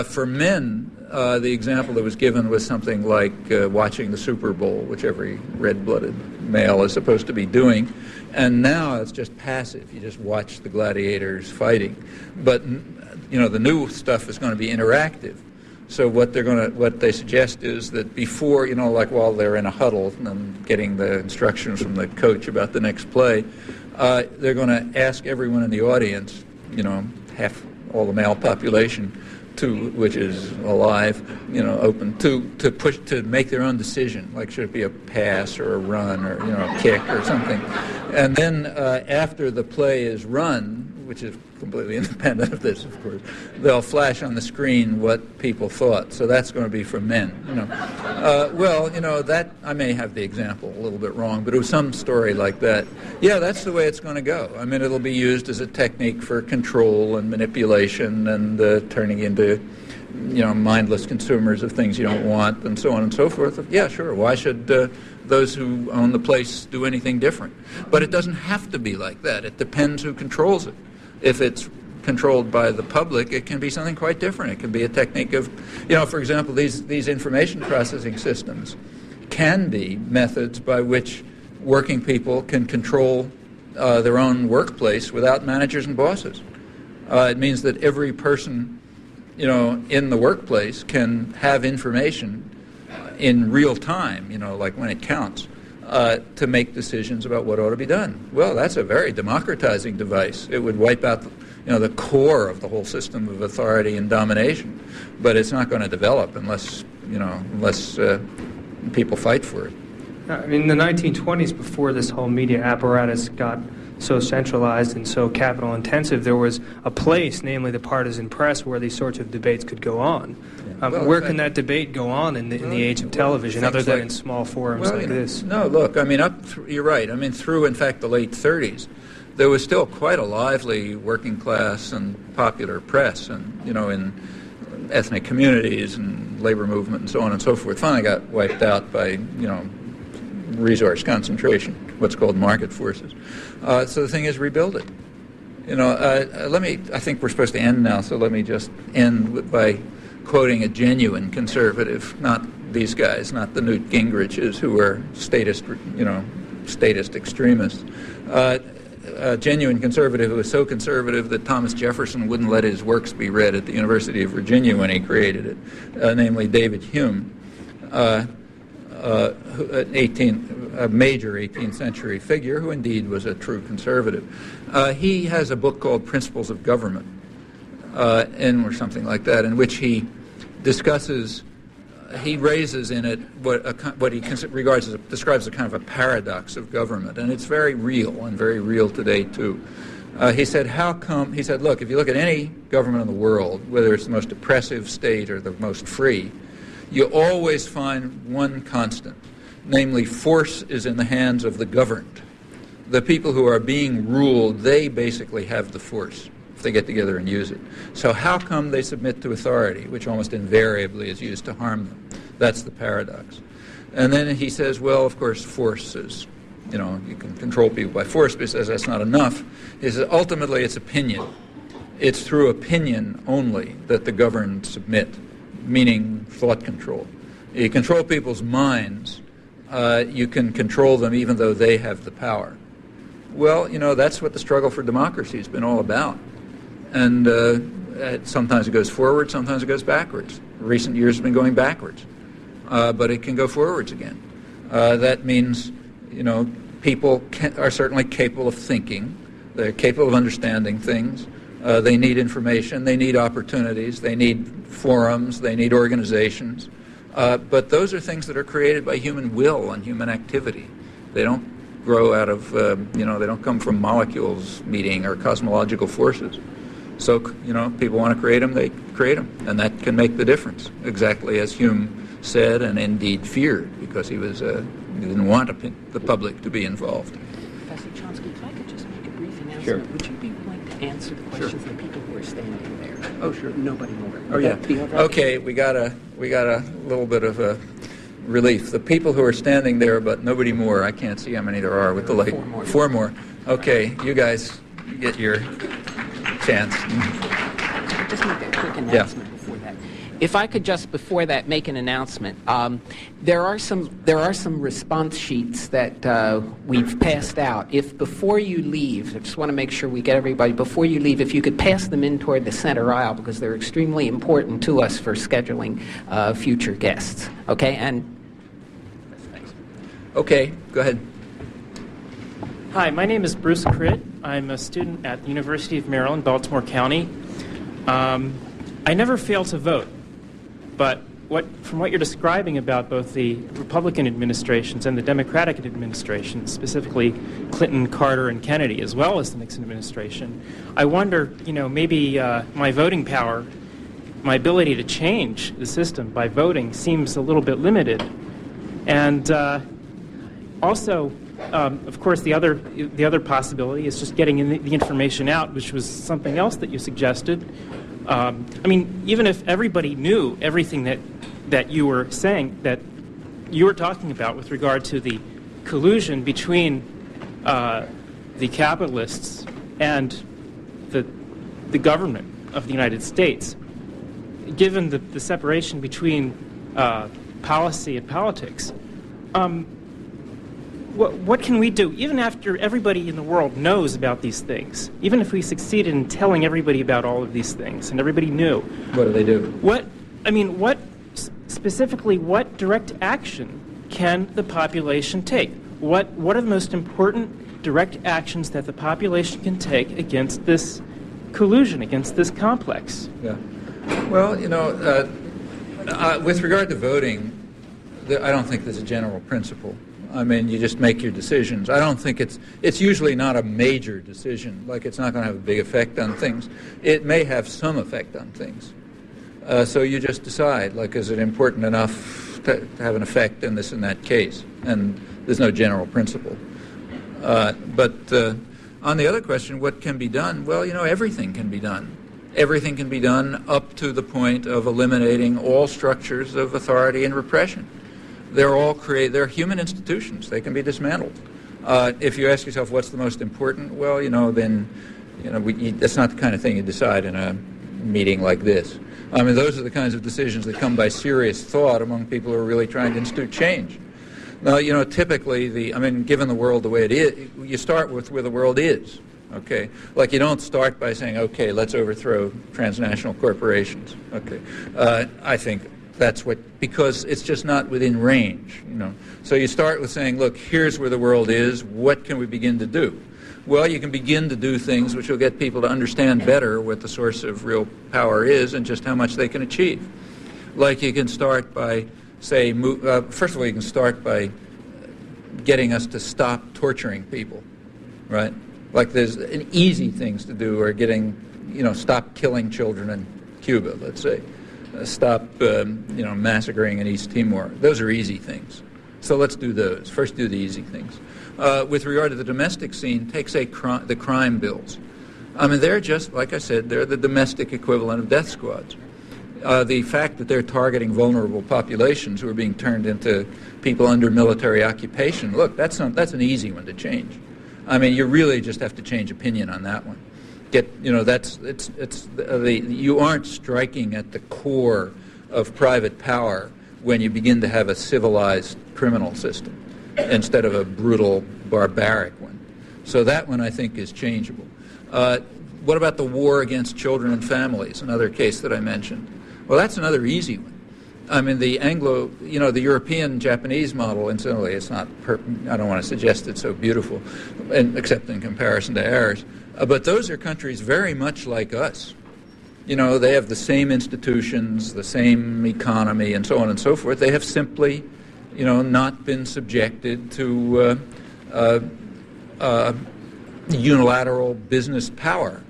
For men, the example that was given was something like watching the Super Bowl, which every red-blooded male is supposed to be doing. And now it's just passive. You just watch the gladiators fighting. But, the new stuff is going to be interactive. So what they suggest is that before, like while they're in a huddle and getting the instructions from the coach about the next play, they're going to ask everyone in the audience, half all the male population, which is alive, open, to make their own decision, like should it be a pass or a run or, a kick or something. And then after the play is run, which is completely independent of this, of course, they'll flash on the screen what people thought. So that's going to be for men, that, I may have the example a little bit wrong, but it was some story like that. Yeah, that's the way it's going to go. I mean, it'll be used as a technique for control and manipulation and turning into, mindless consumers of things you don't want and so on and so forth. Yeah, sure. Why should those who own the place do anything different? But it doesn't have to be like that. It depends who controls it. If it's controlled by the public, it can be something quite different. It can be a technique of, for example, these information processing systems can be methods by which working people can control their own workplace without managers and bosses. It means that every person, in the workplace can have information in real time, like when it counts, to make decisions about what ought to be done. Well, that's a very democratizing device. It would wipe out the core of the whole system of authority and domination, but it's not going to develop unless people fight for it. I mean, in the 1920s, before this whole media apparatus got so centralized and so capital intensive, there was a place, namely the partisan press, where these sorts of debates could go on. Where can that debate go on in the age of television, other than in small forums like this? No, look, I mean, you're right. I mean, through, in fact, the late 30s, there was still quite a lively working class and popular press, and in ethnic communities and labor movement and so on and so forth. Finally got wiped out by resource concentration, what's called market forces. So the thing is, rebuild it. I think we're supposed to end now, so let me just end by quoting a genuine conservative, not these guys, not the Newt Gingriches who are statist extremists. A genuine conservative who was so conservative that Thomas Jefferson wouldn't let his works be read at the University of Virginia when he created it, namely David Hume, a major 18th century figure who indeed was a true conservative. He has a book called Principles of Government, or something like that, in which he discusses, he raises in it what he describes as kind of a paradox of government, and it's very real and very real today too. He said, look, if you look at any government in the world, whether it's the most oppressive state or the most free, you always find one constant, namely force is in the hands of the governed. The people who are being ruled, they basically have the force if they get together and use it. So how come they submit to authority, which almost invariably is used to harm them? That's the paradox. And then he says, well, of course, force is, you can control people by force, but he says that's not enough. He says ultimately it's opinion. It's through opinion only that the governed submit, meaning thought control. You control people's minds, you can control them even though they have the power. Well, that's what the struggle for democracy has been all about. And sometimes it goes forward, sometimes it goes backwards. Recent years have been going backwards, but it can go forwards again. That means, people are certainly capable of thinking. They're capable of understanding things. They need information. They need opportunities. They need forums. They need organizations. But those are things that are created by human will and human activity. They don't grow out of, they don't come from molecules meeting or cosmological forces. So, people want to create them, they create them. And that can make the difference, exactly as Hume said and indeed feared, because he didn't want the public to be involved. Professor Chomsky, if I could just make a brief announcement, Sure. Would you be willing to answer the questions of the people who are standing there? Oh, sure. Nobody more. Oh, yeah. Would that be all right? Okay, we got a little bit of a relief. The people who are standing there, but nobody more. I can't see how many there are with the light. Four more. Okay, you guys get your chance. Just make a quick announcement before that. If I could just before that make an announcement, there are some response sheets that we've passed out. If before you leave, I just want to make sure we get everybody before you leave. If you could pass them in toward the center aisle, because they're extremely important to us for scheduling future guests. Okay, and okay, go ahead. Hi, my name is Bruce Critt. I'm a student at the University of Maryland, Baltimore County. I never fail to vote, but from what you're describing about both the Republican administrations and the Democratic administrations, specifically Clinton, Carter, and Kennedy, as well as the Nixon administration, I wonder, maybe my voting power, my ability to change the system by voting seems a little bit limited. And also, of course, the other possibility is just getting the information out, which was something else that you suggested. Even if everybody knew everything that you were saying, that you were talking about with regard to the collusion between the capitalists and the government of the United States, given the separation between policy and politics, what can we do, even after everybody in the world knows about these things, even if we succeeded in telling everybody about all of these things and everybody knew? What do they do? What direct action can the population take? What are the most important direct actions that the population can take against this collusion, against this complex? Yeah. Well, with regard to voting, I don't think there's a general principle. You just make your decisions. I don't think it's usually not a major decision, like it's not going to have a big effect on things. It may have some effect on things. So you just decide, like, is it important enough to have an effect in this and that case? And there's no general principle. But on the other question, what can be done? Well, everything can be done. Everything can be done up to the point of eliminating all structures of authority and repression. They're human institutions. They can be dismantled. If you ask yourself what's the most important, well, that's not the kind of thing you decide in a meeting like this. I mean, those are the kinds of decisions that come by serious thought among people who are really trying to institute change. Now, typically, given the world the way it is, you start with where the world is, okay? Like, you don't start by saying, okay, let's overthrow transnational corporations, okay? I think that's because it's just not within range, So you start with saying, look, here's where the world is, what can we begin to do? Well, you can begin to do things which will get people to understand better what the source of real power is and just how much they can achieve. Like, you can start by first of all, you can start by getting us to stop torturing people, right? Like, there's easy things to do, or stop killing children in Cuba, let's say. Stop, massacring in East Timor. Those are easy things. So let's do those. First, do the easy things. With regard to the domestic scene, take, say, the crime bills. I mean, they're just, like I said, they're the domestic equivalent of death squads. The fact that they're targeting vulnerable populations who are being turned into people under military occupation, look, that's an easy one to change. I mean, you really just have to change opinion on that one. You aren't striking at the core of private power when you begin to have a civilized criminal system instead of a brutal, barbaric one. So that one, I think, is changeable. What about the war against children and families, another case that I mentioned? Well, that's another easy one. I mean, the the European-Japanese model, incidentally, it's not, I don't want to suggest it's so beautiful, except in comparison to ours, but those are countries very much like us. They have the same institutions, the same economy, and so on and so forth. They have simply, not been subjected to unilateral business power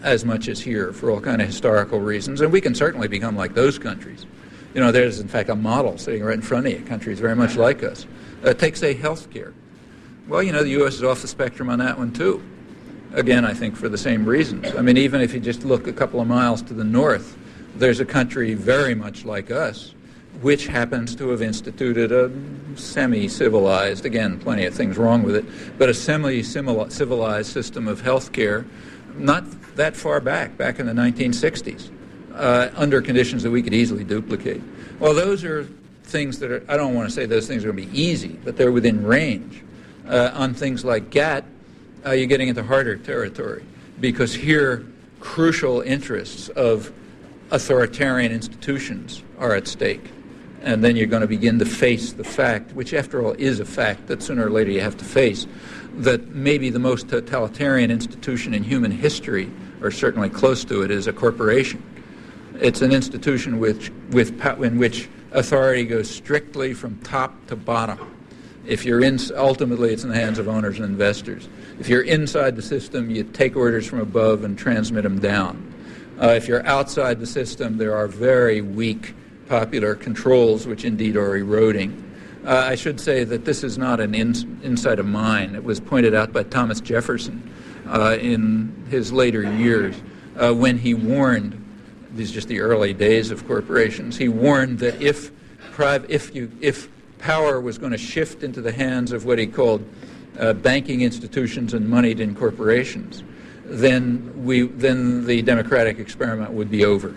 as much as here for all kind of historical reasons. And we can certainly become like those countries. There's, in fact, a model sitting right in front of you, countries very much like us. Take, say, health care. Well, the U.S. is off the spectrum on that one, too. Again, I think for the same reasons. I mean, even if you just look a couple of miles to the north, there's a country very much like us, which happens to have instituted a semi-civilized, again, plenty of things wrong with it, but a semi-civilized system of health care not that far back in the 1960s, under conditions that we could easily duplicate. Well, those are things that I don't want to say those things are going to be easy, but they're within range. On things like GATT, you're getting into harder territory, because here crucial interests of authoritarian institutions are at stake. And then you're going to begin to face the fact, which after all is a fact that sooner or later you have to face, that maybe the most totalitarian institution in human history, or certainly close to it, is a corporation. It's an institution in which authority goes strictly from top to bottom. Ultimately, it's in the hands of owners and investors. If you're inside the system, you take orders from above and transmit them down. If you're outside the system, there are very weak popular controls, which indeed are eroding. I should say that this is not an insight of mine. It was pointed out by Thomas Jefferson in his later years when he warned, these are just the early days of corporations, he warned that if power was going to shift into the hands of what he called banking institutions and moneyed-in corporations, then the democratic experiment would be over.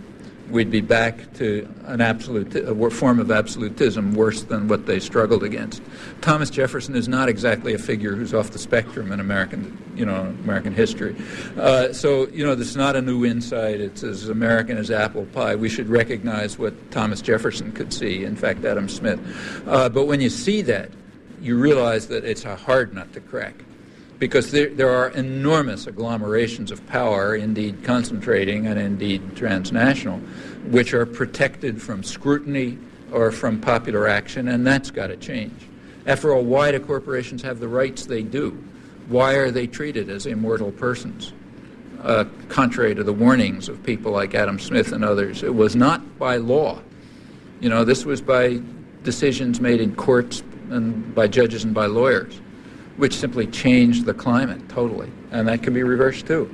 We'd be back to a form of absolutism worse than what they struggled against. Thomas Jefferson is not exactly a figure who's off the spectrum in American history. So this is not a new insight. It's as American as apple pie. We should recognize what Thomas Jefferson could see. In fact, Adam Smith. But when you see that, you realize that it's a hard nut to crack, because there are enormous agglomerations of power, indeed concentrating and indeed transnational, which are protected from scrutiny or from popular action, and that's got to change. After all, why do corporations have the rights they do? Why are they treated as immortal persons? contrary to the warnings of people like Adam Smith and others. It was not by law. This was by decisions made in courts and by judges and by lawyers, which simply changed the climate totally. And that can be reversed too.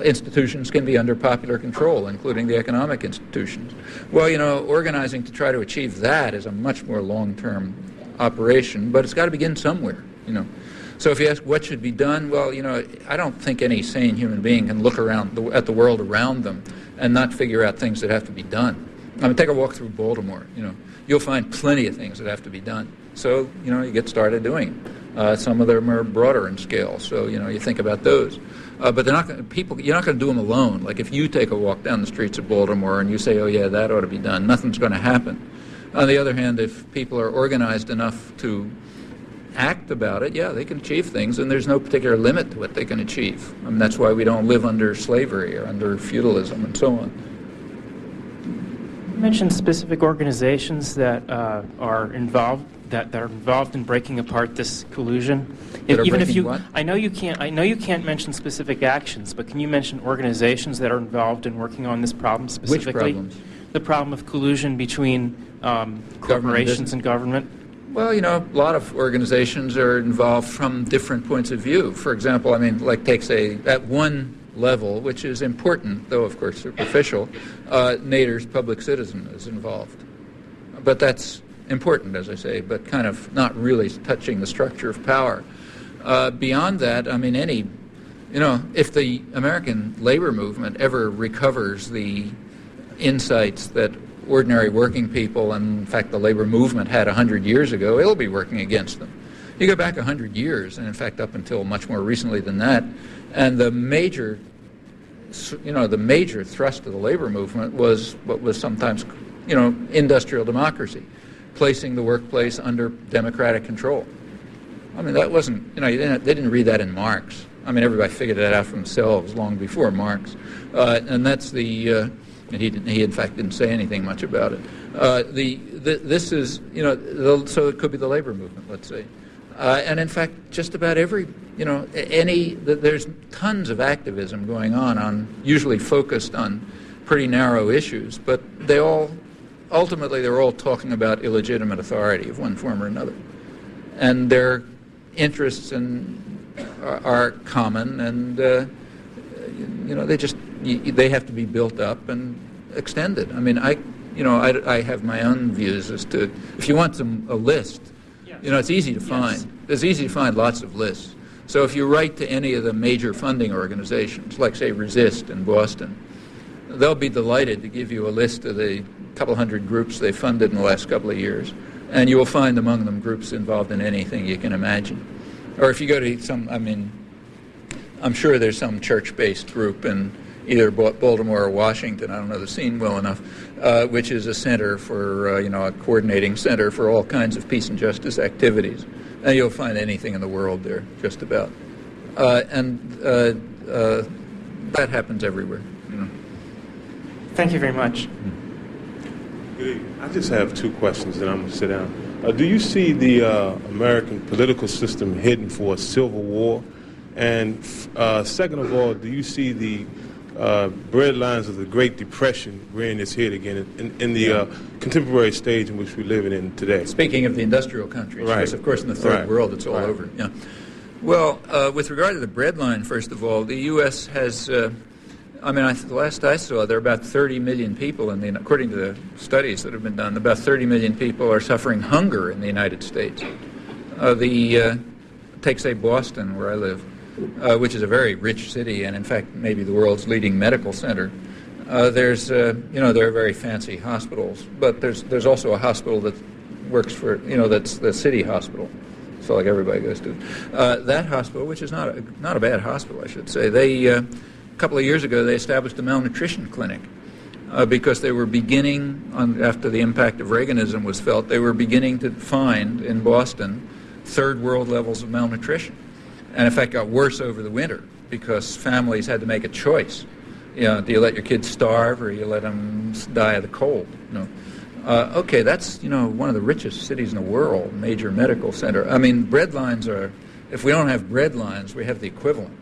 Institutions can be under popular control, including the economic institutions. Well, organizing to try to achieve that is a much more long-term operation, but it's got to begin somewhere, So if you ask what should be done, well, I don't think any sane human being can look around at the world around them and not figure out things that have to be done. Take a walk through Baltimore, You'll find plenty of things that have to be done. So, you get started doing it. Some of them are broader in scale, so, you think about those. But you're not going to do them alone. Like if you take a walk down the streets of Baltimore and you say, oh yeah, that ought to be done, nothing's going to happen. On the other hand, if people are organized enough to act about it, yeah, they can achieve things, and there's no particular limit to what they can achieve. That's why we don't live under slavery or under feudalism and so on. You mentioned specific organizations that are involved in breaking apart this collusion. I know you can't mention specific actions, but can you mention organizations that are involved in working on this problem specifically? Which problems? The problem of collusion between corporations and government. Well, a lot of organizations are involved from different points of view. For example, at one level, which is important, though of course superficial, Nader's Public Citizen is involved. But that's important, as I say, but kind of not really touching the structure of power. Beyond that, if the American labor movement ever recovers the insights that ordinary working people, and in fact the labor movement had 100 years ago, it'll be working against them. You go back 100 years, and in fact up until much more recently than that, and the major thrust of the labor movement was what was sometimes, industrial democracy, placing the workplace under democratic control. That wasn't, they didn't read that in Marx. Everybody figured that out for themselves long before Marx. And that's and he in fact didn't say anything much about it. This is, so it could be the labor movement, let's say. And in fact, just about every, there's tons of activism going on usually focused on pretty narrow issues, but ultimately they're all talking about illegitimate authority of one form or another. And their interests are common, and, they have to be built up and extended. I have my own views as to, if you want a list, it's easy to find. Yes. It's easy to find lots of lists. So if you write to any of the major funding organizations, like say Resist in Boston, they'll be delighted to give you a list of the couple hundred groups they funded in the last couple of years, and you will find among them groups involved in anything you can imagine. Or if you go to I'm sure there's some church-based group in either Baltimore or Washington, I don't know the scene well enough, which is a center for, a coordinating center for all kinds of peace and justice activities. And you'll find anything in the world there, just about. That happens everywhere. Thank you very much. Good evening. I just have two questions, and I'm going to sit down. Do you see the American political system heading for a civil war? And second of all, do you see the breadlines of the Great Depression rearing its head again in the contemporary stage in which we're living in today? Speaking of the industrial countries, right. Because of course in the third world it's all over. Yeah. Well, with regard to the breadline, first of all, the U.S. has, the last I saw, there are about 30 million people, according to the studies that have been done, about 30 million people are suffering hunger in the United States. Take, say, Boston, where I live, which is a very rich city and, in fact, maybe the world's leading medical center. There are very fancy hospitals, but there's also a hospital that works for, that's the city hospital. So like everybody goes to. That hospital, which is not a bad hospital, I should say, a couple of years ago they established a malnutrition clinic because they were beginning, after the impact of Reaganism was felt, they were beginning to find in Boston third world levels of malnutrition. And in fact got worse over the winter because families had to make a choice. Do you let your kids starve or you let them die of the cold? Okay, that's, one of the richest cities in the world, major medical center. Bread lines are, if we don't have bread lines, we have the equivalent.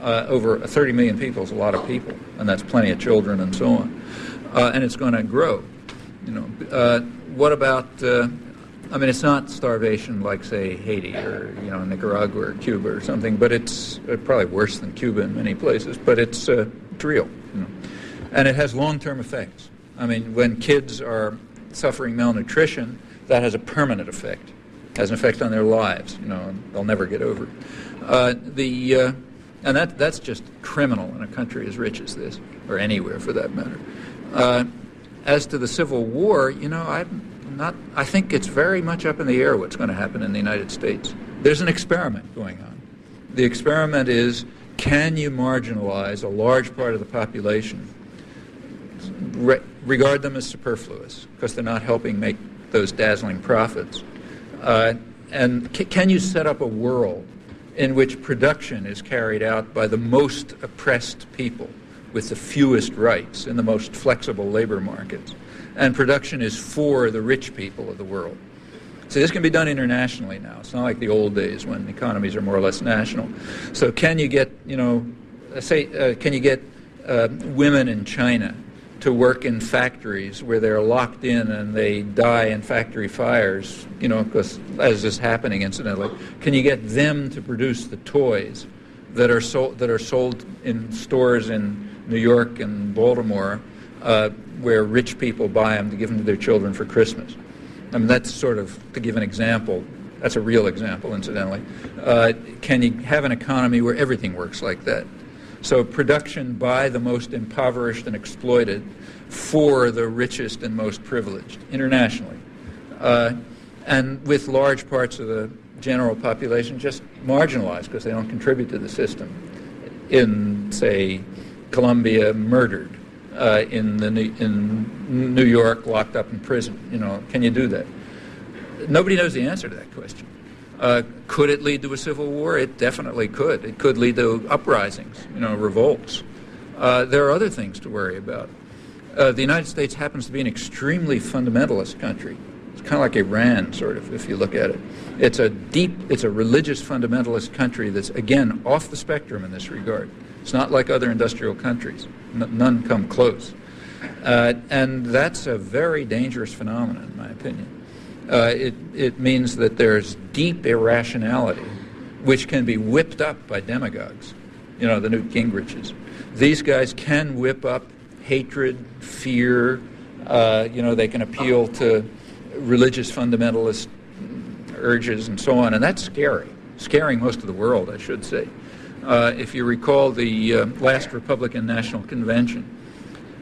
Over 30 million people is a lot of people, and that's plenty of children and so on. And it's going to grow. What about? It's not starvation like, say, Haiti or Nicaragua or Cuba or something, but it's probably worse than Cuba in many places. But it's real, and it has long-term effects. When kids are suffering malnutrition, that has a permanent effect. It has an effect on their lives. And they'll never get over it. And that's just criminal in a country as rich as this, or anywhere for that matter. As to the Civil War, I think it's very much up in the air what's going to happen in the United States. There's an experiment going on. The experiment is, can you marginalize a large part of the population, regard them as superfluous because they're not helping make those dazzling profits, and can you set up a world in which production is carried out by the most oppressed people with the fewest rights in the most flexible labor markets, and production is for the rich people of the world. So this can be done internationally now. It's not like the old days when economies are more or less national. So can you get, can you get women in China to work in factories where they're locked in and they die in factory fires, because as is happening incidentally? Can you get them to produce the toys that are sold in stores in New York and Baltimore, where rich people buy them to give them to their children for Christmas? That's sort of, to give an example, that's a real example, incidentally. Can you have an economy where everything works like that? So production by the most impoverished and exploited for the richest and most privileged, internationally. And with large parts of the general population just marginalized because they don't contribute to the system. In, say, Colombia, murdered. In New York, locked up in prison. Can you do that? Nobody knows the answer to that question. Could it lead to a civil war? It definitely could. It could lead to uprisings, revolts. There are other things to worry about. The United States happens to be an extremely fundamentalist country. It's kind of like Iran, sort of, if you look at it. It's a religious fundamentalist country that's, again, off the spectrum in this regard. It's not like other industrial countries. None come close. And that's a very dangerous phenomenon, in my opinion. It means that there's deep irrationality, which can be whipped up by demagogues, the Newt Gingriches. These guys can whip up hatred, fear, they can appeal to religious fundamentalist urges and so on, and that's scaring most of the world, I should say. If you recall the last Republican National Convention,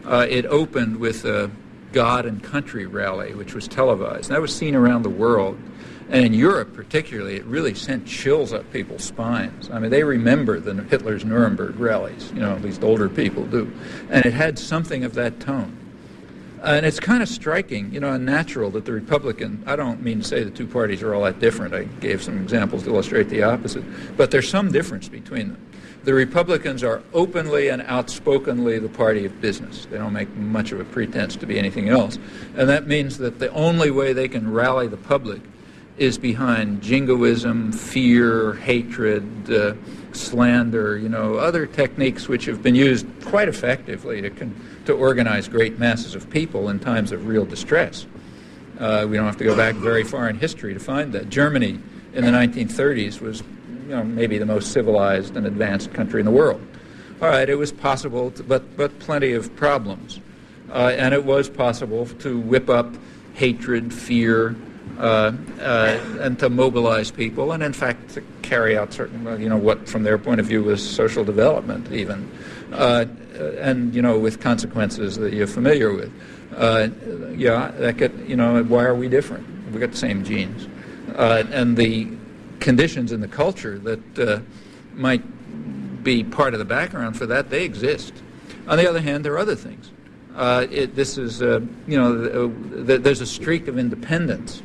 it opened with a God and Country rally, which was televised. And that was seen around the world. And in Europe particularly, it really sent chills up people's spines. They remember Hitler's Nuremberg rallies, at least older people do. And it had something of that tone. And it's kind of striking, and natural that the Republican, I don't mean to say the two parties are all that different. I gave some examples to illustrate the opposite. But there's some difference between them. The Republicans are openly and outspokenly the party of business. They don't make much of a pretense to be anything else. And that means that the only way they can rally the public is behind jingoism, fear, hatred, slander, other techniques which have been used quite effectively to organize great masses of people in times of real distress. We don't have to go back very far in history to find that. Germany in the 1930s was maybe the most civilized and advanced country in the world. All right, it was possible, but plenty of problems. And it was possible to whip up hatred, fear, and to mobilize people, and in fact to carry out certain, what from their point of view was social development even, and, with consequences that you're familiar with. That could, why are we different? We got the same genes. And the conditions in the culture that might be part of the background for that, they exist. On the other hand, there are other things. There's a streak of independence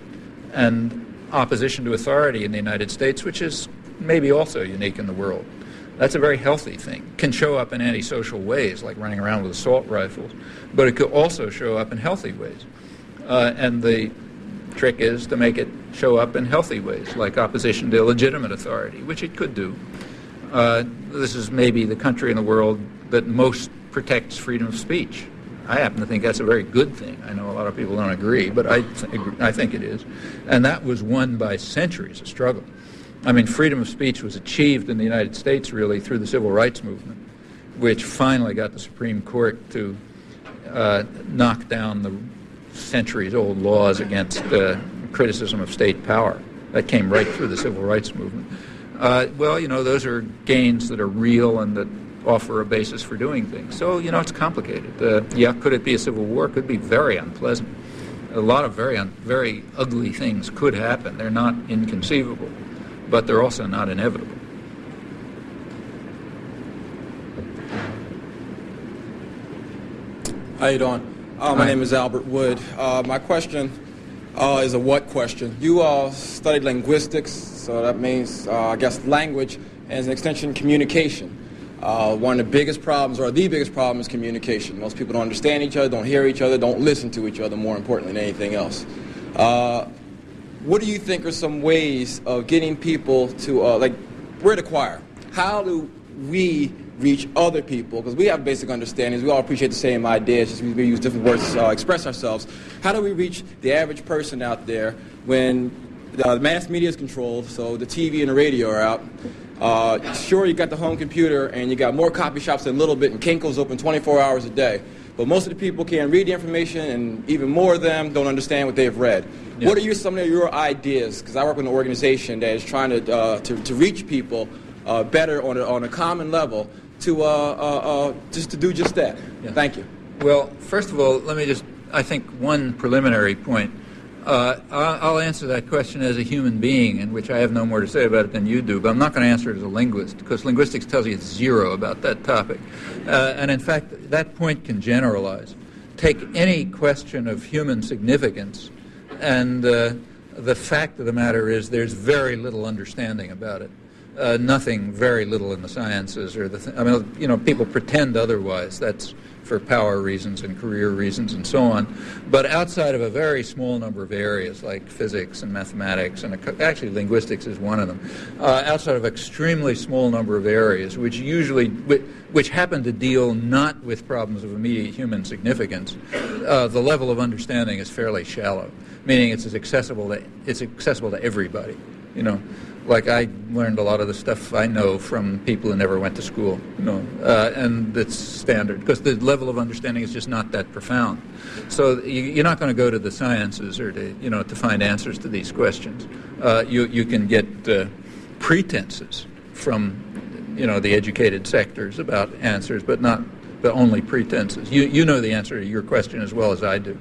and opposition to authority in the United States, which is maybe also unique in the world. That's a very healthy thing. Can show up in antisocial ways, like running around with assault rifles, but it could also show up in healthy ways. And the trick is to make it show up in healthy ways, like opposition to legitimate authority, which it could do. This is maybe the country in the world that most protects freedom of speech. I happen to think that's a very good thing. I know a lot of people don't agree, but I think it is. And that was won by centuries of struggle. I mean, freedom of speech was achieved in the United States, really, through the Civil Rights Movement, which finally got the Supreme Court to knock down the centuries-old laws against criticism of state power. That came right through the Civil Rights Movement. Well, those are gains that are real and that offer a basis for doing things. So, it's complicated. Could it be a civil war? Could be very unpleasant. A lot of very ugly things could happen. They're not inconceivable, but they're also not inevitable. How you doing? My name is Albert Wood. My question is a what question. You studied linguistics, so that means, I guess, language, and as an extension, communication. One of the biggest problems, or the biggest problem, is communication. Most people don't understand each other, don't hear each other, don't listen to each other, more importantly than anything else. What do you think are some ways of getting people to, we're the choir. How do we reach other people? Because we have basic understandings. We all appreciate the same ideas, just we use different words to express ourselves. How do we reach the average person out there when the mass media is controlled, so the TV and the radio are out? Sure, you got the home computer and you got more copy shops than Little Bit, and Kinko's open 24 hours a day. But most of the people can't read the information, and even more of them don't understand what they've read. Yeah. What are some of your ideas? Because I work with an organization that is trying to reach people better on a common level to do just that. Yeah. Thank you. Well, first of all, I think one preliminary point. I'll answer that question as a human being, in which I have no more to say about it than you do, but I'm not going to answer it as a linguist, because linguistics tells you it's zero about that topic. And in fact, that point can generalize. Take any question of human significance, and the fact of the matter is there's very little understanding about it. Nothing, very little in the sciences, or people pretend otherwise. That's for power reasons and career reasons and so on. But outside of a very small number of areas like physics and mathematics, and actually linguistics is one of them, outside of extremely small number of areas, which happen to deal not with problems of immediate human significance, the level of understanding is fairly shallow, meaning it's accessible to everybody. Like I learned a lot of the stuff I know from people who never went to school, and it's standard because the level of understanding is just not that profound. So you're not going to go to the sciences or to find answers to these questions. You can get pretenses from the educated sectors about answers, but only pretenses. You know the answer to your question as well as I do.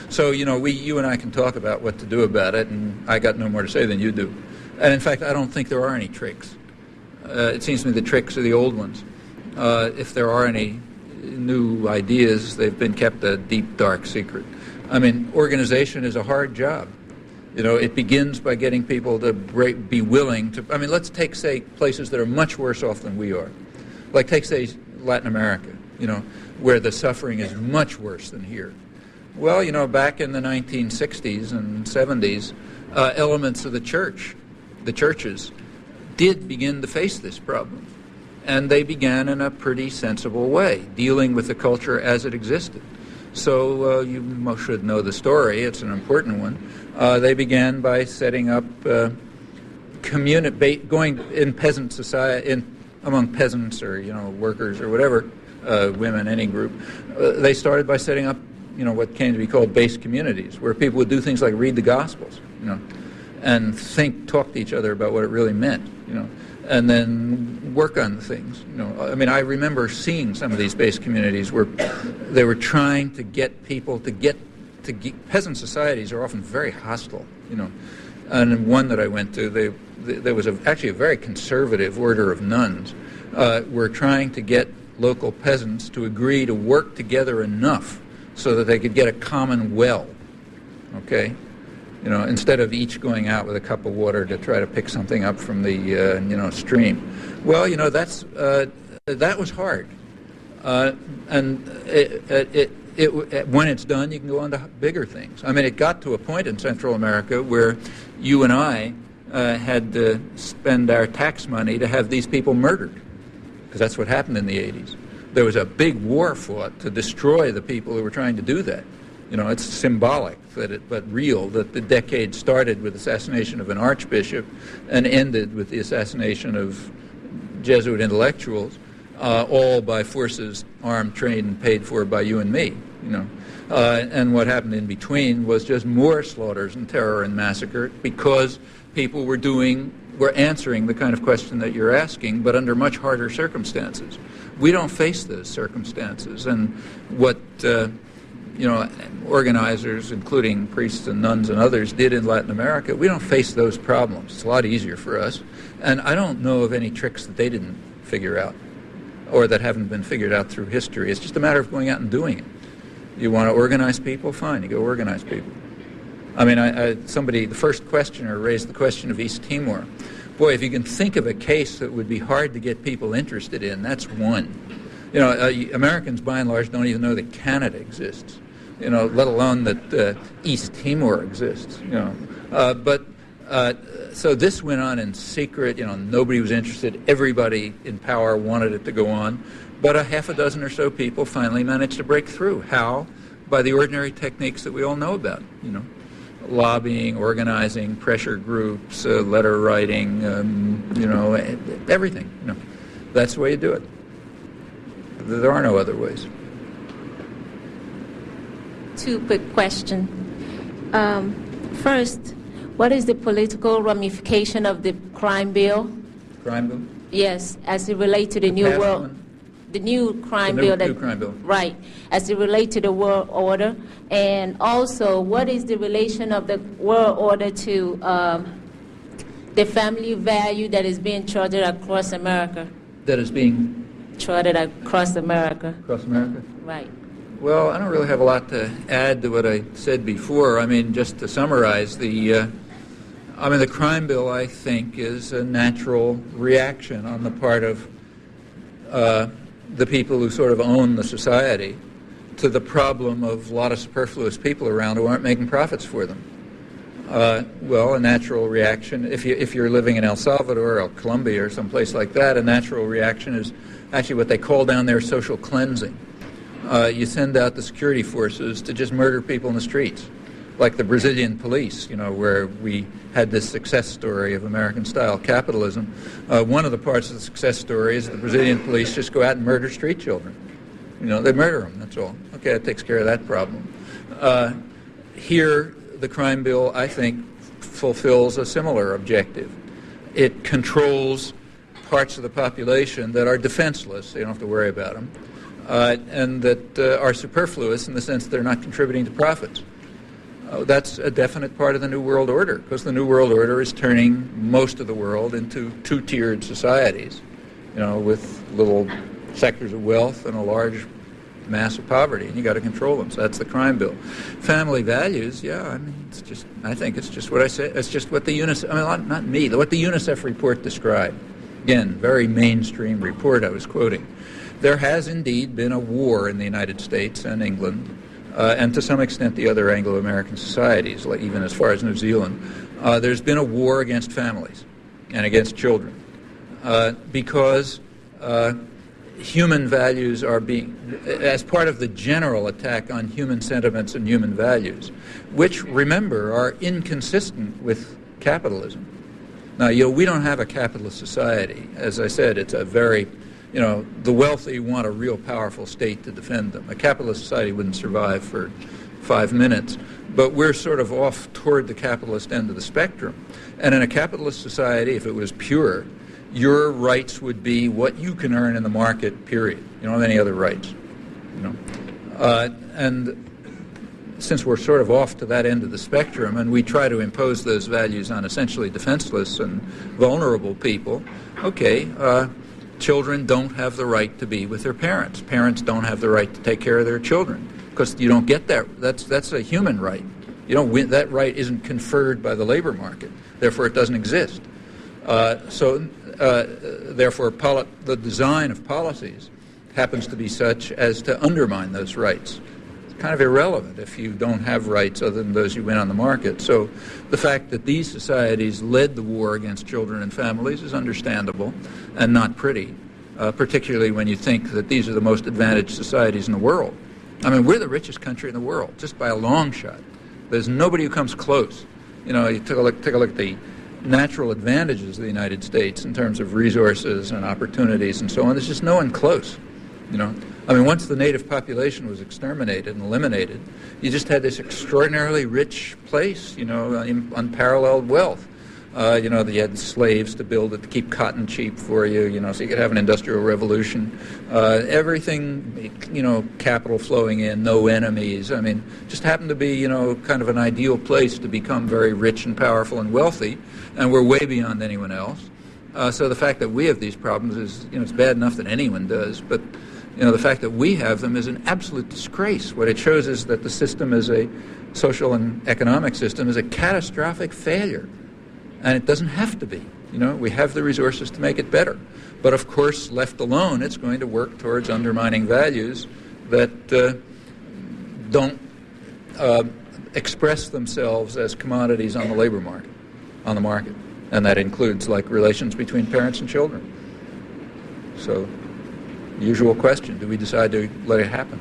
So you and I can talk about what to do about it, and I got no more to say than you do. And in fact, I don't think there are any tricks. It seems to me the tricks are the old ones. If there are any new ideas, they've been kept a deep, dark secret. I mean, organization is a hard job. It begins by getting people to be willing to... I mean, let's take, say, places that are much worse off than we are. Like, take, say, Latin America, where the suffering is much worse than here. Well, back in the 1960s and 70s, elements of the churches did begin to face this problem. And they began in a pretty sensible way, dealing with the culture as it existed. So you should know the story. It's an important one. They began by setting up going in peasant society, among peasants or workers or whatever, women, any group. They started by setting up what came to be called base communities, where people would do things like read the Gospels, and talk to each other about what it really meant, and then work on things. I mean, I remember seeing some of these base communities where they were trying to get people to get peasant societies are often very hostile, And one that I went to, there was actually a very conservative order of nuns were trying to get local peasants to agree to work together enough so that they could get a common well, okay? Instead of each going out with a cup of water to try to pick something up from the, stream. Well, that was hard. And when it's done, you can go on to bigger things. I mean, it got to a point in Central America where you and I had to spend our tax money to have these people murdered, because that's what happened in the 80s. There was a big war fought to destroy the people who were trying to do that. You know, it's symbolic, but real, that the decade started with the assassination of an archbishop and ended with the assassination of Jesuit intellectuals, all by forces armed, trained, and paid for by you and me. You know, and what happened in between was just more slaughters and terror and massacre, because people were answering the kind of question that you're asking, but under much harder circumstances. We don't face those circumstances, and what organizers, including priests and nuns and others, did in Latin America, we don't face those problems. It's a lot easier for us, and I don't know of any tricks that they didn't figure out, or that haven't been figured out through history. It's just a matter of going out and doing it. You want to organize people? Fine, you go organize people. I mean, the first questioner raised the question of East Timor. Boy, if you can think of a case that would be hard to get people interested in, that's one. You know, Americans, by and large, don't even know that Canada exists, you know, let alone that East Timor exists, you know. So this went on in secret. You know, nobody was interested. Everybody in power wanted it to go on. But a half a dozen or so people finally managed to break through. How? By the ordinary techniques that we all know about, you know. Lobbying, organizing, pressure groups, letter writing, everything. You know, that's the way you do it. There are no other ways. Two quick questions. First, what is the political ramification of the crime bill? Crime bill? Yes, as it relates to the new world. One? The new crime bill. New crime bill. Right, as it relates to the world order. And also, what is the relation of the world order to the family value that is being charted across America? That is being charted across America. Across America? Right. Well, I don't really have a lot to add to what I said before. I mean, just to summarize, the crime bill, I think, is a natural reaction on the part of the people who sort of own the society to the problem of a lot of superfluous people around who aren't making profits for them. A natural reaction, if you're living in El Salvador or Colombia or someplace like that, a natural reaction is actually what they call down there social cleansing. You send out the security forces to just murder people in the streets, like the Brazilian police, you know, where we had this success story of American-style capitalism. One of the parts of the success story is the Brazilian police just go out and murder street children. You know, they murder them, that's all. Okay, that takes care of that problem. Here, the crime bill, I think, fulfills a similar objective. It controls parts of the population that are defenseless, so you don't have to worry about them, and that are superfluous in the sense they're not contributing to profits. That's a definite part of the New World Order, because the New World Order is turning most of the world into two-tiered societies, you know, with little sectors of wealth and a large mass of poverty, and you got to control them. So that's the crime bill. Family values, I think it's just what I said. It's just what the UNICEF, not me, what the UNICEF report described. Again, very mainstream report I was quoting. There has indeed been a war in the United States and England, and to some extent the other Anglo-American societies, like even as far as New Zealand. There's been a war against families and against children because human values are being, as part of the general attack on human sentiments and human values, which, remember, are inconsistent with capitalism. Now, we don't have a capitalist society. As I said, it's a very, the wealthy want a real powerful state to defend them. A capitalist society wouldn't survive for 5 minutes. But we're sort of off toward the capitalist end of the spectrum. And in a capitalist society, if it was pure, your rights would be what you can earn in the market, period. You don't have any other rights. And since we're sort of off to that end of the spectrum and we try to impose those values on essentially defenseless and vulnerable people, children don't have the right to be with their parents. Parents don't have the right to take care of their children because you don't get that. That's a human right. You don't win. That right isn't conferred by the labor market. Therefore, it doesn't exist. Therefore, the design of policies happens to be such as to undermine those rights. kind of irrelevant if you don't have rights other than those you win on the market. So the fact that these societies led the war against children and families is understandable and not pretty, particularly when you think that these are the most advantaged societies in the world. I mean, we're the richest country in the world, just by a long shot. There's nobody who comes close. You know, you take a look at the natural advantages of the United States in terms of resources and opportunities and so on. There's just no one close, you know. I mean, once the native population was exterminated and eliminated, you just had this extraordinarily rich place, you know, unparalleled wealth. You know, you had slaves to build it, to keep cotton cheap for you, you know, so you could have an industrial revolution. Everything, you know, capital flowing in, no enemies. I mean, just happened to be, you know, kind of an ideal place to become very rich and powerful and wealthy, and we're way beyond anyone else. So the fact that we have these problems is, you know, it's bad enough that anyone does, but, you know, the fact that we have them is an absolute disgrace. What it shows is that the system is a social and economic system is a catastrophic failure. And it doesn't have to be. You know, we have the resources to make it better. But of course, left alone, it's going to work towards undermining values that don't express themselves as commodities on the labor market, on the market. And that includes, like, relations between parents and children. So, usual question, do we decide to let it happen?